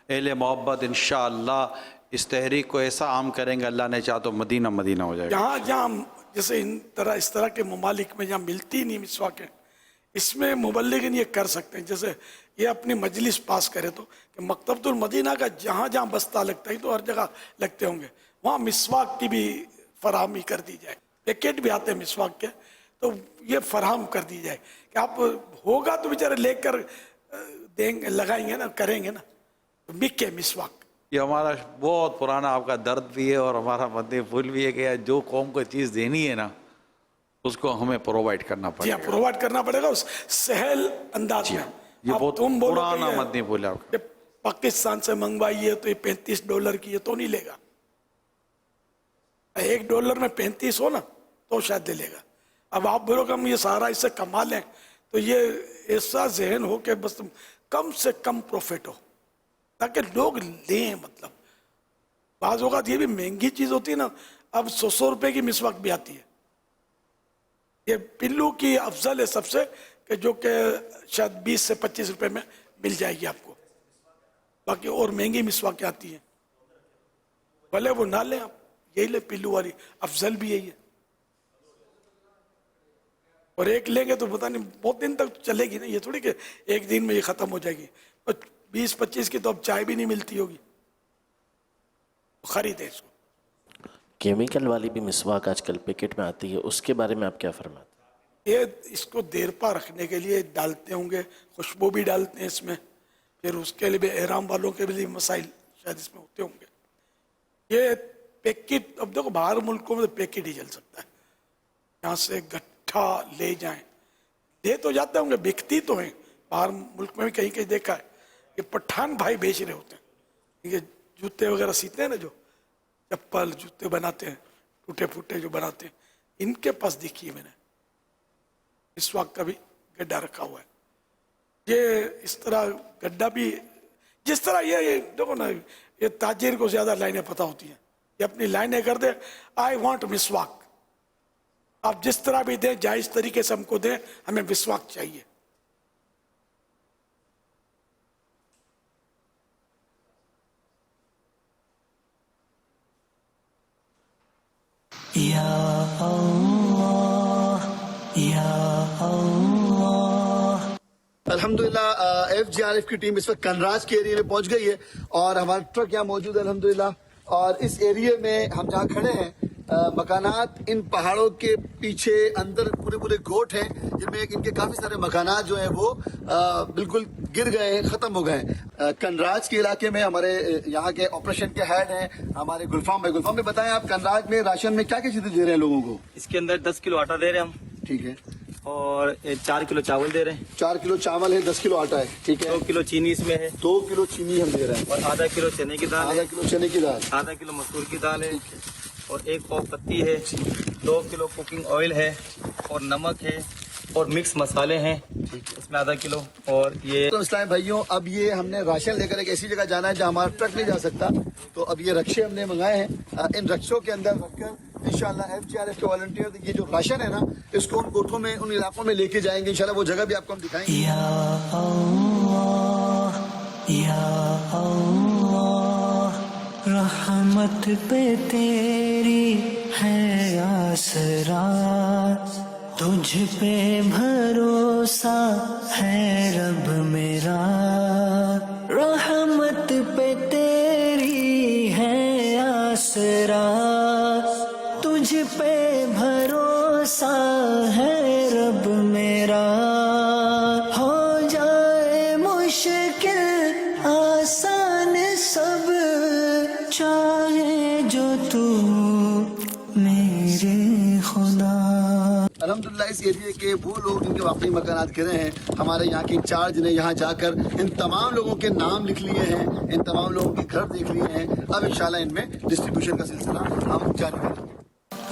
اہل محبت انشاءاللہ اس تحریک کو ایسا عام کریں گے, اللہ نے چاہ تو مدینہ مدینہ ہو جائے گا. جہاں جیسے اس طرح کے ممالک میں جہاں ملتی نہیں مسواکیں, اس میں مبلغین یہ کر سکتے ہیں. جیسے یہ اپنی مجلس پاس کرے تو کہ مکتبۃ المدینہ کا جہاں جہاں بستہ لگتا ہے تو ہر جگہ لگتے ہوں گے, وہاں مسواک کی بھی فراہمی کر دی جائے. پیکٹ بھی آتے ہیں مسواک کے, تو یہ فراہم کر دی جائے کہ آپ ہوگا تو بیچارے لے کر دیں گے, لگائیں گے نا, کریں گے نا, بکے مسواک. یہ ہمارا بہت پرانا آپ کا درد بھی ہے اور ہمارا مدنی پھول بھی ہے کہ جو قوم کو چیز دینی ہے نا اس کو ہمیں پرووائڈ کرنا پڑے گا. جی پرووائڈ کرنا پڑے گا اس سہل انداز میں. یہ بہت پرانا مدنی پھول ہے آپ کا. پاکستان سے منگوائی ہے تو یہ $35 کی ہے تو نہیں لے گا. $1 میں 35 ہو نا تو شاید لے گا. اب آپ بولو کہ ہم یہ سارا اس سے کما لیں, تو یہ ایسا ذہن ہو کہ بس کم سے کم پروفٹ ہو تاکہ لوگ لیں. مطلب بعض اوقات یہ بھی مہنگی چیز ہوتی ہے نا, اب 100 روپے کی مسواک بھی آتی ہے. یہ پلو کی افضل ہے سب سے, کہ جو کہ شاید 20 سے 25 روپے میں مل جائے گی آپ کو. باقی اور مہنگی مسواکیں آتی ہیں, بھلے وہ نہ لیں آپ, یہی لیں پلو والی, افضل بھی یہی ہے. اور ایک لیں گے تو پتہ نہیں بہت دن تک چلے گی نا, یہ تھوڑی کہ ایک دن میں یہ ختم ہو جائے گی. 20-25 کی تو اب چائے بھی نہیں ملتی ہوگی, خریدیں اس کو. کیمیکل والی بھی مسواک آج کل پیکٹ میں آتی ہے, اس کے بارے میں آپ کیا فرماتے ہیں؟ یہ اس کو دیر پا رکھنے کے لیے ڈالتے ہوں گے, خوشبو بھی ڈالتے ہیں اس میں, پھر اس کے لیے بھی احرام والوں کے بھی مسائل شاید اس میں ہوتے ہوں گے. یہ پیکٹ, اب دیکھو باہر ملکوں میں تو پیکٹ ہی چل سکتا ہے, یہاں سے گٹھا لے جائیں, لے تو جاتے ہوں گے, بکتی تو ہیں باہر ملک میں بھی کہیں کہیں دیکھا ہے. یہ پٹھان بھائی بیچ رہے ہوتے ہیں, یہ جوتے وغیرہ سیتے ہیں نا, جو چپل جوتے بناتے ہیں ٹوٹے پھوٹے جو بناتے ہیں, ان کے پاس دیکھی ہے میں نے مسواک کا بھی گڈھا رکھا ہوا ہے. یہ اس طرح گڈھا بھی, جس طرح یہ دیکھو نا, یہ تاجر کو زیادہ لائنیں پتہ ہوتی ہیں, یہ اپنی لائنیں کر دے, آئی وانٹ مسواک. آپ جس طرح بھی دیں, جائز طریقے سے ہم کو دیں, ہمیں مسواک چاہیے. یا اللہ یا اللہ. الحمدللہ FGRF کی ٹیم اس وقت کنراج کے ایریے میں پہنچ گئی ہے اور ہمارا ٹرک یہاں موجود ہے الحمدللہ. اور اس ایریے میں ہم جہاں کھڑے ہیں, مکانات ان پہاڑوں کے پیچھے اندر پورے گھوٹ ہیں, جن میں ان کے کافی سارے مکانات جو ہیں وہ بالکل گر گئے ہیں, ختم ہو گئے ہیں. کنراج کے علاقے میں ہمارے یہاں کے آپریشن کے ہیڈ ہیں ہمارے گلفام بھائی. گلفام بھائی بتائیں, آپ کنراج میں راشن میں کیا کیا چیزیں دے رہے ہیں لوگوں کو؟ اس کے اندر 10 کلو آٹا دے رہے ہیں ہم. ٹھیک ہے. اور 4 کلو چاول دے رہے ہیں. 4 کلو چاول ہے, 10 کلو آٹا ہے. ٹھیک ہے. 2 کلو چینی اس میں ہے. 2 کلو چینی ہم دے رہے ہیں. اور آدھا کلو چنے کی دال ہے. آدھا کلو چنے کی دال, آدھا کلو مسور کی دال ہے, اور 1 پاؤ پتی ہے, 2 کلو کوکنگ آئل ہے, اور نمک ہے, اور مکس مسالے ہیں اس میں آدھا کلو. اور یہ تو اسلام بھائیوں, اب یہ ہم نے راشن لے کر ایک ایسی جگہ جانا ہے جہاں ہمارا ٹرک نہیں جا سکتا, تو اب یہ رکشے ہم نے منگائے ہیں. ان رکشوں کے اندر رکھ کر انشاءاللہ FGRF کے والنٹیئر یہ جو راشن ہے نا, اس کو ان گوٹھوں میں, ان علاقوں میں لے کے جائیں گے انشاءاللہ. وہ جگہ بھی آپ کو ہم دکھائیں گے. یا اللہ یا اللہ, رحمت پہ تیری ہے آسرا, تجھ پہ بھروسہ ہے رب میرا. رحمت پہ تیری ہے آسرا, تجھ پہ بھروسہ ہے رب میرا. ہو جائے مشکل آسان سب, چاہے جو تو میرے خدا. الحمدللہ اس ایریے کے وہ لوگ جن کے واقعی مکانات گرے ہیں, ہمارے یہاں کے انچارج نے یہاں جا کر ان تمام لوگوں کے نام لکھ لیے ہیں, ان تمام لوگوں کے گھر دیکھ لیے ہیں. اب انشاءاللہ ان میں ڈسٹریبیوشن کا سلسلہ ہم جاری کریں گے.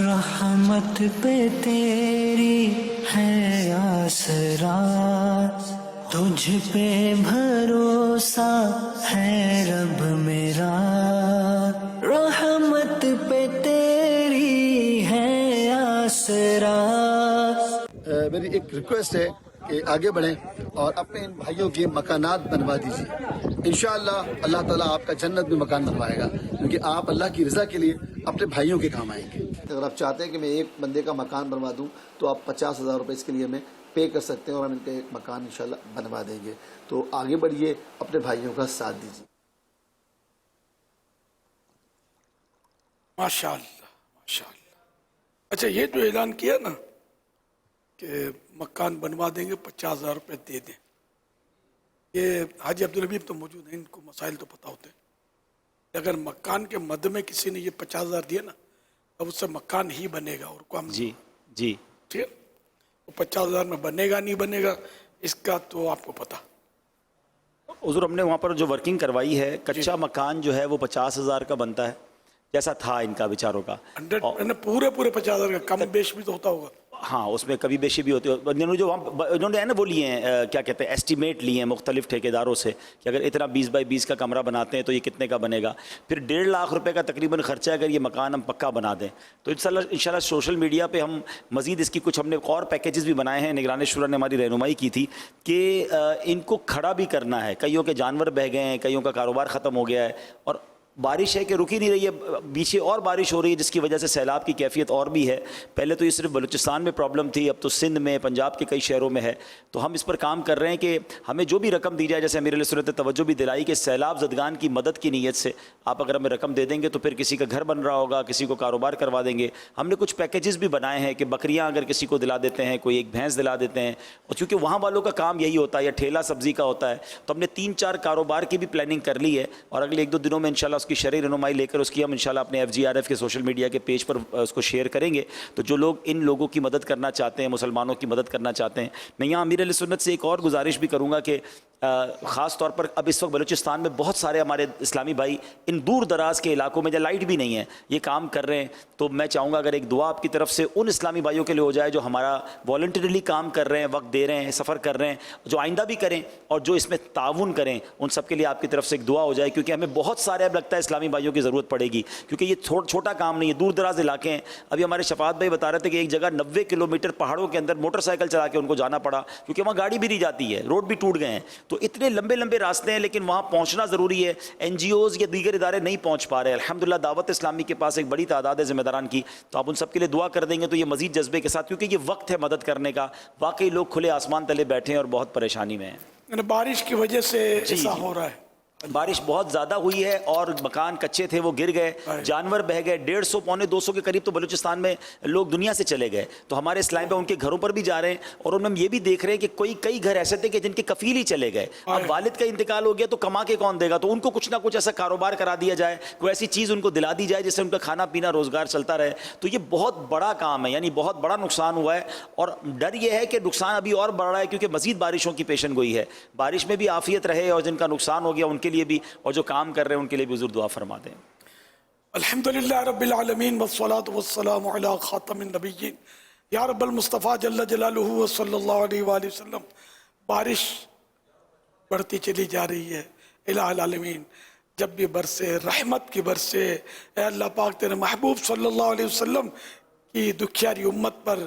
रहमत पे तेरी है आसरा, तुझ पे भरोसा है रब मेरा, रहमत पे तेरी है आसरा। मेरी एक रिक्वेस्ट है कि आगे बढ़ें और अपने इन भाइयों के मकानात बनवा दीजिए। इंशाअल्लाह अल्लाह ताला आपका जन्नत में मकान बनवाएगा, क्योंकि आप अल्लाह की रज़ा के लिए अपने भाइयों के काम आएंगे। अगर आप चाहते हैं कि मैं एक बंदे का मकान बनवा दूं तो आप 50,000 रुपये इसके लिए हमें पे कर सकते हैं और हम इनका एक मकान इंशाअल्लाह बनवा देंगे। तो आगे बढ़िए, अपने भाइयों का साथ दीजिए। माशाअल्लाह माशाअल्लाह। अच्छा, ये जो ऐलान किया ना कि मकान बनवा देंगे, 50,000 रुपये दे दें, ये हाजी अब्दुल हबीब तो मौजूद हैं, इनको मसाइल तो पता होते हैं। अगर मकान के मद में किसी ने ये 50,000 दिए ना, अब उससे मकान ही बनेगा और काम जी जी ठीक है। तो 50,000 में बनेगा नहीं बनेगा इसका तो आपको पता। हुजूर, हमने वहाँ पर जो वर्किंग करवाई है, कच्चा मकान जो है वो 50,000 का बनता है, जैसा था इनका विचारों का। 100 पूरे 50,000 का, कम बेश भी तो होता होगा। हाँ, उसमें कभी बेशी भी होती है। उन्होंने जो उन्होंने है ना वो लिए हैं, क्या कहते हैं, एस्टीमेट लिए हैं मुख्तलिफ ठेकेदारों से कि अगर इतना 20 बाई 20 का कमरा बनाते हैं तो ये कितने का बनेगा। फिर 1.5 लाख रुपए का तकरीबन खर्चा है अगर ये मकान हम पक्का बना दें। तो इंशाल्लाह सोशल मीडिया पे हम मज़ीद इसकी कुछ हमने और पैकेजेस भी बनाए हैं। निगरान शुरा ने हमारी रहनुमाई की थी कि इनको खड़ा भी करना है। कईयों के जानवर बह गए हैं, कईयों का कारोबार ख़त्म हो गया है और बारिश है कि रुक ही नहीं रही है, पीछे और बारिश हो रही है जिसकी वजह से सैलाब की कैफियत और भी है। पहले तो ये सिर्फ बलूचिस्तान में प्रॉब्लम थी, अब तो सिंध में, पंजाब के कई शहरों में है। तो हम इस पर काम कर रहे हैं कि हमें जो भी रकम दी जाए, जैसे अमीर अलैहि सुन्नत ने तवज्जो भी दिलाई कि सैलाब ज़दगान की मदद की नीयत से आप अगर हमें रकम दे देंगे तो फिर किसी का घर बन रहा होगा, किसी को कारोबार करवा देंगे। हमने कुछ पैकेजेस भी बनाए हैं कि बकरियाँ अगर किसी को दिला देते हैं, कोई एक भैंस दिला देते हैं, और चूँकि वहाँ वालों का काम यही होता है या ठेला सब्ज़ी का होता है, तो हमने 3-4 कारोबार की भी प्लानिंग कर ली है और अगले 1-2 दिनों में इंशाल्लाह उसकी शरई रहनुमाई लेकर उसकी हम इंशाल्लाह अपने FGRF के सोशल मीडिया के पेज पर उसको शेयर करेंगे। तो जो लोग इन लोगों की मदद करना चाहते हैं, मुसलमानों की मदद करना चाहते हैं, मैं यहाँ अमीर अहले सुन्नत से एक और गुजारिश भी करूँगा कि ख़ास तौर पर अब इस वक्त बलूचिस्तान में बहुत सारे हमारे इस्लामी भाई इन दूर दराज के इलाकों में जहाँ लाइट भी नहीं है ये काम कर रहे हैं। तो मैं चाहूँगा अगर एक दुआ आपकी तरफ से उन इस्लामी भाइयों के लिए हो जाए जो हमारा वॉलंटरीली काम कर रहे हैं, वक्त दे रहे हैं, सफ़र कर रहे हैं, जो आइंदा भी करें और जो इसमें ताउन करें, उन सब के लिए आपकी तरफ से एक दुआ हो जाए, क्योंकि हमें बहुत सारे अब लगता है इस्लामी भाइयों की ज़रूरत पड़ेगी, क्योंकि ये छोटा काम नहीं है, दूर दराज इलाके हैं। अभी हमारे शफात भाई बता रहे थे कि एक जगह 90 किलोमीटर पहाड़ों के अंदर मोटरसाइकिल चला के उनको जाना पड़ा, क्योंकि वहाँ गाड़ी भी नहीं जाती है, रोड भी टूट गए हैं। तो इतने लंबे लंबे रास्ते हैं, लेकिन वहाँ पहुँचना ज़रूरी है। NGOs या दीगर इदारे नहीं पहुँच पा रहे। अल्हम्दुलिल्लाह दावत इस्लामी के पास एक बड़ी तादाद है ज़िम्मेदारान की, तो आप उन सब के लिए दुआ कर देंगे तो ये मज़ीद जज्बे के साथ, क्योंकि ये वक्त है मदद करने का। वाकई लोग खुले आसमान तले बैठे हैं और बहुत परेशानी में हैं। बारिश की वजह से ऐसा हो रहा है। बारिश बहुत ज़्यादा हुई है और मकान कच्चे थे वो गिर गए, जानवर बह गए। 150 पौने 200 के करीब तो बलूचिस्तान में लोग दुनिया से चले गए। तो हमारे इस लाइन पे उनके घरों पर भी जा रहे हैं और उनमें हम ये भी देख रहे हैं कि कई घर ऐसे थे कि जिनके कफील ही चले गए। अब वालिद का इंतकाल हो गया तो कमा के कौन देगा, तो उनको कुछ ना कुछ ऐसा कारोबार करा दिया जाए, कोई ऐसी चीज़ उनको दिला दी जाए जिससे उनका खाना पीना रोज़गार चलता रहे। तो ये बहुत बड़ा काम है, यानी बहुत बड़ा नुकसान हुआ है और डर ये है कि नुकसान अभी और बढ़ रहा है, क्योंकि मज़ीद बारिशों की पेशन गोई है। बारिश में भी आफियत रहे और जिनका नुकसान हो गया उनके लिए भी, और जो काम कर रहे हैं उनके लिए भी हुजूर दुआ फरमा दें। अल्हम्दुलिल्लाह रब्बिल आलमीन वस्सलातु वस्सलामु अला खातमिन नबिय्यीन या रब्बल मुस्तफ़ा जल्ल जलालुहु व सल्लल्लाहु अलैहि वसल्लम। बारिश बढ़ती चली जा रही है इलाहुल आलमीन, जब भी बरसे रहमत की बरसे। ऐ अल्लाह पाक तेरे महबूब सल्लल्लाहु अलैहि वसल्लम की दुखियारी उम्मत पर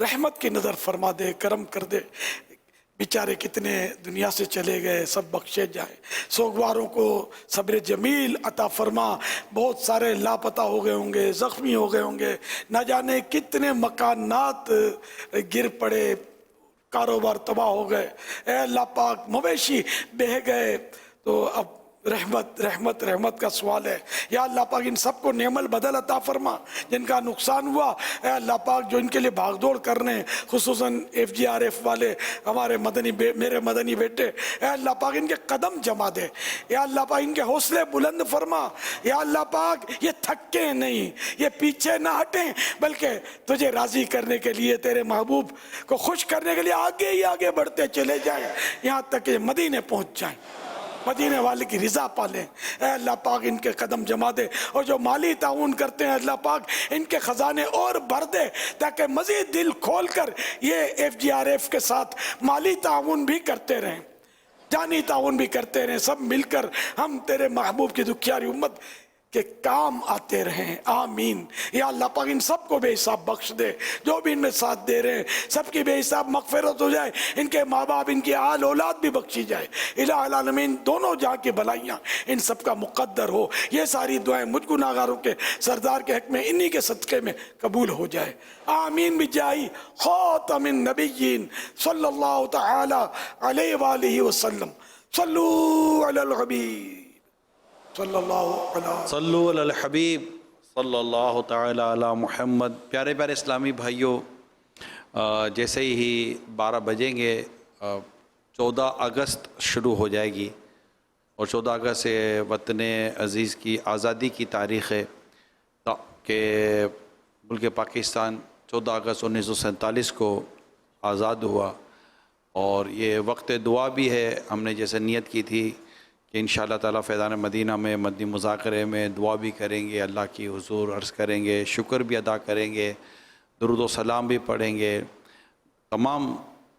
रहमत की नज़र फरमा दे, करम कर दे। बेचारे कितने दुनिया से चले गए, सब बख्शे जाए। सोगवारों को सब्र जमील अता फरमा। बहुत सारे लापता हो गए होंगे, ज़ख्मी हो गए होंगे, न जाने कितने मकानात गिर पड़े, कारोबार तबाह हो गए। ऐ अल्लाह पाक मवेशी बह गए। तो अब रहमत का सवाल है। या अल्लाह पाक इन सबको नेमल बदल अता फरमा जिनका नुकसान हुआ। ऐ अल्लाह पाक जो इनके लिए भागदौड़ कर रहे हैं, खुसूसन FGRF वाले हमारे मेरे मदनी बेटे, ऐ अल्लाह पाक इनके कदम जमा दे। या अल्लाह पाक इनके हौसले बुलंद फरमा। या अल्लाह पाक ये थके नहीं, ये पीछे ना हटें, बल्कि तुझे राज़ी करने के लिए, तेरे महबूब को खुश करने के लिए आगे ही आगे बढ़ते चले जाएं, यहाँ तक कि मदीने पहुँच जाएं। مدینے والے کی رضا پالیں. اے اللہ پاک ان کے قدم جما دے, اور جو مالی تعاون کرتے ہیں اللہ پاک ان کے خزانے اور بھر دے, تاکہ مزید دل کھول کر یہ FGRF کے ساتھ مالی تعاون بھی کرتے رہیں, جانی تعاون بھی کرتے رہیں. سب مل کر ہم تیرے محبوب کی دکھیاری امت کے کام آتے رہیں. آمین. یا اللہ پاک ان سب کو بے حساب بخش دے, جو بھی ان میں ساتھ دے رہے ہیں سب کی بے حساب مغفرت ہو جائے, ان کے ماں باپ ان کی آل اولاد بھی بخشی جائے. الہ العالمین دونوں جہاں کی بھلائیاں ان سب کا مقدر ہو. یہ ساری دعائیں مجھ گناہگاروں کے سردار کے حق میں انہی کے صدقے میں قبول ہو جائے. آمین بجائی خاتم النبیین صلی اللہ تعالی علیہ وآلہ وسلم. صلو علی الحبیب صلی اللہ علیہ صلو علی الحبیب صلی اللہ تعالی علی محمد. پیارے پیارے اسلامی بھائیوں, جیسے ہی 12 بجیں گے 14 اگست شروع ہو جائے گی, اور 14 اگست سے وطن عزیز کی آزادی کی تاریخ ہے کہ ملک پاکستان 14 اگست 1947 کو آزاد ہوا. اور یہ وقت دعا بھی ہے. ہم نے جیسے نیت کی تھی کہ انشاءاللہ تعالیٰ فیضان مدینہ میں مدنی مذاکرے میں دعا بھی کریں گے, اللہ کی حضور عرض کریں گے, شکر بھی ادا کریں گے, درود و سلام بھی پڑھیں گے. تمام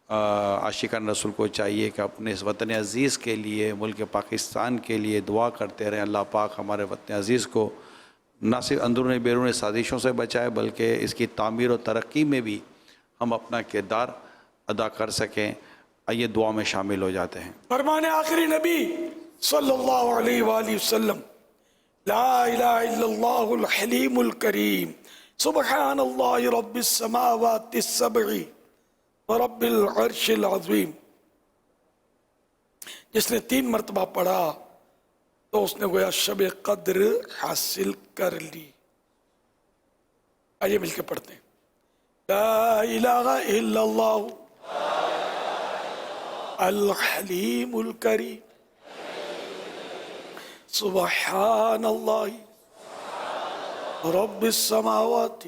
عاشقان رسول کو چاہیے کہ اپنے اس وطن عزیز کے لیے, ملک پاکستان کے لیے دعا کرتے رہیں. اللہ پاک ہمارے وطن عزیز کو نہ صرف اندرون بیرون سازشوں سے بچائے, بلکہ اس کی تعمیر و ترقی میں بھی ہم اپنا کردار ادا کر سکیں. آئیے دعا میں شامل ہو جاتے ہیں. فرمان آخری نبی صلی اللہ علیہ وآلہ وسلم, لا الہ الا اللہ الحلیم الکریم, سبحان اللہ رب السماوات السبع ورب العرش العظیم. جس نے 3 مرتبہ پڑھا تو اس نے گویا شب قدر حاصل کر لی. آئیے مل کے پڑھتے ہیں. لا الہ الا اللہ الحلیم الکریم, سبحان اللہ رب السماوات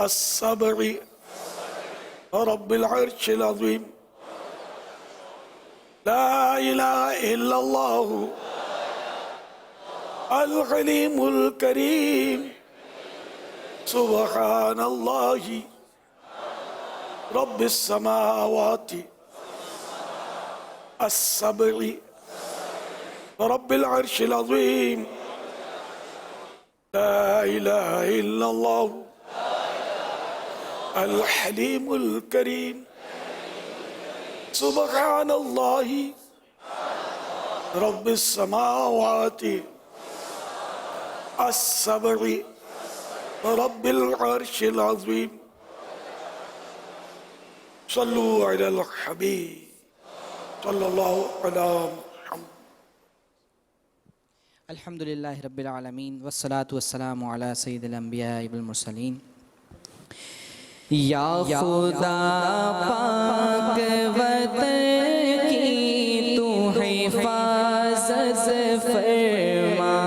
السبع رب العرش العظیم. لا الہ الا اللہ الحلیم الکریم, سبحان اللہ رب السماوات السبع رب العرش العظیم. لا الہ الا اللہ الحلیم الکریم, سبحان اللہ رب السماوات السبع رب العرش العظیم. صلو علی الحبیب صلی اللہ علی محمد. الحمدللہ رب العالمین والصلاة والسلام علی سید الانبیاء والمرسلین. یا خدا پاک وطن کی تو حفاظت فرما,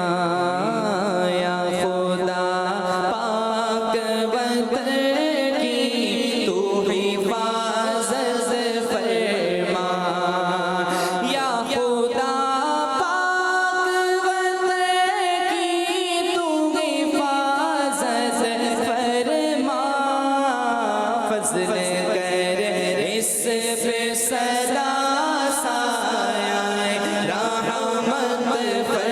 یا خدا پاک وطن کی تو حفاظت فرما, یا خدا پاک وطن کی تو حفاظت فرما. فضل کر اس پہ صدا سایہ رحمت فرما.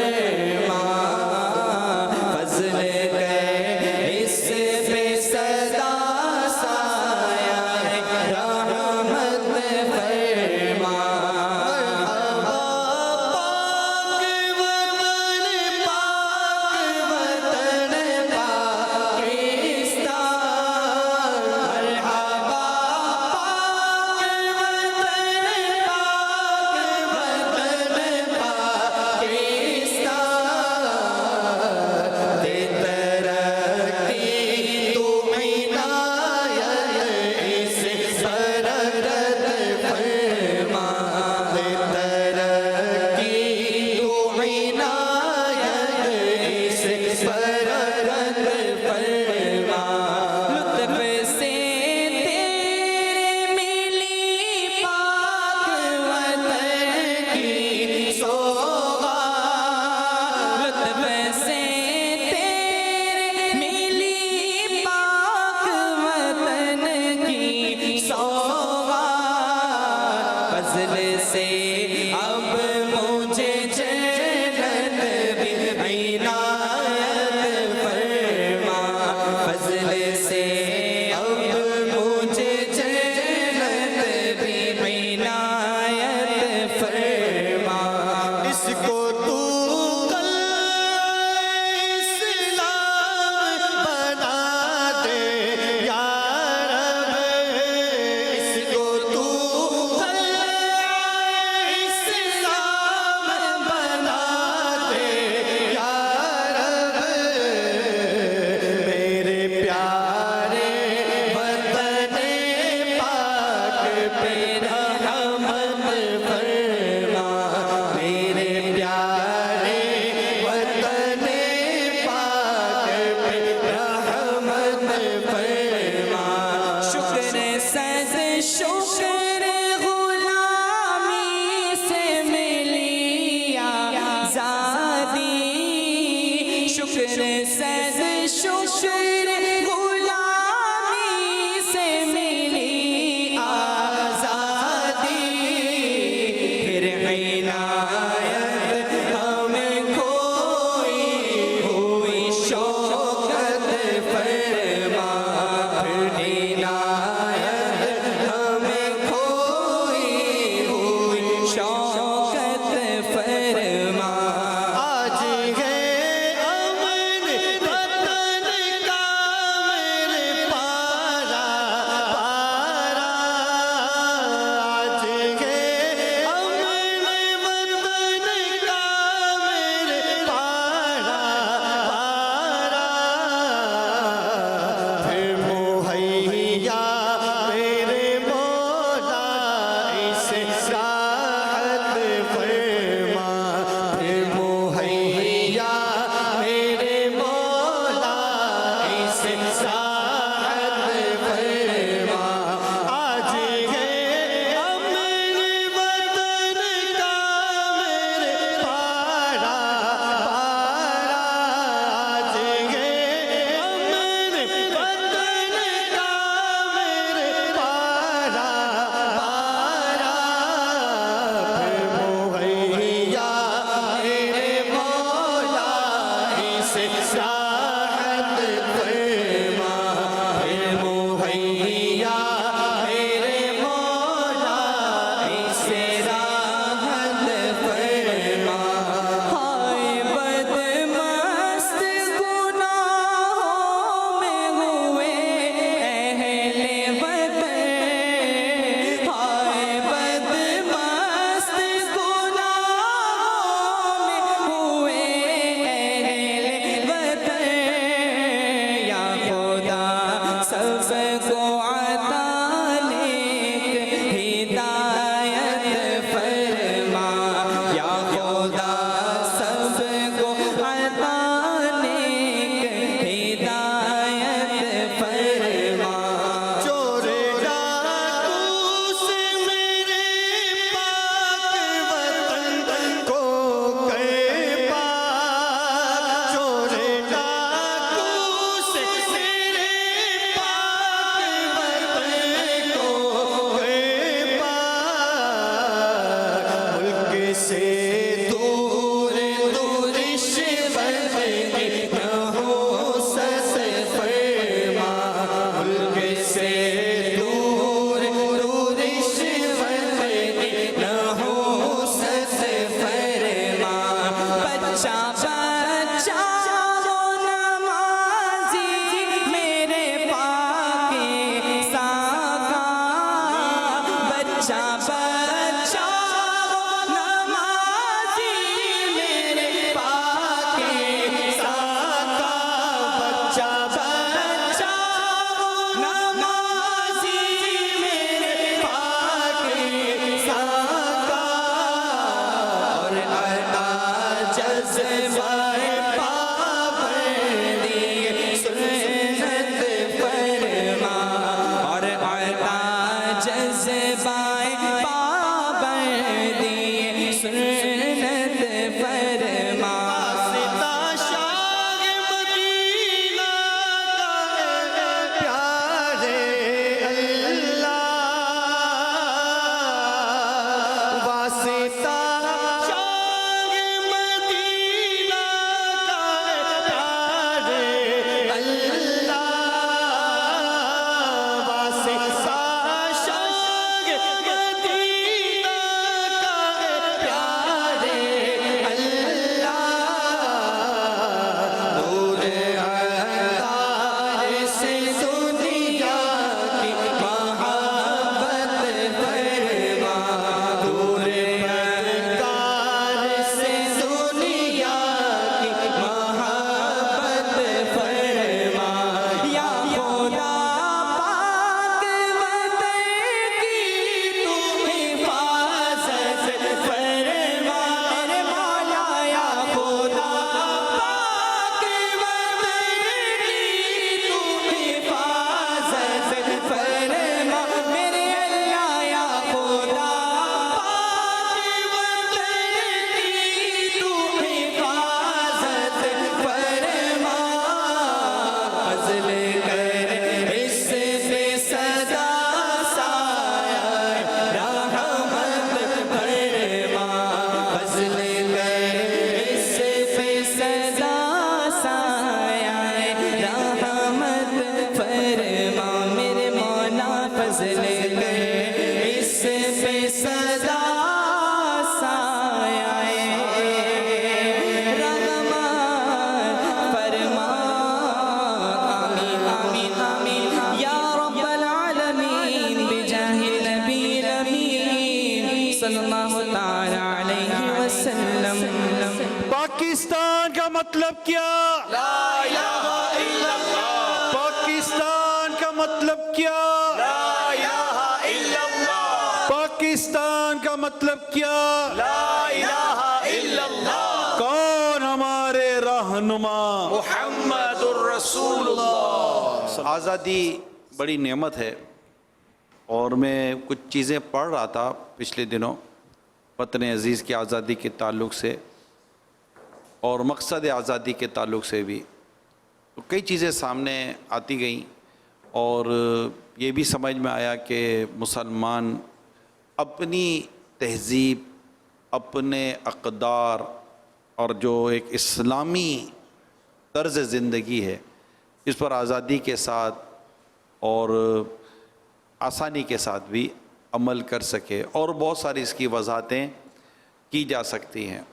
शुक्र सद शुक्र गुलामी से मिली आजादी फिर इनायत हमें कोई हुई शौकत फरमा फिर इनायत हमें कोई हुई शौकत फरमा आज है अमन वतन पाकिस्तान का मतलब क्या? ला इलाहा इल्लल्लाह। पाकिस्तान का मतलब क्या? ला इलाहा इल्लल्लाह। पाकिस्तान का मतलब क्या? ला इलाहा इल्लल्लाह। कौन हमारे रहनुमा? मुहम्मदुर रसूलुल्लाह। आज़ादी बड़ी नेमत है, और मैं कुछ चीज़ें पढ़ रहा था पिछले दिनों वतन अज़ीज़ की आज़ादी के ताल्लुक़ से और मकसद आज़ादी के ताल्लुक़ से भी, तो कई चीज़ें सामने आती गईं और ये भी समझ में आया कि मुसलमान अपनी तहज़ीब, अपने अक़दार और जो एक इस्लामी तर्ज़ ज़िंदगी है, इस पर आज़ादी के साथ और आसानी के साथ भी अमल कर सके, और बहुत सारी इसकी वजाहतें की जा सकती हैं।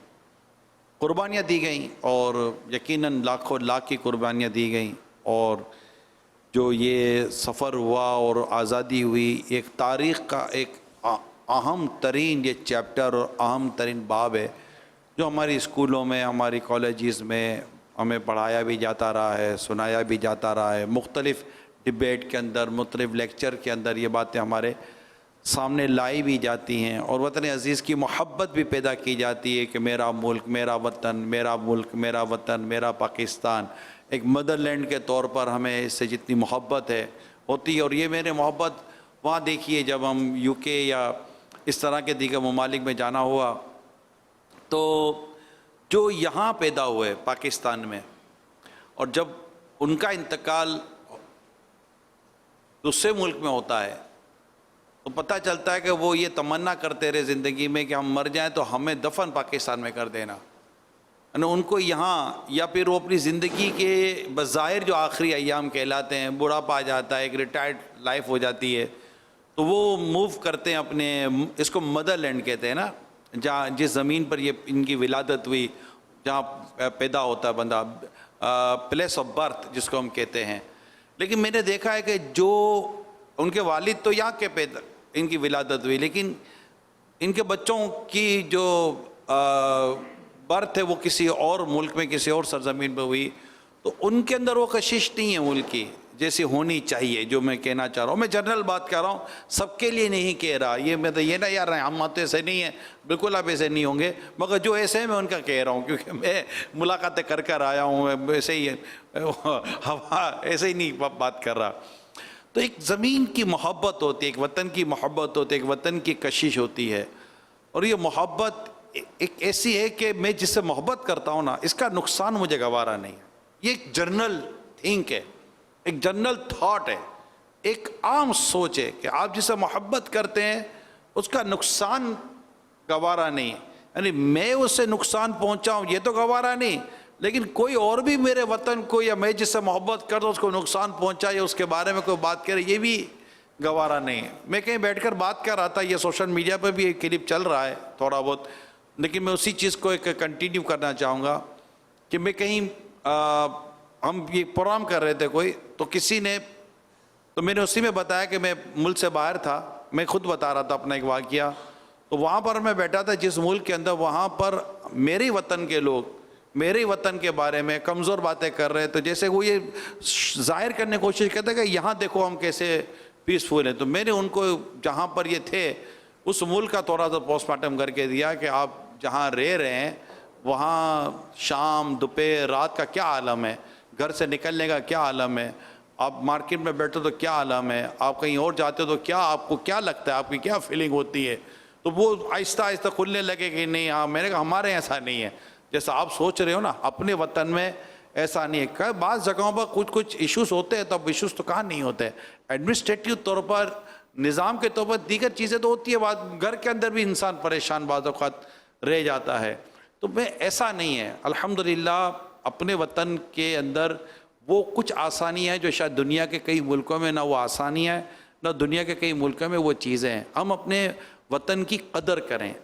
कुर्बानियाँ दी गईं और यकीनन लाखों लाख की कुर्बानियाँ दी गईं, और जो ये सफ़र हुआ और आज़ादी हुई, एक तारीख़ का एक अहम तरीन ये चैप्टर और अहम तरीन बाब है, जो हमारी स्कूलों में, हमारी कॉलेजेस में हमें पढ़ाया भी जाता रहा है, सुनाया भी जाता रहा है। मुख्तलिफ़ डिबेट के अंदर, मुख्तलिफ़ लेक्चर के अंदर ये बातें हमारे सामने लाई भी जाती हैं, और वतन अज़ीज़ की मोहब्बत भी पैदा की जाती है कि मेरा मुल्क, मेरा वतन, मेरा मुल्क, मेरा वतन, मेरा पाकिस्तान, एक मदरलैंड के तौर पर हमें इससे जितनी मोहब्बत है होती है। और ये मेरे मोहब्बत वहाँ देखिए, जब हम यूके या इस तरह के दीगर ममालिक में जाना हुआ, तो जो यहाँ पैदा हुए पाकिस्तान में, और जब उनका इंतकाल दूसरे मुल्क में होता है, तो पता चलता है कि वो ये तमन्ना करते रहे ज़िंदगी में कि हम मर जाएं तो हमें दफन पाकिस्तान में कर देना। उनको यहाँ, या फिर वो अपनी ज़िंदगी के बज़ाहिर जो आखिरी अय्याम कहलाते हैं, बुढ़ापा आ जाता है, एक रिटायर्ड लाइफ हो जाती है, तो वो मूव करते हैं अपने, इसको मदरलैंड कहते हैं ना, जहाँ जिस ज़मीन पर ये इनकी विलादत हुई, जहाँ पैदा होता है बंदा, प्लेस ऑफ बर्थ जिसको हम कहते हैं। लेकिन मैंने देखा है कि जो उनके वालिद तो यहाँ के पैदा, इनकी विलादत हुई, लेकिन इनके बच्चों की जो बर्थ है वो किसी और मुल्क में, किसी और सरजमीन पर हुई, तो उनके अंदर वो कशिश नहीं है मुल्क की जैसी होनी चाहिए। जो मैं कहना चाह रहा हूँ, मैं जनरल बात कर रहा हूँ, सबके लिए नहीं कह रहा, ये मैं तो ये ना यार हम तो ऐसे नहीं है, बिल्कुल आप ऐसे नहीं होंगे, मगर जो ऐसे है मैं उनका कह रहा हूँ, क्योंकि मैं मुलाकातें कर कर आया हूँ, ऐसे ही हवा ऐसे ही नहीं बात कर रहा। तो एक ज़मीन की मोहब्बत होती है, एक वतन की मोहब्बत होती है, एक वतन की कशिश होती है, और ये मोहब्बत एक ऐसी है कि मैं जिससे मोहब्बत करता हूँ ना, इसका नुकसान मुझे गवारा नहीं है। ये एक जनरल थिंक है, एक जनरल थॉट है, एक आम सोच है कि आप जिससे मोहब्बत करते हैं उसका नुकसान गवारा नहीं, यानी मैं उससे नुकसान पहुंचाऊं ये तो गवारा नहीं, लेकिन कोई और भी मेरे वतन को या मैं जिससे मोहब्बत करता हूं उसको नुकसान पहुंचाए या उसके बारे में कोई बात करे, ये भी गवारा नहीं है। मैं कहीं बैठकर बात कर रहा था, ये सोशल मीडिया पर भी एक क्लिप चल रहा है थोड़ा बहुत, लेकिन मैं उसी चीज़ को एक कंटिन्यू करना चाहूँगा कि मैं कहीं हम ये प्रोग्राम कर रहे थे कोई, तो किसी ने, तो मैंने उसी में बताया कि मैं मुल्क से बाहर था, मैं खुद बता रहा था अपना एक वाक़या। तो वहाँ पर मैं बैठा था जिस मुल्क के अंदर, वहाँ पर मेरे वतन के लोग मेरे वतन के बारे में कमज़ोर बातें कर रहे हैं, तो जैसे वो ये जाहिर करने की कोशिश करते कि यहाँ देखो हम कैसे पीसफुल हैं। तो मैंने उनको जहाँ पर ये थे उस मुल्क का थोड़ा सा पोस्टमार्टम करके दिया कि आप जहाँ रह रहे हैं वहाँ शाम, दोपहर, रात का क्या आलम है, घर से निकलने का क्या आलम है, आप मार्केट में बैठते हो तो क्या आलम है, आप कहीं और जाते हो तो क्या, आपको क्या लगता है, आपकी क्या फीलिंग होती है। तो वो आहिस्ता आहिस्ता खुलने लगे कि नहीं, हाँ मैंने कहा हमारे ऐसा नहीं है, जैसा आप सोच रहे हो ना, अपने वतन में ऐसा नहीं है। कई बाज़ जगहों पर कुछ इश्यूज़ होते हैं, तब इश्यूज़ तो कहाँ नहीं होते, एडमिनिस्ट्रेटिव तौर पर, निज़ाम के तौर पर दीगर चीज़ें तो होती है, बात घर के अंदर भी इंसान परेशान बाज़ औक़ात रह जाता है। तो मैं ऐसा नहीं है, अल्हम्दुलिल्लाह अपने वतन के अंदर वो कुछ आसानियाँ हैं जो शायद दुनिया के कई मुल्कों में ना वो आसानियाँ हैं, ना दुनिया के कई मुल्कों में वो चीज़ें हैं। हम अपने वतन की कदर करें,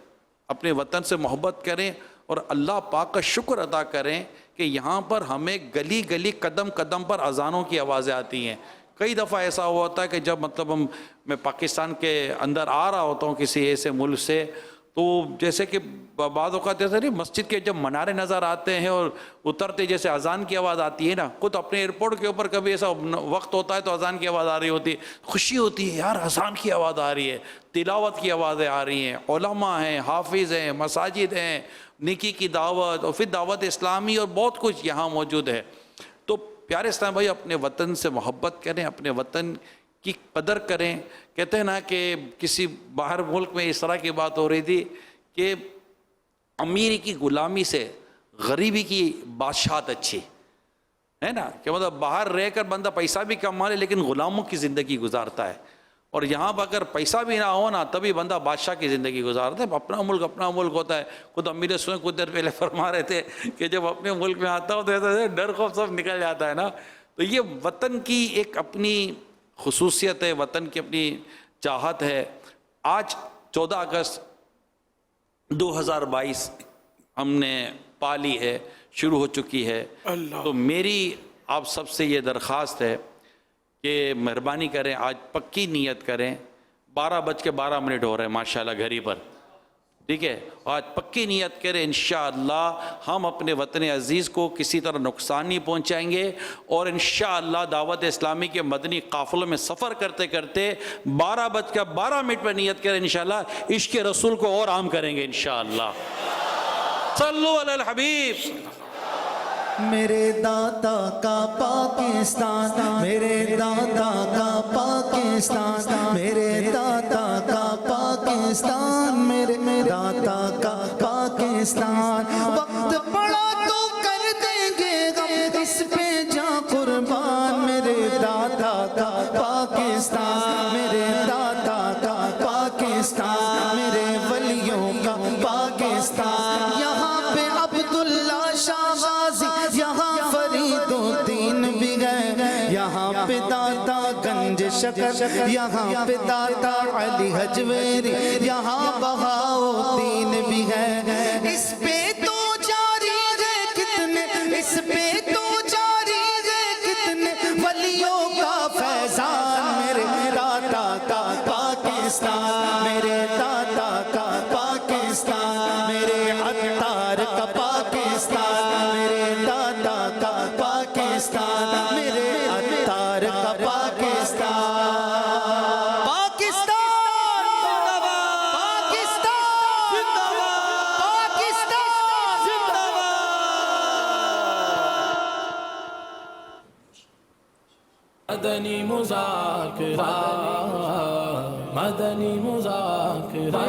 अपने वतन से मोहब्बत करें और अल्लाह पाक का शुक्र अदा करें कि यहाँ पर हमें गली गली कदम कदम पर अजानों की आवाज़ें आती हैं। कई दफ़ा ऐसा हुआ होता है कि जब मतलब मैं पाकिस्तान के अंदर आ रहा होता हूँ किसी ऐसे मुल्क से, تو جیسے کہ بعض اوقات ایسا نہیں، مسجد کے جب منارے نظر آتے ہیں اور اترتے جیسے اذان کی آواز آتی ہے نا، خود اپنے ایئرپورٹ کے اوپر کبھی ایسا وقت ہوتا ہے تو اذان کی آواز آ رہی ہوتی ہے، خوشی ہوتی ہے یار اذان کی آواز آ رہی ہے، تلاوت کی آوازیں آ رہی ہیں، علماء ہیں، حافظ ہیں، مساجد ہیں، نیکی کی دعوت اور پھر دعوت اسلامی اور بہت کچھ یہاں موجود ہے. تو پیارے اسلام بھائی اپنے وطن سے محبت کریں، اپنے وطن کی قدر کریں. کہتے ہیں نا کہ کسی باہر ملک میں اس طرح کی بات ہو رہی تھی کہ امیری کی غلامی سے غریبی کی بادشاہت اچھی ہے نا، کہ مطلب باہر رہ کر بندہ پیسہ بھی کما لے لیکن غلاموں کی زندگی گزارتا ہے، اور یہاں پر اگر پیسہ بھی نہ ہو نا تبھی بندہ بادشاہ کی زندگی گزارتا ہے. اپنا ملک ہوتا ہے. خود امیر سوئیں کچھ دیر پہلے فرما رہے تھے کہ جب اپنے ملک میں آتا ہو تو ایسا ڈر خوف سب نکل جاتا ہے نا. تو یہ وطن کی ایک اپنی خصوصیت ہے، وطن کی اپنی چاہت ہے. آج 14 اگست 2022 ہم نے پالی ہے، شروع ہو چکی ہے. تو میری آپ سب سے یہ درخواست ہے کہ مہربانی کریں، آج پکی نیت کریں. 12:12 ہو رہے ہیں ماشاءاللہ گھڑی پر، ٹھیک ہے. آج پکی نیت کریں، انشاءاللہ ہم اپنے وطن عزیز کو کسی طرح نقصان نہیں پہنچائیں گے، اور انشاءاللہ دعوت اسلامی کے مدنی قافلوں میں سفر کرتے کرتے 12:12 پر نیت کریں، انشاءاللہ عشق رسول کو اور عام کریں گے انشاءاللہ. صلو علی الحبیب. میرے دادا کا پاکستان، میرے دادا کا پاکستان، میرے دادا کا پاکستان، میرے دادا کا پاکستان. وقت پڑا تو کر دیں گے ہم اس پہ جا قربان. میرے دادا کا پاکستان، میرے دادا کا پاکستان، میرے ولیوں کا پاکستان. یہاں پہ عبداللہ شاہ غازی، یہاں فرید الدین بھی گئے، یہاں پہ دادا گنج شکر، یہاں پہ دادا علی حجویری، یہاں بہاؤالدین بھی ہے. اس پہ تو جاری ہے کتنے، اس پہ تو جاری ہے کتنے ولیوں کا فیضان. میرے دادا کا پاکستان، میرے دادا کا پاکستان، میرے عطار کا پاکستان، میرے دادا کا پاکستان، میرے عطار کا پاکستان. پاکستان زندہ باد، پاکستان زندہ باد، پاکستان زندہ باد. مدنی مذاکرہ، مدنی مذاکرہ،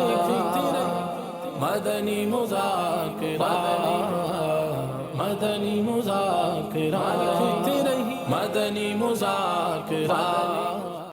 مدنی مذاکرہ، مدنی مذاکرہ، مدنی مذاکرہ.